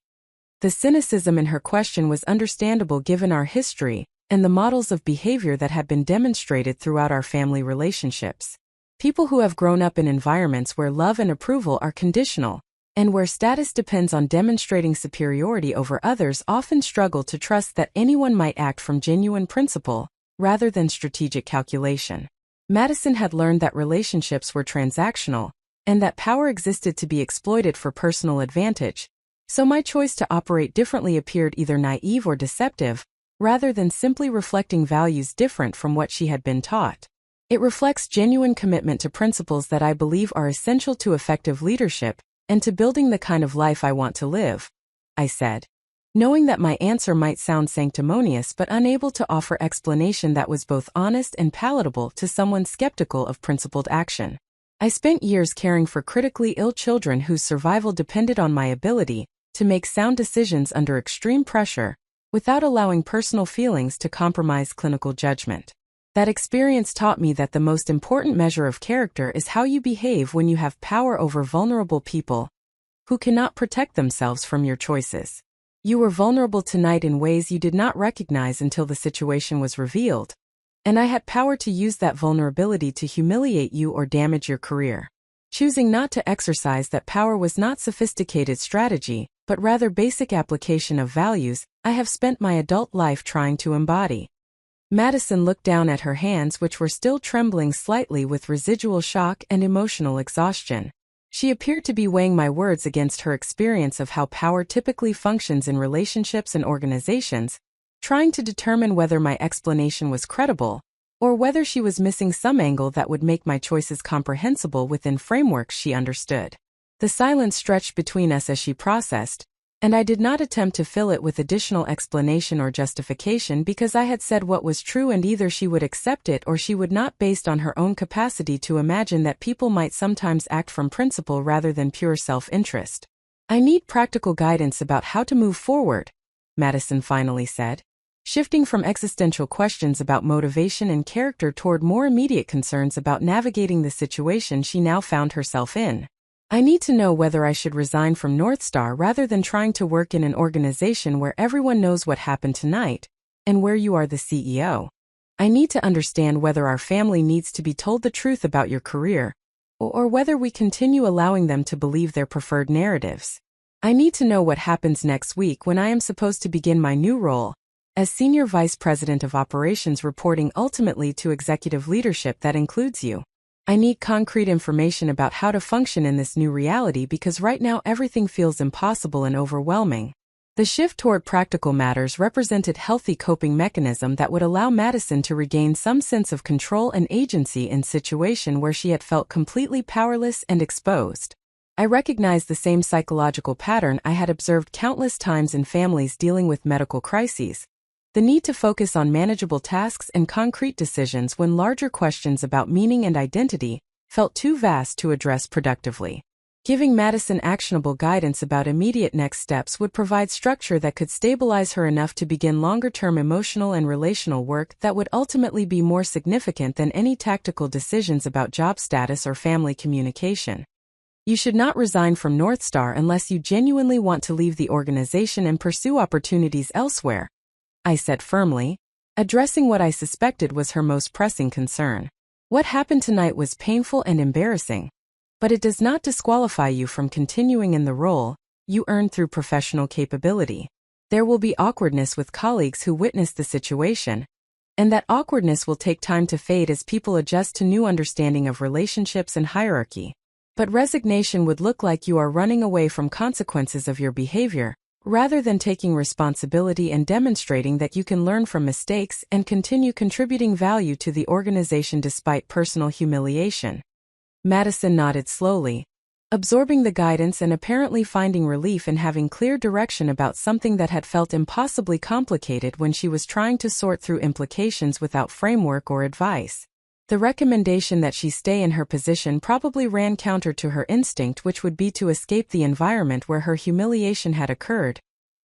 The cynicism in her question was understandable given our history, and the models of behavior that had been demonstrated throughout our family relationships. People who have grown up in environments where love and approval are conditional, and where status depends on demonstrating superiority over others often struggle to trust that anyone might act from genuine principle, rather than strategic calculation. Madison had learned that relationships were transactional, and that power existed to be exploited for personal advantage, so my choice to operate differently appeared either naive or deceptive, rather than simply reflecting values different from what she had been taught. It reflects genuine commitment to principles that I believe are essential to effective leadership, and to building the kind of life I want to live, I said, knowing that my answer might sound sanctimonious but unable to offer explanation that was both honest and palatable to someone skeptical of principled action. I spent years caring for critically ill children whose survival depended on my ability to make sound decisions under extreme pressure, without allowing personal feelings to compromise clinical judgment. That experience taught me that the most important measure of character is how you behave when you have power over vulnerable people who cannot protect themselves from your choices. You were vulnerable tonight in ways you did not recognize until the situation was revealed, and I had power to use that vulnerability to humiliate you or damage your career. Choosing not to exercise that power was not sophisticated strategy, but rather basic application of values I have spent my adult life trying to embody. Madison looked down at her hands, which were still trembling slightly with residual shock and emotional exhaustion. She appeared to be weighing my words against her experience of how power typically functions in relationships and organizations, trying to determine whether my explanation was credible, or whether she was missing some angle that would make my choices comprehensible within frameworks she understood. The silence stretched between us as she processed, and I did not attempt to fill it with additional explanation or justification because I had said what was true, and either she would accept it or she would not, based on her own capacity to imagine that people might sometimes act from principle rather than pure self-interest. I need practical guidance about how to move forward, Madison finally said, shifting from existential questions about motivation and character toward more immediate concerns about navigating the situation she now found herself in. I need to know whether I should resign from North Star rather than trying to work in an organization where everyone knows what happened tonight, and where you are the CEO. I need to understand whether our family needs to be told the truth about your career, or whether we continue allowing them to believe their preferred narratives. I need to know what happens next week when I am supposed to begin my new role as Senior Vice President of Operations, reporting ultimately to executive leadership that includes you. I need concrete information about how to function in this new reality because right now everything feels impossible and overwhelming. The shift toward practical matters represented a healthy coping mechanism that would allow Madison to regain some sense of control and agency in a situation where she had felt completely powerless and exposed. I recognized the same psychological pattern I had observed countless times in families dealing with medical crises. The need to focus on manageable tasks and concrete decisions when larger questions about meaning and identity felt too vast to address productively. Giving Madison actionable guidance about immediate next steps would provide structure that could stabilize her enough to begin longer-term emotional and relational work that would ultimately be more significant than any tactical decisions about job status or family communication. You should not resign from North Star unless you genuinely want to leave the organization and pursue opportunities elsewhere, I said firmly, addressing what I suspected was her most pressing concern. What happened tonight was painful and embarrassing, but it does not disqualify you from continuing in the role you earned through professional capability. There will be awkwardness with colleagues who witness the situation, and that awkwardness will take time to fade as people adjust to new understanding of relationships and hierarchy. But resignation would look like you are running away from consequences of your behavior, rather than taking responsibility and demonstrating that you can learn from mistakes and continue contributing value to the organization despite personal humiliation. Madison nodded slowly, absorbing the guidance and apparently finding relief in having clear direction about something that had felt impossibly complicated when she was trying to sort through implications without framework or advice. The recommendation that she stay in her position probably ran counter to her instinct, which would be to escape the environment where her humiliation had occurred,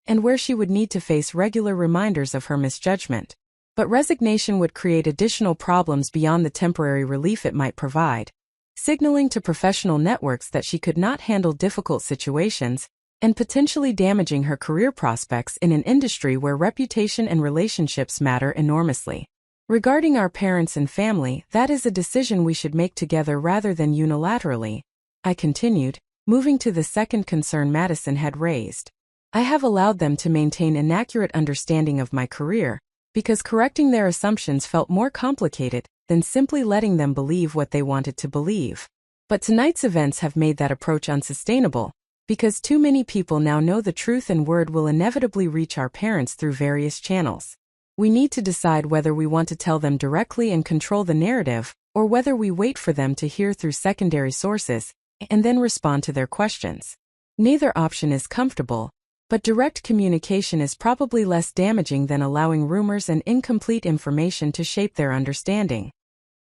and where she would need to face regular reminders of her misjudgment. But resignation would create additional problems beyond the temporary relief it might provide, signaling to professional networks that she could not handle difficult situations, and potentially damaging her career prospects in an industry where reputation and relationships matter enormously. Regarding our parents and family, that is a decision we should make together rather than unilaterally, I continued, moving to the second concern Madison had raised. I have allowed them to maintain an accurate understanding of my career, because correcting their assumptions felt more complicated than simply letting them believe what they wanted to believe. But tonight's events have made that approach unsustainable, because too many people now know the truth and word will inevitably reach our parents through various channels. We need to decide whether we want to tell them directly and control the narrative, or whether we wait for them to hear through secondary sources, and then respond to their questions. Neither option is comfortable, but direct communication is probably less damaging than allowing rumors and incomplete information to shape their understanding.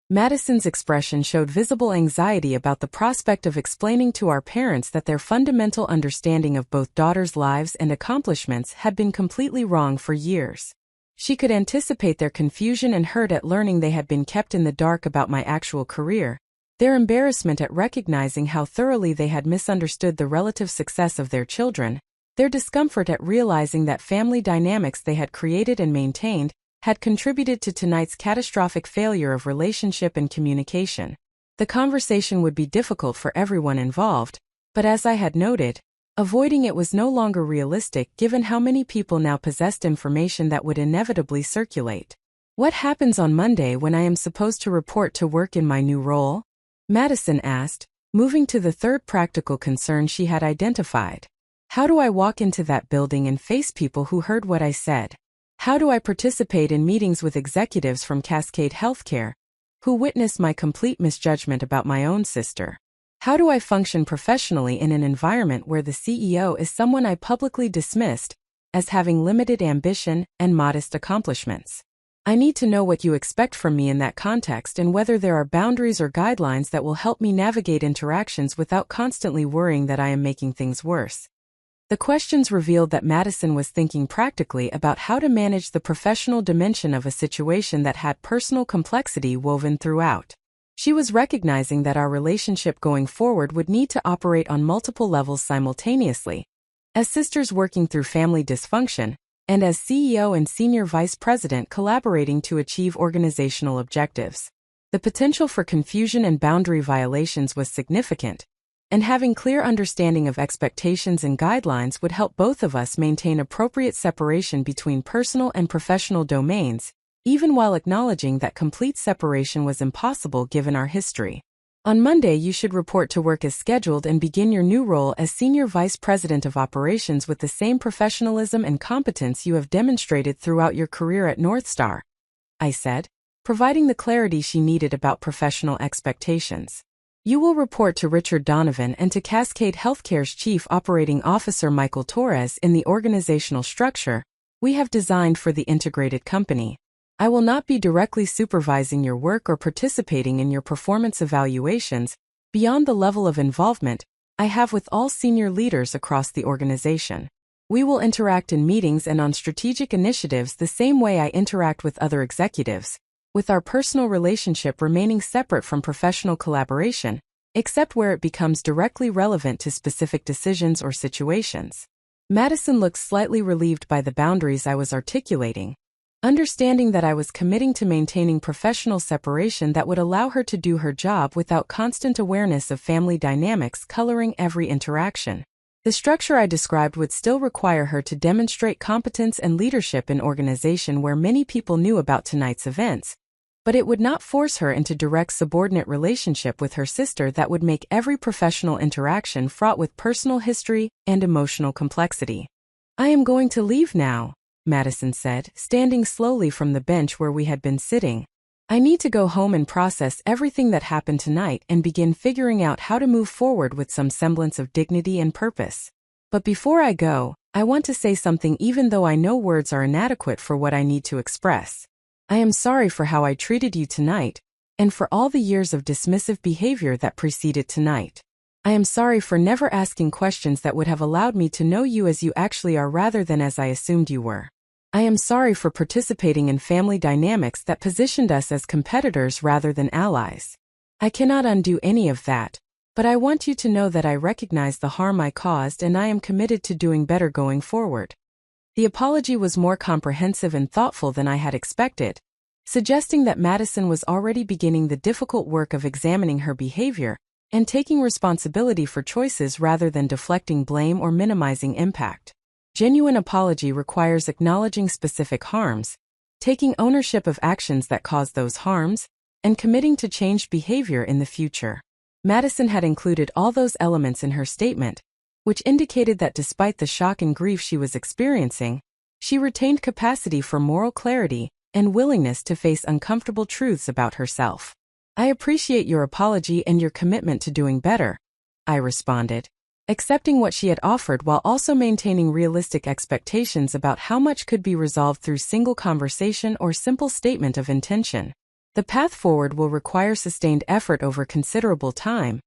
Madison's expression showed visible anxiety about the prospect of explaining to our parents that their fundamental understanding of both daughters' lives and accomplishments had been completely wrong for years. She could anticipate their confusion and hurt at learning they had been kept in the dark about my actual career, their embarrassment at recognizing how thoroughly they had misunderstood the relative success of their children, their discomfort at realizing that family dynamics they had created and maintained had contributed to tonight's catastrophic failure of relationship and communication. The conversation would be difficult for everyone involved, but as I had noted, avoiding it was no longer realistic given how many people now possessed information that would inevitably circulate. What happens on Monday when I am supposed to report to work in my new role? Madison asked, moving to the third practical concern she had identified. How do I walk into that building and face people who heard what I said? How do I participate in meetings with executives from Cascade Healthcare, who witnessed my complete misjudgment about my own sister? How do I function professionally in an environment where the CEO is someone I publicly dismissed as having limited ambition and modest accomplishments? I need to know what you expect from me in that context and whether there are boundaries or guidelines that will help me navigate interactions without constantly worrying that I am making things worse. The questions revealed that Madison was thinking practically about how to manage the professional dimension of a situation that had personal complexity woven throughout. She was recognizing that our relationship going forward would need to operate on multiple levels simultaneously, as sisters working through family dysfunction, and as CEO and senior vice president collaborating to achieve organizational objectives. The potential for confusion and boundary violations was significant, and having clear understanding of expectations and guidelines would help both of us maintain appropriate separation between personal and professional domains, even while acknowledging that complete separation was impossible given our history. On Monday, you should report to work as scheduled and begin your new role as Senior Vice President of Operations with the same professionalism and competence you have demonstrated throughout your career at North Star, I said, providing the clarity she needed about professional expectations. You will report to Richard Donovan and to Cascade Healthcare's Chief Operating Officer Michael Torres in the organizational structure we have designed for the integrated company. I will not be directly supervising your work or participating in your performance evaluations beyond the level of involvement I have with all senior leaders across the organization. We will interact in meetings and on strategic initiatives the same way I interact with other executives, with our personal relationship remaining separate from professional collaboration, except where it becomes directly relevant to specific decisions or situations. Madison looked slightly relieved by the boundaries I was articulating, understanding that I was committing to maintaining professional separation that would allow her to do her job without constant awareness of family dynamics coloring every interaction. The structure I described would still require her to demonstrate competence and leadership in organization where many people knew about tonight's events, but it would not force her into direct subordinate relationship with her sister that would make every professional interaction fraught with personal history and emotional complexity. I am going to leave now, Madison said, standing slowly from the bench where we had been sitting. I need to go home and process everything that happened tonight and begin figuring out how to move forward with some semblance of dignity and purpose. But before I go, I want to say something even though I know words are inadequate for what I need to express. I am sorry for how I treated you tonight, and for all the years of dismissive behavior that preceded tonight. I am sorry for never asking questions that would have allowed me to know you as you actually are rather than as I assumed you were. I am sorry for participating in family dynamics that positioned us as competitors rather than allies. I cannot undo any of that, But I want you to know that I recognize the harm I caused and I am committed to doing better going forward. The apology was more comprehensive and thoughtful than I had expected, suggesting that Madison was already beginning the difficult work of examining her behavior and taking responsibility for choices rather than deflecting blame or minimizing impact. Genuine apology requires acknowledging specific harms, taking ownership of actions that cause those harms, and committing to changed behavior in the future. Madison had included all those elements in her statement, which indicated that despite the shock and grief she was experiencing, she retained capacity for moral clarity and willingness to face uncomfortable truths about herself. I appreciate your apology and your commitment to doing better, I responded, accepting what she had offered while also maintaining realistic expectations about how much could be resolved through single conversation or simple statement of intention. The path forward will require sustained effort over considerable time,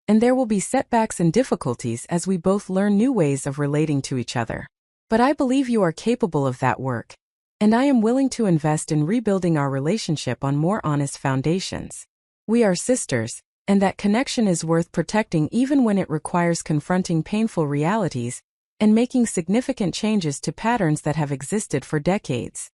and there will be setbacks and difficulties as we both learn new ways of relating to each other. But I believe you are capable of that work, and I am willing to invest in rebuilding our relationship on more honest foundations. We are sisters, and that connection is worth protecting even when it requires confronting painful realities and making significant changes to patterns that have existed for decades.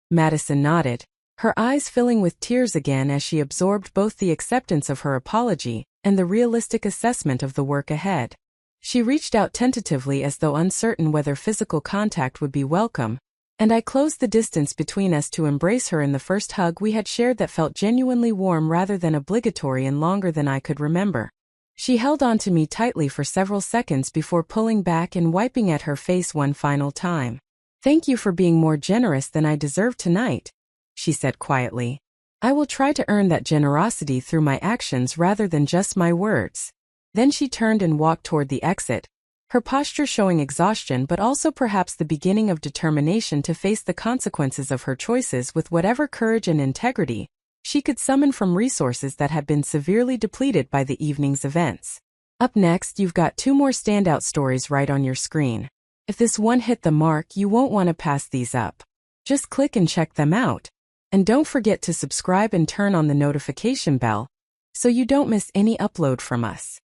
Madison nodded, her eyes filling with tears again as she absorbed both the acceptance of her apology and the realistic assessment of the work ahead. She reached out tentatively as though uncertain whether physical contact would be welcome, and I closed the distance between us to embrace her in the first hug we had shared that felt genuinely warm rather than obligatory and longer than I could remember. She held on to me tightly for several seconds before pulling back and wiping at her face one final time. "Thank you for being more generous than I deserve tonight," she said quietly. "I will try to earn that generosity through my actions rather than just my words." Then she turned and walked toward the exit, her posture showing exhaustion but also perhaps the beginning of determination to face the consequences of her choices with whatever courage and integrity she could summon from resources that had been severely depleted by the evening's events. Up next, you've got 2 more standout stories right on your screen. If this one hit the mark, you won't want to pass these up. Just click and check them out. And don't forget to subscribe and turn on the notification bell so you don't miss any upload from us.